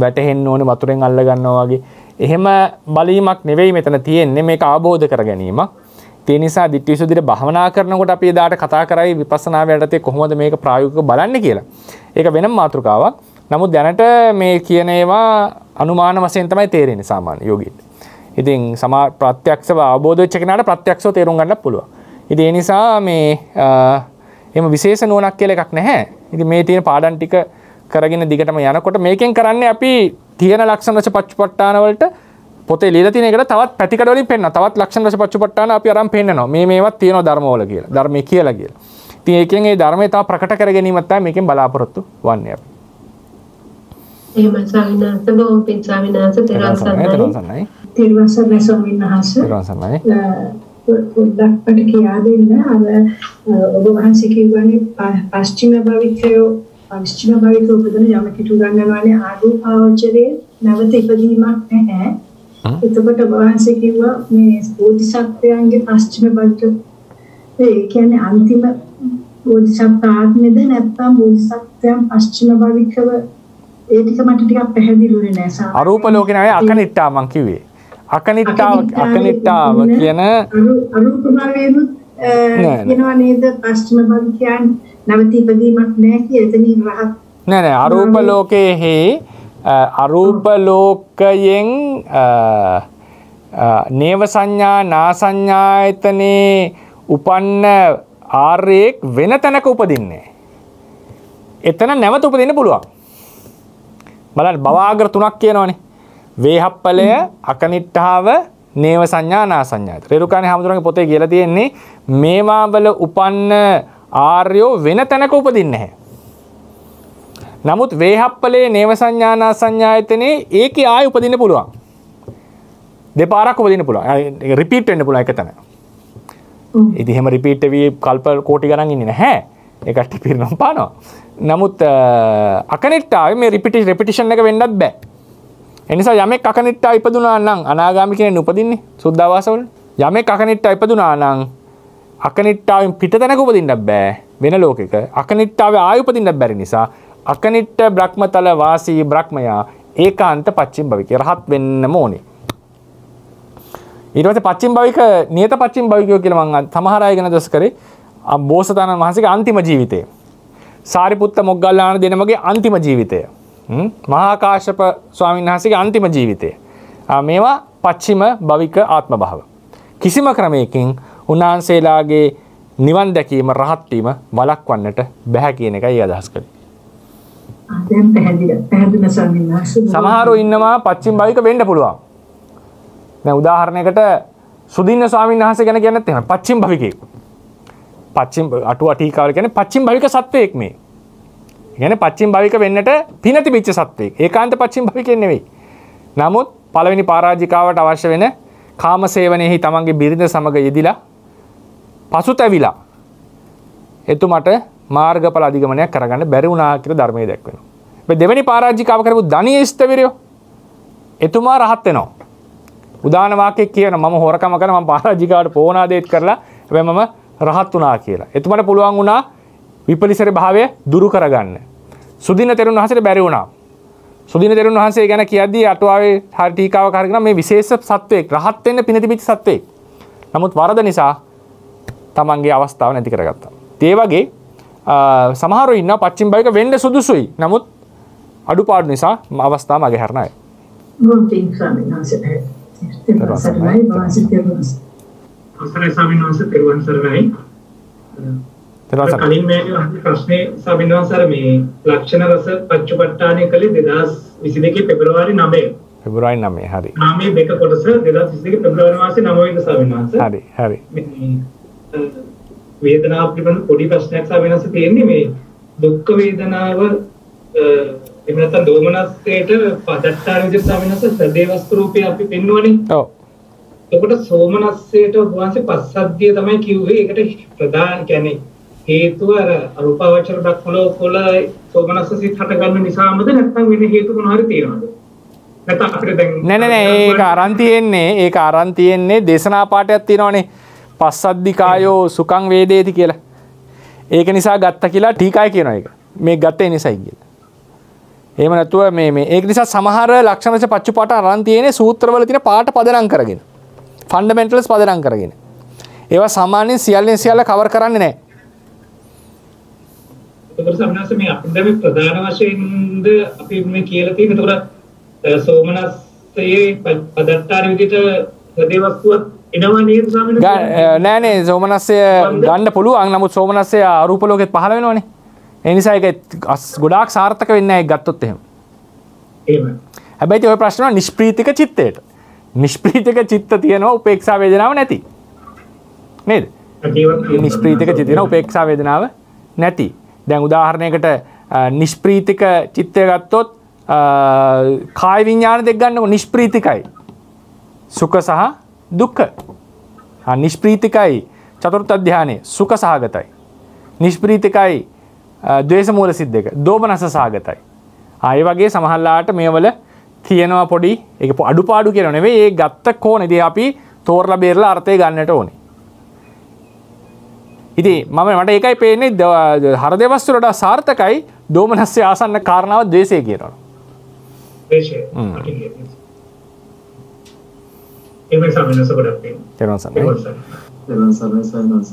වැටහෙන්න ඕනේ වතුරෙන් අල්ල ගන්නවා වගේ. එහෙම බලීමක් නෙවෙයි මෙතන තියෙන්නේ. මේක අවබෝධ කර ගැනීමක්. ඒ නිසා දිට්ඨි විසුද්ධියට භාවනා කරනකොට අපි එදාට කතා කරයි විපස්සනා වලට කොහොමද මේක ප්‍රායෝගිකව බලන්නේ කියලා. ඒක වෙනම මාතෘකාවක්. නමුත් දැනට මේ කියන ඒවා අනුමාන වශයෙන් තමයි තේරෙන්නේ සාමාන්‍ය යෝගීන්ට. ඉතින් ප්‍රත්‍යක්ෂව අවබෝධ වෙච්ච කෙනාට ප්‍රත්‍යක්ෂව තේරුම් ගන්න පුළුවන්. ඉතින් ඒ නිසා මේ එහෙම විශේෂ නුවණක් කියලා එකක් නැහැ. ඉතින් මේ තියෙන පාඩම් ටික කරගෙන දිගටම යනකොට මේකෙන් කරන්නේ අපි තියෙන ලක්ෂණ රස පච්චුපට්ඨාන වලට පොතේ ලියලා තියෙන එකට තවත් පැතිකඩ වලින් පෙන්නනවා. තවත් ලක්ෂණ රස පච්චුපට්ඨාන අපි අරන් පෙන්නනවා. මේවත් තියෙනවා ධර්මවල කියලා. ධර්මයේ කියලා. ඉතින් ඒකෙන් ඒ ධර්මයේ තව ප්‍රකට කර ගැනීමක් තමයි මේකෙන් බලාපොරොත්තු වන්නේ අපි. එහෙම ස්වාමීනාස බොහොම පිං ස්වාමීනාස තෙරුවන් සරණයි. තෙරුවන් සරණයි ස්වාමීනාස. තෙරුවන් සරණයි. පොඩ්ඩක් කියලා දෙන්න අර ඔබ වහන්සේ කියවනේ පස්චිම භවිකය උපදින යම කිටු ගන්නවානේ ආරූපාවචරයේ නැවත ඉපදීමක් නැහැ. එතකොට ඔබ වහන්සේ කිව්වා මේ බෝධිසත්වයන්ගේ පස්චිම භවික ඒ කියන්නේ අන්තිම බෝධිසත්ව ආත්මෙද නැත්නම් බෝධිසත්වයන් පස්චිම භවිකව ඒ ටික මට ටිකක් පැහැදිලිුනේ නෑ සාමාන්‍යයෙන්. අරූප ලෝකේ නෙවෙයි අකනිට්ඨා මං කිව්වේ. අකනිට්ඨාව කියන අරූප භවයේත් කියනවා නේද පස්චිම භවිකයන් නැවත ඉපදීමක් නෑ කියලා එතනින් රහත් නෑ අරූප ලෝකයේ අරූප ලෝකයෙන් නේව සංඥා නා සංඥායතනේ උපන්න ආර්යෙක් වෙන තැනක උපදින්නේ. එතන නැවත උපදින්න පුළුවන්. බලන්න භවාග්‍ර තුනක් කියනවනේ. වේහප්පලය, අකනිට්ඨාව, නේව සංඥා නා සංඥායත. රේරුකාණේ හාමුදුරන්ගේ පොතේ කියලා තියෙන්නේ මේවා වල උපන්න ආර්යෝ වෙන තැනක උපදින්නේ නැහැ. නමුත් වේහප්පලේ නේව සංඥා නා සංඥායතනේ ඒකේ ආය උපදින්න පුළුවන්. දෙපාරක් උපදින්න පුළුවන්. ඒක රිපීට් වෙන්න පුළුවන් එක තැන. ඉතින් එහෙම රිපීට් වෙවි කල්ප කෝටි ගණන් ඉන්නේ නැහැ. ඒකට පිරෙනම් පානවා. නමුත් අකනිට්ඨාවේ මේ රිපිටිෂන් එක වෙන්නත් බෑ. ඒ නිසා යමෙක් අකනිට්ඨා ඉපදුනා නම් අනාගාමී කෙනෙක් උපදින්නේ සුද්ධාවාසවල. යමෙක් අකනිට්ඨා ඉපදුනා නම් අකනිට්ඨාවෙන් පිටතැනක උපදින්නත් බෑ වෙන ලෝකෙක. අකනිට්ඨාවේ ආය උපදින්නත් බැරි නිසා අකනිට්ඨ බ්‍රහ්මතල වාසී බ්‍රහ්මයා ඒකාන්ත පච්චිම භවික රහත් වෙන්නම ඕනේ. ඊට පස්සේ පච්චිම භවික නියත පච්චිම භවිකයෝ කියලා මම සමහර අය ගැන දොස් කරේ. බෝසතාණන් වහන්සේගේ අන්තිම ජීවිතය. සාරිපුත්ත මොග්ගල්ලාන දෙනමගේ අන්තිම ජීවිතය. මහා කාශ්‍යප ස්වාමීන් වහන්සේගේ අන්තිම ජීවිතය. මේවා පච්චිම භවික ආත්ම භාව. කිසිම ක්‍රමයකින් උන්වහන්සේලාගේ නිවන් දැකීම රහත් වීම වළක්වන්නට බෑ කියන එකයි අදහස් කරන්නේ. දැන් පැහැදිලි ස්වාමීන් වහන්සේ. සමහරව ඉන්නවා පච්චිම භවික වෙන්න පුළුවන්. දැන් උදාහරණයකට සුදින්න ස්වාමීන් වහන්සේ ගැන කියන්නත් එහෙම පච්චිම භවිකෙක්. පච්චිම අටුවා ටීකාවල කියන්නේ පච්චිම භවික සත්වයෙක් මේ. කියන්නේ පච්චිම භවික වෙන්නට පින තිබිච්ච සත්වයෙක්. ඒකාන්ත පච්චිම භවිකෙන් නෙවෙයි. නමුත් පළවෙනි පරාජිකාවට අවශ්‍ය වෙන කාම සේවනයේහි තමන්ගේ බිරිඳ සමග යෙදිලා පසුතැවිලා එතුමට මාර්ගඵල අධිගමනයක් කරගන්න බැරි වුණා කියලා ධර්මයේ දැක්වෙනවා. මේ දෙවෙනි පරාජිකාව කරපු දණියේ ස්තවිරයෝ එතුමා රහත් වෙනවා. උදාන වාක්‍යයක් කියන මම හොරකම කරන මම පරාජිකාවට පෝනාදේත් කරලා හැබැයි මම රහත් වුණා කියලා. එතුමට පුළුවන් වුණා විපලිසර භාවය දුරු කරගන්න. සුදින තෙරුන් වහන්සේට බැරි වුණා. සුදින තෙරුන් වහන්සේ ගැන කියද්දී අටුවාවේ හරි ටීකාවක් අරගෙන මේ විශේෂ සත්වයක් රහත් වෙන්න පින තිබිච්ච සත්වයක්. නමුත් වරද නිසා තමන්ගේ අවස්ථාව නැති කරගත්තා. ඒ වගේ සමහරව ඉන්නවා පච්චිම භවික වෙන්න සුදුසුයි. නමුත් අඩුපාඩු නිසා අවස්ථාව මගේ හරන අය. අවසරයි ස්වාමීන් වහන්සේ පෙරවන් සරණයි. කලින් මේ ප්‍රශ්නේ ස්වාමීන් වහන්සේ මේ ලක්ෂණ රස පච්චපට්ඨානය කළේ 2022 පෙබරවාරි 9. පෙබරවාරි 9 හරි. 9 දෙක කොටස 2022 පෙබරවාරි මාසේ 9 වෙනිදා ස්වාමීන් වහන්සේ. හරි හරි. වේදනාව පිළිබඳ පොඩි ප්‍රශ්නයක් ස්වාමීන් වහන්සේ තියෙන්නේ මේ දුක්ඛ වේදනාව එහෙම නැත්නම් දෝමනස්සයට පදට්ටාර විදිහට ස්වාමීන් වහන්සේ සදේ වස්තු රූපේ අපි පෙන්වන්නේ. ඔව්. එතකොට සෝමනස්සයට වහන්සේ පස්සද්ධිය තමයි කිව්වේ. ඒකට ප්‍රධාන කියන්නේ හේතුව අර අරූපාවචර බක්මලෝකවල සෝමනස්ස සිත් හට ගන්න නිසාමද නැත්නම් වෙන හේතු මොනවා හරි තියෙනවද? නැත්නම් අපිට දැන් නෑ ඒක අරන් තියෙන්නේ දේශනා පාඩයක් තියෙනවනේ. පස්සද්ධිකායෝ සුඛං වේදේති කියලා. ඒක නිසා ගත්ත කියලා ටීකාය කියනවා ඒක. මේ ගත්තේ නිසායි කියලා. එහෙම නැතුව මේ ඒක නිසා සමහර ලක්ෂණස පච්චුපාට අරන් තියෙන්නේ සූත්‍රවල තියෙන පාට පදනම් කරගෙන. ෆන්ඩමෙන්ටල්ස් පදනම් කරගෙන. ඒවා සාමාන්‍යයෙන් සියල්ලෙන් සියල්ල කවර් කරන්නේ නැහැ. ඒකට සම්මාස මේ අපිට මේ ප්‍රධාන වශයෙන්ද අපි මේ කියලා තියෙන. ඒකට සෝමනස්සේ පදට්ටාර විදිහට හදේ වස්තුවක් එනවා නේද ස්වාමීනි? නෑ සෝමනස්සය ගන්න පුළුවන්. නමුත් සෝමනස්සය අරූප ලෝකෙත් පහළ වෙනවනේ. ඒ නිසා ඒක ගොඩාක් සාර්ථක වෙන්නේ නැහැ ඒක ගත්තොත් එහෙම. එහෙමයි. හැබැයි ඔය ප්‍රශ්න නිෂ්ප්‍රීතික චිත්තයට. නිෂ්ප්‍රීතික චිත්ත තියෙනවා උපේක්ෂා වේදනාව නැති. නේද? නිෂ්ප්‍රීතික චිත්ත තියෙනවා උපේක්ෂා වේදනාව නැති. දැන් උදාහරණයකට නිෂ්ප්‍රීතික චිත්තය ගත්තොත් කාය විඥාන දෙක ගන්නකො නිෂ්ප්‍රීතිකයි. සුඛ සහ දුක්ඛ. නිෂ්ප්‍රීතිකයි චතුර්ථ ධානයේ සුඛ සහගතයි. නිෂ්ප්‍රීතිකයි ද්වේෂ මූල සිද්දක දෝමනස සහගතයි. ඒ වගේ සමහරලාට මේවල තියෙනවා පොඩි ඒක අඩුපාඩු කියනවා නෙවෙයි ඒ ගත්ත කෝණේදී අපි තෝරලා බේරලා අර්ථය ගන්නට ඕනේ. ඉතින් මට ඒකයි පේන්නේ හරදේවස්තු වලට සාර්ථකයි දෝමනස්සේ ආසන්න කාරණාව ද්වේෂය කියනවා. ද්වේෂය. එමේ සමිනස ගොඩක් තියෙනවා.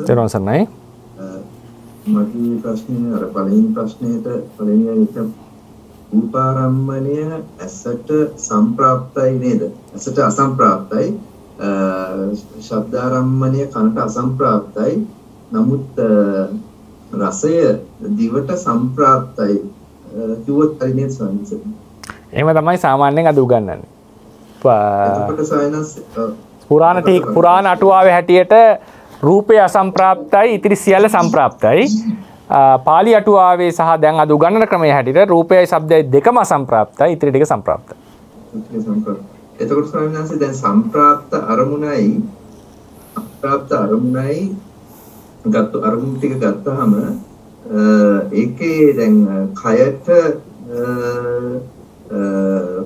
තේරුම් ගන්නයි. මගේ ප්‍රශ්නේ අර පළවෙනි ප්‍රශ්නේට පළවෙනි එක රූපාරම්මණය ඇසට සම්ප්‍රාප්තයි නේද? ඇසට අසම්ප්‍රාප්තයි. ශබ්දාරම්මණය කනට අසම්ප්‍රාප්තයි. නමුත් රසය දිවට සම්ප්‍රාප්තයි කිව්වොත් හරි නේද සයන්ස්? එහෙම තමයි සාමාන්‍යයෙන් අද උගන්වන්නේ. එතකොට සයන්ස් පුරාණ අටුවාවේ හැටියට රූපය අසම්ප්‍රාප්තයි ඉතිරි සියල්ල සම්ප්‍රාප්තයි. පාලි අටුවාවේ සහ දැන් අද උගන්වන ක්‍රමයේ හැටියට රූපයයි ශබ්දයයි දෙකම අසම්ප්‍රාප්තයි ඉතිරි ටික සම්ප්‍රාප්තයි. එතකොට ස්වාමීන් වහන්සේ දැන් සම්ප්‍රාප්ත අරමුණයි අප්‍රාප්ත අරමුණයි ගත්ත අරමුණු ටික ගත්තාම ඒකේ දැන් කයට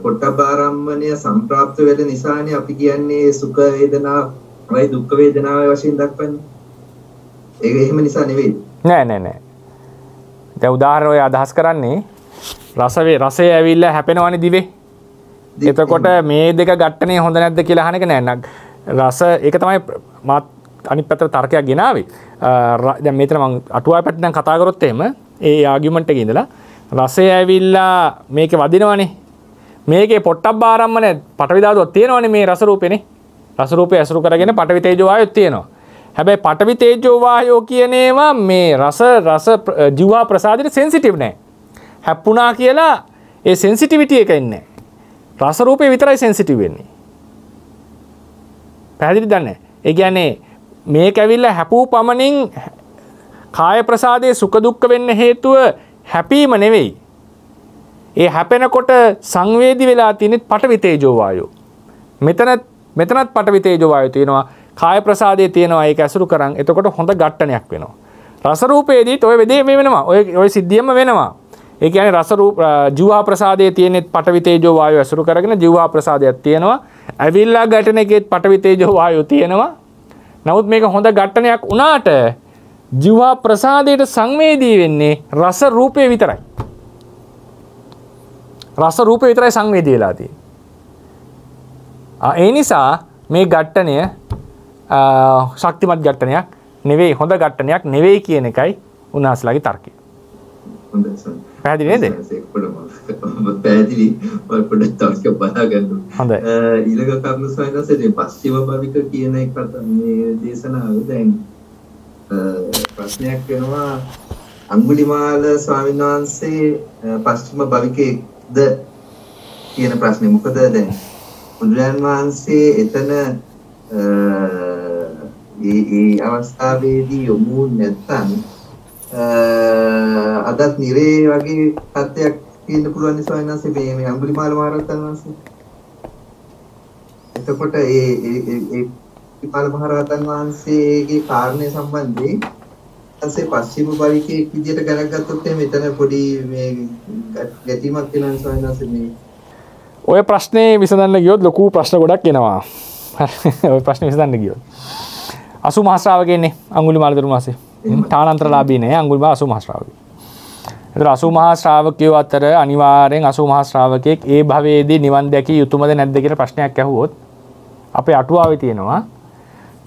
පොට්ටපාරම්මණය සම්ප්‍රාප්ත වෙන නිසානේ අපි කියන්නේ සුඛ වේදනාවයි දුක්ඛ වේදනාවයි වශයෙන් දක්වන්නේ. ඒක එහෙම නිසා නෙවෙයි. නෑ. දැන් උදාහරණ ඔය අදහස් කරන්නේ රසය ඇවිල්ලා හැපෙනවනේ දිවේ. එතකොට මේ දෙක ගැට්ටනේ හොඳ නැද්ද කියලා අහන එක නෑ. රස ඒක තමයි මාත් අනිත් පැත්තට තර්කයක් ගෙනාවේ. දැන් මෙතන මම අටුවාව පැත්තෙන් දැන් කතා කරොත් එහෙම ඒ ආගියුමන්ට් එකේ ඉඳලා රසය ඇවිල්ලා මේකේ වදිනවනේ. මේකේ පොට්ටබ්බාරම්මනේ පටවි ධාතුවක් තියෙනවනේ මේ රස රූපේනේ. රස රූපය ඇසුරු කරගෙන පටවි තේජෝ වායුවක් තියෙනවා. හැබැයි පටවි තේජෝ වායෝ කියන ඒවා මේ රස ජීවා ප්‍රසාදෙට සෙන්සිටිව් නෑ. හැප්පුණා කියලා ඒ සෙන්සිටිවිටි එක ඉන්නේ. රස රූපේ විතරයි සෙන්සිටිව් වෙන්නේ. පැහැදිලිද නැහැ? ඒ කියන්නේ මේක ඇවිල්ලා හැපූ පමණින් කාය ප්‍රසාදයේ සුඛ දුක්ඛ වෙන්න හේතුව හැපීම නෙවෙයි. ඒ හැපෙනකොට සංවේදී වෙලා තියෙන පඨවි තේජෝ වායෝ. මෙතනත් පඨවි තේජෝ වායෝ තියෙනවා. කාය ප්‍රසාදයේ තියෙනවා. ඒක ඇසුරු කරන්. එතකොට හොඳ ඝට්ටනයක් වෙනවා. රස රූපේදීත් ඔය වෙදේ වෙනවා. ඔය සිද්ධියම වෙනවා. ඒ කියන්නේ රස රූප ජීවා ප්‍රසාදයේ තියෙන පඨවි තේජෝ වායෝ ඇසුරු කරගෙන ජීවා ප්‍රසාදයක් තියෙනවා. ඇවිල්ලා ගැටෙන එකෙත් පඨවි තේජෝ වායෝ තියෙනවා. නමුත් මේක හොඳ ඝට්ටනයක් වුණාට ජීවා ප්‍රසාදයට සංවේදී වෙන්නේ රස රූපේ විතරයි. රස රූපේ විතරයි සංවේදී වෙලා තියෙන්නේ. ඒ නිසා මේ ඝට්ටනය ශක්තිමත් ඝට්ටනයක් නෙවෙයි, හොඳ ඝට්ටනයක් නෙවෙයි කියන එකයි උන්වහන්සේලාගේ තර්කය. පැහැදිලි නේද? පැහැදිලි. ඔය පොඩ්ඩක් තර්ක බලාගන්න. හොඳයි. ඊළඟ කර්ම සයන්සයේ පස්චිම භවික කියන එක මේ දේශනාව දැන් ප්‍රශ්නයක් වෙනවා අඟුලිමාල ස්වාමීන් වහන්සේ පස්චිම භවිකයේද කියන ප්‍රශ්නේ. මොකද දැන් බුදුරජාන් වහන්සේ එතන ඒ අවස්ථාවේදී යොමු නැත්තම් අදත් නිරේ වගේ තත්ත්වයක් තියෙන්න පුළුවන් නිසා වෙනස් මේ අඟුලිමාල මහරහතන් වහන්සේ. එතකොට ඒ අඟුලිමාල මහරහතන් වහන්සේගේ කාරණේ සම්බන්ධයෙන් ඊපස්සේ පස්චිම භවිකයේ විදියට ගණන් ගත්තොත් එහෙනම් මෙතන පොඩි මේ ගැටීමක් වෙනවා නිසා වෙනස් මේ ඔය ප්‍රශ්නේ විසඳන්න ගියොත් ලොකු ප්‍රශ්න ගොඩක් එනවා. ඔය ප්‍රශ්නේ විසඳන්න ගියොත් 80 මහ ශ්‍රාවකයන්නේ අඟුලිමාල දරුණු වාසේ. තානාන්තරලාභී නෑ අඟුලිමාල 80 මහ ශ්‍රාවකයෝ. ඒතර 80 මහ ශ්‍රාවකයෝ අතර අනිවාර්යෙන් 80 මහ ශ්‍රාවකෙක් ඒ භවයේදී නිවන් දැකිය යුතුමද නැද්ද කියලා ප්‍රශ්නයක් ඇහුවොත් අපේ අටුවාවේ තියෙනවා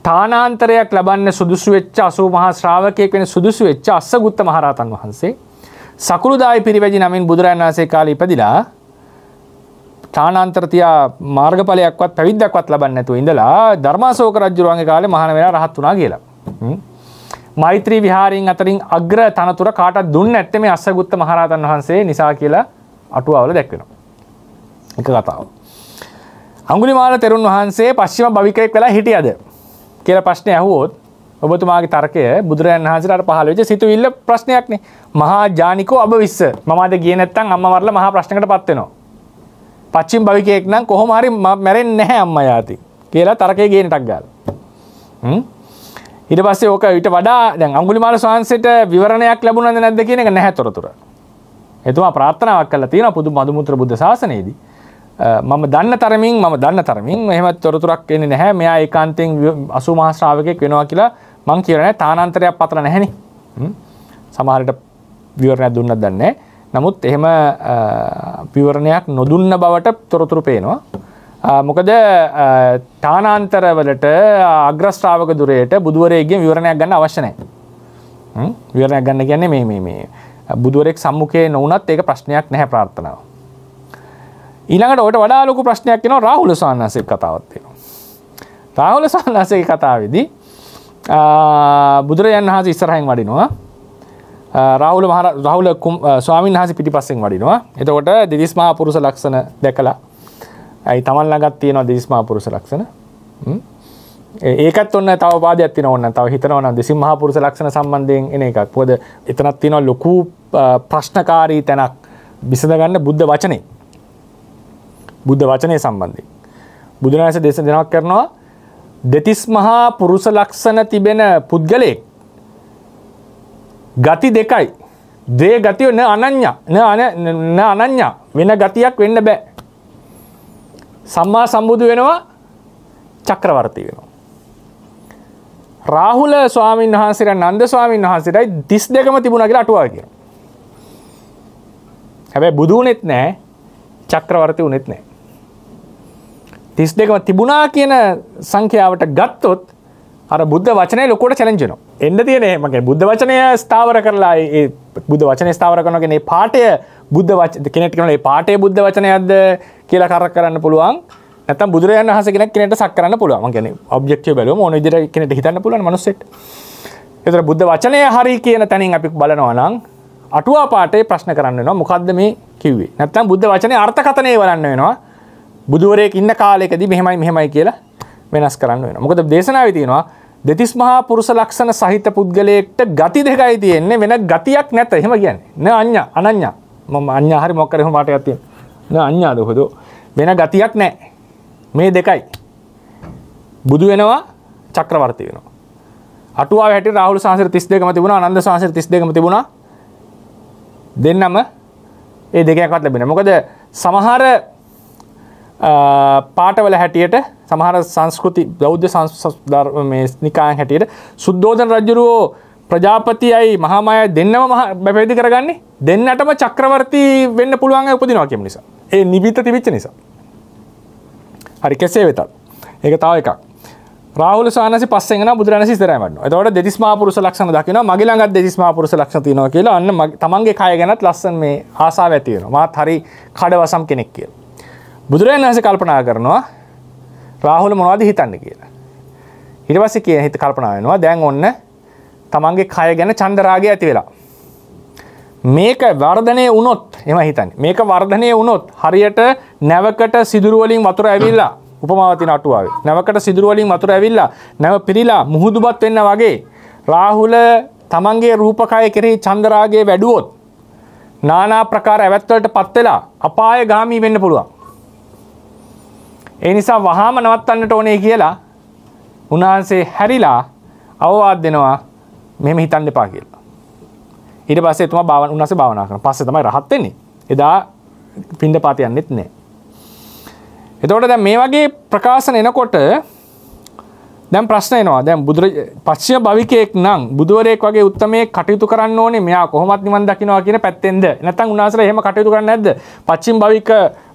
තානාන්තරයක් ලබන්න සුදුසු වෙච්ච 80 මහ ශ්‍රාවකයෙක් වෙන සුදුසු වෙච්ච අස්සගුත්ත මහරහතන් වහන්සේ සකුළුදායි පිරිවැජි නමින් බුදුරජාණන් වහන්සේ කාලේ ඉපදිලා තානාන්තර තියා මාර්ගඵලයක්වත් පැවිද්දක්වත් ලබන්නේ නැතුව ඉඳලා ධර්මාශෝක රජුරුවන්ගේ කාලේ මහාන වෙලා රහත් වුණා කියලා. මෛත්‍රී විහාරයෙන් අතරින් අග්‍ර තනතුර කාටවත් දුන්නේ නැත්තේ මේ අස්සගුත්ත මහරහතන් වහන්සේ නිසා කියලා අටුවාවල දැක්වෙනවා. එක කතාවක්. අඟුලිමාල තෙරුන් වහන්සේ පස්චිම භවිකයෙක් වෙලා හිටියද කියලා ප්‍රශ්නේ අහුවොත් ඔබතුමාගේ තර්කය බුදුරජාණන් වහන්සේට පහළ වෙච්ච සිතුවිල්ල ප්‍රශ්නයක්නේ. මහා ජානිකෝ අබවිස්ස. මම අද ගියේ නැත්තම් අම්මා මරලා මහා ප්‍රශ්නයකටපත් වෙනවා. පස්චිම භවිකයෙක් නම් කොහොම හරි මැරෙන්නේ නැහැ අම්මා යාති කියලා තර්කයේ ගේනටක් ගාලා. ඊට පස්සේ ඕක ඊට වඩා දැන් අඟුලිමාල ස්වාමීන්සේට විවරණයක් ලැබුණාද නැද්ද කියන එක නැහැ තොරතුර. එතුමා ප්‍රාර්ථනාවක් කළා තියෙනවා පුදු මදුමුත්‍ර බුද්ධ ශාසනයේදී. මම දන්න තරමින් එහෙම තොරතුරක් එන්නේ නැහැ. මෙයා ඒකාන්තයෙන් 80 මහා ශ්‍රාවකෙක් වෙනවා කියලා මං කියලා නෑ තානාන්තරයක් පතල නැහැනේ. සමහරට විවරණයක් දුන්නත් දන්නේ නැහැ. නමුත් එහෙම විවරණයක් නොදුන්න බවට තොරතුරු පේනවා. මොකද තානාන්තරවලට අග්‍ර ශ්‍රාවක දුරයට බුදුවරයෙක්ගෙන් විවරණයක් ගන්න අවශ්‍ය නැහැ. විවරණයක් ගන්න කියන්නේ මේ බුදුවරයෙක් සම්මුඛයේ නොවුනත් ඒක ප්‍රශ්නයක් නැහැ ප්‍රාර්ථනාව. ඊළඟට ඔයට වඩා ලොකු ප්‍රශ්නයක් එනවා රාහුල ස්වාමීන් වහන්සේගේ කතාවත් තියෙනවා. රාහුල ස්වාමීන් වහන්සේගේ කතාවේදී බුදුරජාණන් වහන්සේ ඉස්සරහින් වඩිනවා. රාහුල ස්වාමීන් වහන්සේ පිටිපස්සෙන් වඩිනවා. එතකොට දෙතිස් මහා පුරුෂ ලක්ෂණ දැකලා අයි තමන් ළඟත් තියෙනවා දෙතිස් මහා පුරුෂ ලක්ෂණ. ඒකත් ඔන්න තව පාදයක් තියෙනවා ඕන තව හිතනවා නම් දෙතිස් මහා පුරුෂ ලක්ෂණ සම්බන්ධයෙන් එන එකක්. මොකද එතනක් තියෙනවා ලොකු ප්‍රශ්නකාරී තැනක් විසඳ ගන්න බුද්ධ වචනේ. බුද්ධ වචනේ සම්බන්ධයෙන්. බුදුන් වහන්සේ දේශනාවක් කරනවා දෙතිස් මහා පුරුෂ ලක්ෂණ තිබෙන පුද්ගලයෙක් ගති දෙකයි. දේ ගතිය න අනන්‍ය වෙන ගතියක් වෙන්න බෑ. සම්මා සම්බුදු වෙනවා චක්‍රවර්ති වෙනවා. රාහුල ස්වාමීන් වහන්සේලා නන්ද ස්වාමීන් වහන්සේටයි 32ම තිබුණා කියලා අටුවා කියනවා. හැබැයි බුදු වුණෙත් නැහැ චක්‍රවර්ති වුණෙත් නැහැ. 32ම තිබුණා කියන සංඛ්‍යාවට ගත්තොත් අර බුද්ධ වචනේ ලොකුවට චැලෙන්ජ් වෙනවා. එන්න තියෙන්නේ මගේ බුද්ධ වචනය ස්ථාවර කරලා ඒ බුද්ධ වචනේ ස්ථාවර කරනවා කියන්නේ පාඨය බුද්ධ වචන කෙනෙක්ට කියනවා මේ පාඨය බුද්ධ වචනයක්ද කියලා කරක් කරන්න පුළුවන්. නැත්තම් බුදුරජාණන් වහන්සේ කෙනෙක්ට සක් කරන්න පුළුවන්. මම කියන්නේ ඔබ්ජෙක්ටිව් බැලුවම ඕන විදිහට කෙනෙක්ට හිතන්න පුළුවන් මිනිස්සෙට. ඒතර බුද්ධ වචනය හරි කියන තැනින් අපි බලනවා නම් අටුවා පාඨේ ප්‍රශ්න කරන්න වෙනවා. මොකද්ද මේ කිව්වේ? නැත්තම් බුද්ධ වචනේ අර්ථකථනය බලන්න වෙනවා. බුදුවරයෙක් ඉන්න කාලයකදී මෙහෙමයි කියලා වෙනස් කරන්න වෙනවා. මොකද දේශනාවේ තියෙනවා දෙතිස් මහා පුරුෂ ලක්ෂණ සහිත පුද්ගලයෙක්ට ගති දෙකයි තියෙන්නේ වෙන ගතියක් නැත. එහෙම කියන්නේ. න අනන්‍ය. මම අඤ්ඤා හරි මොකක් කරේ එහෙම පාටයක් තියෙනවා. න අඤ්ඤාද හොදෝ වෙන ගතියක් නැහැ. මේ දෙකයි. බුදු වෙනවා චක්‍රවර්ති වෙනවා. අටුවාවේ හැටියට රාහුල සාංශර 32ම තිබුණා. ආනන්ද සාංශර 32ම තිබුණා. දෙන්නම ඒ දෙකක්වත් ලැබෙනවා. මොකද සමහර පාඨවල හැටියට සමහර සංස්කෘති බෞද්ධ මේ නිකායන් හැටියට සුද්ධෝදන රජුරෝ ප්‍රජාපතියයි මහාමායයි දෙන්නම පැවිදි කරගන්නේ දෙන්නටම චක්‍රවර්ති වෙන්න පුළුවන් අය උපදිනවා කියන නිසා. ඒ නිබිත තිබිච්ච නිසා. හරි කෙසේ වෙතත්. ඒක තව එකක්. රාහුල සානසි පස්සෙන් යනවා බුදුරණසි ඉස්සරහම වඩනවා. එතකොට දෙතිස් මහා පුරුෂ ලක්ෂණ දකිනවා. මගේ ළඟත් දෙතිස් මහා පුරුෂ ලක්ෂණ තියෙනවා කියලා අන්න තමන්ගේ කය ගැනත් ලස්සන මේ ආසාව ඇති වෙනවා. මාත් හරි කඩවසම් කෙනෙක් කියලා. බුදුරජාණන් වහන්සේ කල්පනා කරනවා රාහුල මොනවද හිතන්නේ කියලා. ඊට පස්සේ කියන හිත කල්පනා වෙනවා දැන් ඔන්න තමන්ගේ කය ගැන ඡන්ද රාගය ඇති වෙලා. මේක වර්ධනය වුණොත් එහෙම හිතන්නේ. මේක වර්ධනය වුණොත් හරියට නැවකට සිදුරු වලින් වතුර ඇවිල්ලා උපමාව තියෙන අටුවාවේ. නැවකට සිදුරු වලින් වතුර ඇවිල්ලා නැව පිරීලා මුහුදුබත් වෙන්න වගේ රාහුල තමන්ගේ රූපකය කෙරෙහි ඡන්ද රාගය වැඩුවොත් নানা ප්‍රකාර ඇවැත් වලටපත් වෙලා අපායගාමී වෙන්න පුළුවන්. ඒ නිසා වහාම නවත්තන්නට ඕනේ කියලා උන්වහන්සේ හැරිලා අවවාද දෙනවා මෙහෙම හිතන්න එපා කියලා. ඊට පස්සේ එතුමා උන්වහන්සේ භාවනා කරනවා. පස්සේ තමයි රහත් වෙන්නේ. එදා පින්ඩපාත යන්නෙත් නැහැ. එතකොට දැන් මේ වගේ ප්‍රකාශන එනකොට දැන් ප්‍රශ්න එනවා. දැන් පස්චිම භවිකයෙක් නම් බුදුවරයෙක් වගේ උත්තමයෙක් කටයුතු කරන්න ඕනේ. මෙයා කොහොමත් නිවන් දකින්නවා කියන පැත්තෙන්ද? නැත්නම් උන්වහන්සේලා එහෙම කටයුතු කරන්නේ නැද්ද? පස්චිම භවික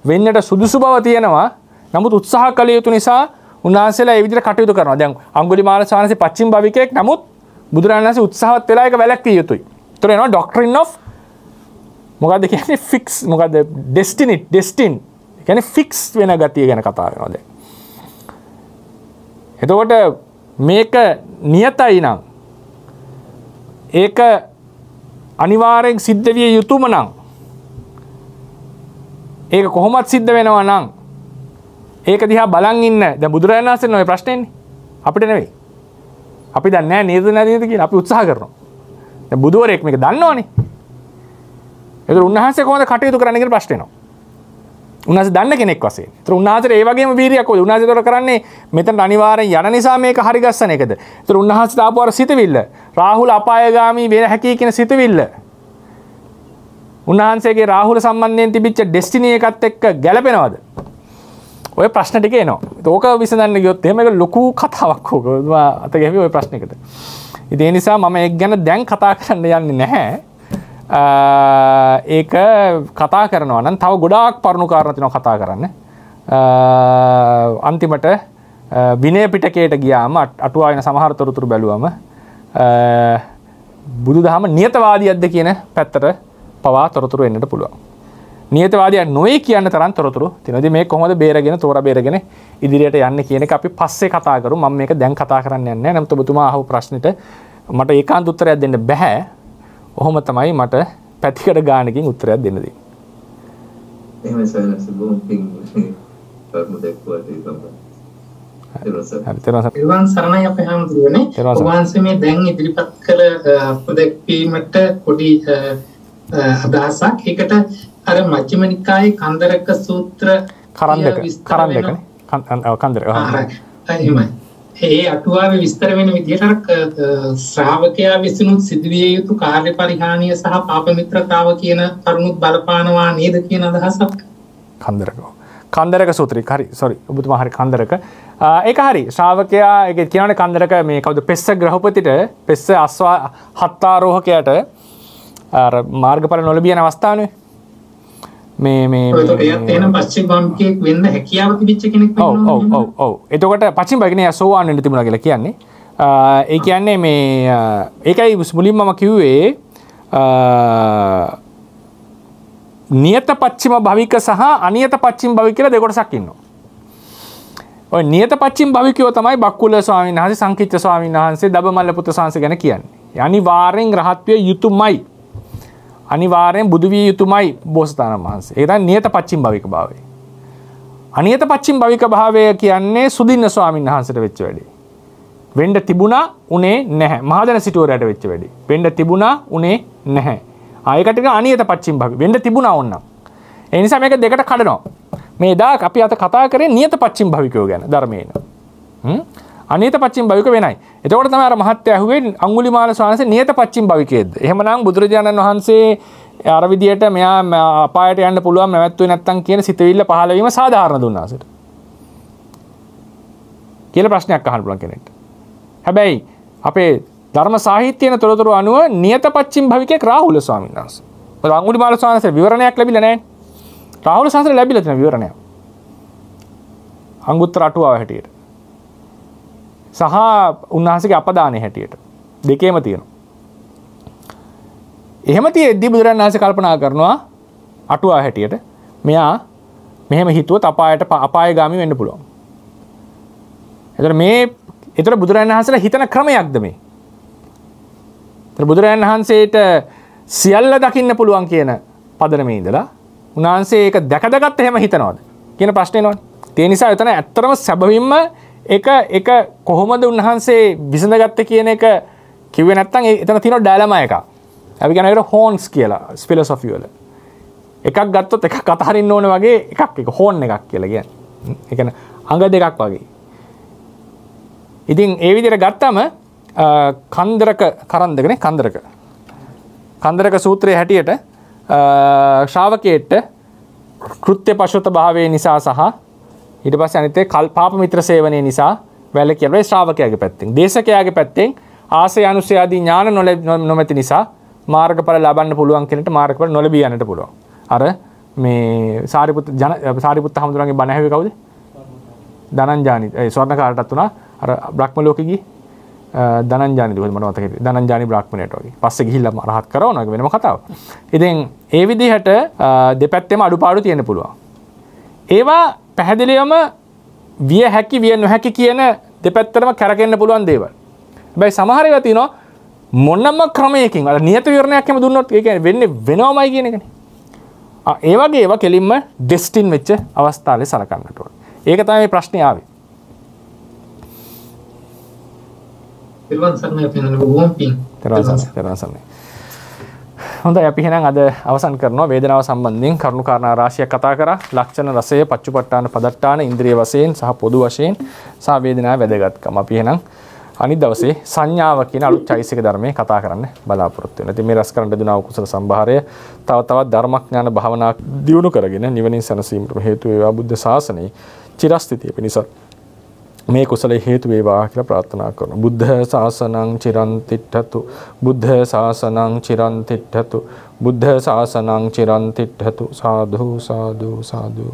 වෙන්නට සුදුසු බව තියෙනවා. නමුත් උත්සාහ කළ යුතු නිසා උන්වහන්සේලා ඒ විදිහට කටයුතු කරනවා. දැන් අඟුලිමාල සානසේ පස්චිම භවිකයෙක් නමුත් බුදුරජාණන් වහන්සේ උත්සාහවත් වෙලා ඒක වැළැක්විය යුතුයි. ඒතර එනවා ඩොක්ට්‍රින් ඔෆ් මොකද්ද කියන්නේ ෆික්ස් මොකද්ද ඩෙස්ටින් කියන්නේ ෆික්ස් වෙන ගතිය ගැන කතා වෙනවා දැන්. එතකොට මේක නියතයි නම් ඒක අනිවාර්යෙන් සිද්ධ විය යුතුම නම් ඒක කොහොමද සිද්ධ වෙනවා නම් ඒක දිහා බලන් ඉන්න දැන් බුදුරජාණන් වහන්සේ නෝ ප්‍රශ්නේන්නේ අපිට නෙවෙයි. අපි දන්නේ නැහැ නේද කියලා අපි උත්සාහ කරනවා. දැන් බුදුවරයෙක් මේක දන්නවනේ. ඒක උන්වහන්සේ කොහොමද කටයුතු කරන්නේ කියලා ප්‍රශ්න එනවා. උන්වහන්සේ දන්න කෙනෙක් වශයෙන්. ඒතර උන්වහන්සේට ඒ වගේම වීරියක් ඕනේ. උන්වහන්සේ ඒතර කරන්නේ මෙතන අනිවාර්යෙන් යන නිසා මේක හරි ගස්සන එකද. ඒතර උන්වහන්සේට ආපු අර සිතවිල්ල රාහුල අපායගාමී වෙන හැකි කියන සිතවිල්ල. උන්වහන්සේගේ රාහුල සම්බන්ධයෙන් තිබිච්ච ඩෙස්ටිනි එකත් එක්ක ගැලපෙනවද? ඔය ප්‍රශ්න ටික එනවා. ඒක විසඳන්න ගියොත් එහෙම ඒක ලොකු කතාවක් ඕක. මම අත ගැහුවේ ඔය ප්‍රශ්නෙකට. ඉතින් ඒ නිසා මම ඒක ගැන දැන් කතා කරන්න යන්නේ නැහැ. ඒක කතා කරනවා නම් තව ගොඩාක් පරණු කාරණා තියෙනවා කතා කරන්න. අන්තිමට විනය පිටකයට ගියාම අටුවා වෙන සමහර තොරතුරු බැලුවම බුදුදහම නියතවාදියක්ද කියන පැත්තට පවා තොරතුරු එන්නට පුළුවන්. නියතවාදියක් නොවේ කියන්න තරම් තොරතුරු තියෙනවා. ඉතින් මේක කොහොමද බේරගෙන තෝරා බේරගෙන ඉදිරියට යන්නේ කියන එක අපි පස්සේ කතා කරමු. මම මේක දැන් කතා කරන්න යන්නේ නැහැ. නමුත් ඔබතුමා අහපු ප්‍රශ්නෙට මට ඒකාන්ත උත්තරයක් දෙන්න බෑ. ඔහොම තමයි මට පැතිකඩ ගානකින් උත්තරයක් දෙන්න දෙන්නේ. එහෙමයි සයන්ස් බොම් පින් කර්ම දෙක්වා තියෙනවා. එවන් සරණයි අපේ හැමදෙරෝනේ. ඔබ වහන්සේ මේ දැන් ඉදිරිපත් කළ පොදැක්වීමට පොඩි අදහසක්. ඒකට අර මජ්ක්‍ධිම නිකායේ කන්දරක සූත්‍ර ඒ අටුවාවේ විස්තර වෙන විදිහට ශ්‍රාවකයා විසිනුත් සිදුවිය යුතු කාර්ය පරිහානිය සහ පාප මිත්‍රතාව කියන කරුණුත් බලපානවා නේද කියන අදහසක්. කන්දරක සූත්‍රය හරි සෝරි ඔබතුමා හරි කන්දරක ඒක හරි ශ්‍රාවකයා ඒක කියනවානේ කන්දරක මේ කවුද පෙස්ස ග්‍රහපතිට පෙස්ස අස්වා හත්තාරෝහකයාට අර මාර්ගඵල නොලැබියන අවස්ථාවේ මේ එයත් එන පස්චිම බම්කෙක් වෙන්න හැකියාව තිබිච්ච කෙනෙක් වෙනවා. ඔව්. එතකොට පස්චිම බගිනේ සෝවාන් වෙන්න තිබුණා කියලා කියන්නේ. ඒ කියන්නේ මේ ඒකයි මුලින්ම මම කිව්වේ නියත පච්චිම භවික සහ අනියත පච්චිම භවික කියලා දෙකොටසක් ඉන්නවා. ඔය නියත පච්චිම භවිකයෝ තමයි බක්කුල ස්වාමීන් වහන්සේ, සංකීර්ත ස්වාමීන් වහන්සේ, දබමල්ල පුත්‍ර ස්වාමීන් ගැන කියන්නේ. අනිවාර්යෙන් රහත් විය යුතුමයි. අනිවාර්යෙන් බුදු විය යුතුමයි බෝසතාණන් වහන්සේ. ඒක තමයි නියත පච්චිම භවික භාවය. අනියත පච්චිම භවික භාවය කියන්නේ සුදින්න ස්වාමීන් වහන්සේට වෙච්ච වැඩේ. වෙන්න තිබුණා උනේ නැහැ. මහදැන සිටුවරයට වෙච්ච වැඩේ. වෙන්න තිබුණා උනේ නැහැ. ආයකට අනියත පච්චිම භවික වෙන්න තිබුණා ඕන්නම්. ඒ නිසා මේක දෙකට කඩනවා. මේ දා අපි අත කතා කරේ නියත පච්චිම භවිකයෝ ගැන ධර්මයෙන්. අනියත පච්චිම භවික වෙනයි. එතකොට තමයි අර මහත්ය ඇහුවේ අඟුලිමාල ස්වාමීන් වහන්සේ නියත පච්චිම භවිකයේද? එහෙමනම් බුදුරජාණන් වහන්සේ අර විදියට මෙයා අපායට යන්න පුළුවන් නැවැත්තුවේ නැත්තම් කියන සිතවිල්ල පහළ වීම සාධාරණ දුන්නාසට. කියලා ප්‍රශ්නයක් අහන්න පුළුවන් කෙනෙක්ට. හැබැයි අපේ ධර්ම සාහිත්‍යයේ තොරතුරු අනුව නියත පච්චිම භවිකේ රාහුල ස්වාමීන් වහන්සේ. මොකද අඟුලිමාල ස්වාමීන් වහන්සේ විවරණයක් ලැබිලා නැහැ. රාහුල ස්වාමීන් වහන්සේ ලැබිලා තියෙන විවරණයක්. අංගුත්තර අටුවාව හැටියට. සහ උන්වහන්සේගේ අපදානයේ හැටියට දෙකේම තියෙනවා. එහෙම තියෙද්දි බුදුරජාණන් වහන්සේ කල්පනා කරනවා අටුවා හැටියට මෙයා මෙහෙම හිතුවොත් අපායගාමී වෙන්න පුළුවන්. එතකොට බුදුරජාණන් වහන්සේලා හිතන ක්‍රමයක්ද මේ? බුදුරජාණන් වහන්සේට සියල්ල දකින්න පුළුවන් කියන පදනමේ ඉඳලා උන්වහන්සේ ඒක දැකදගත් එහෙම හිතනවාද කියන ප්‍රශ්නේ එනවනේ. ඒ නිසා එතන ඇත්තටම සැබවින්ම එක කොහොමද උන්වහන්සේ විසඳගත්තේ කියන එක කිව්වේ නැත්නම් එතන තියෙන ඩයලමා එකක්. අපි කියන එකට හෝන්ස් කියලා ෆිලොසොෆි වල. එකක් ගත්තොත් එකක් අතහරින්න ඕනේ වගේ එක හෝන් එකක් කියලා කියන්නේ. ඒ කියන්නේ අංග දෙකක් වගේ. ඉතින් ඒ විදිහට ගත්තම කන්දරක සූත්‍රයේ හැටියට ශ්‍රාවකේට කෘත්‍ය පශුත භාවයේ නිසා සහ ඊට පස්සේ අනිත් ඒ පාප මිත්‍ර සේවනයේ නිසා වැළකීලා ශ්‍රාවකයාගේ පැත්තෙන් දේශකයාගේ පැත්තෙන් ආසය අනුසය ආදී ඥාන නොමැති නිසා මාර්ගඵල ලබන්න පුළුවන් කෙනෙක්ට මාර්ගඵල නොලැබී යන්නට පුළුවන්. අර මේ සාරිපුත්ත හමුදුරන්ගේ බණ ඇහුවේ කවුද? ධනංජානි. ඒ ස්වර්ණකාරටත් උනා අර බ්‍රහ්ම ලෝකෙ ගියේ ධනංජානිද මට මතක හිටියේ. ධනංජානි බ්‍රාහ්මණයට වගේ. පස්සේ ගිහිල්ලා රහත් කරවනවා ඒක වෙනම කතාවක්. ඉතින් ඒ විදිහට දෙපැත්තෙම අඩුපාඩු තියෙන්න පුළුවන්. ඒවා පැහැදිලිවම විය හැකි විය නොහැකි කියන දෙපැත්තටම කැරකෙන්න පුළුවන් දේවල්. හැබැයි සමහර ඒවා තියෙනවා මොනම ක්‍රමයකින් අර නියත විවරණයක් හැම දුන්නොත් ඒ කියන්නේ වෙන්නේ වෙනවමයි කියන එකනේ. ඒ වගේ ඒවා කෙලින්ම ඩෙස්ටින් වෙච්ච අවස්ථාවේ සලකන්නට ඕන. ඒක තමයි මේ ප්‍රශ්නේ ආවේ. හොඳයි අපි එහෙනම් අද අවසන් කරනවා වේදනාව සම්බන්ධයෙන් කරුණු කාරණා රාශියක් කතා කරා. ලක්ෂණ රසය, පච්චුපට්ඨාන, පදට්ඨාන, ඉන්ද්‍රිය වශයෙන් සහ පොදු වශයෙන් සහ වේදනාවේ වැදගත්කම. අපි එහෙනම් අනිත් දවසේ සංඥාව කියන අලුත් චෛසික ධර්මයේ කතා කරන්න බලාපොරොත්තු වෙනවා. ඉතින් මේ රස කරන්න දුනා කුසල සම්භාරය තව තවත් ධර්මඥාන භාවනා දියුණු කරගෙන නිවනින් සැනසීමට හේතු වේවා. බුද්ධ ශාසනයේ චිරස්ථිතිය පිණිස මේ කුසලයේ හේතු වේවා කියලා ප්‍රාර්ථනා කරනවා. බුද්ධ ශාසනං චිරන් තිට්ඨතු. බුද්ධ ශාසනං චිරන් තිට්ඨතු. බුද්ධ ශාසනං චිරන් තිට්ඨතු. සාදු සාදු සාදු.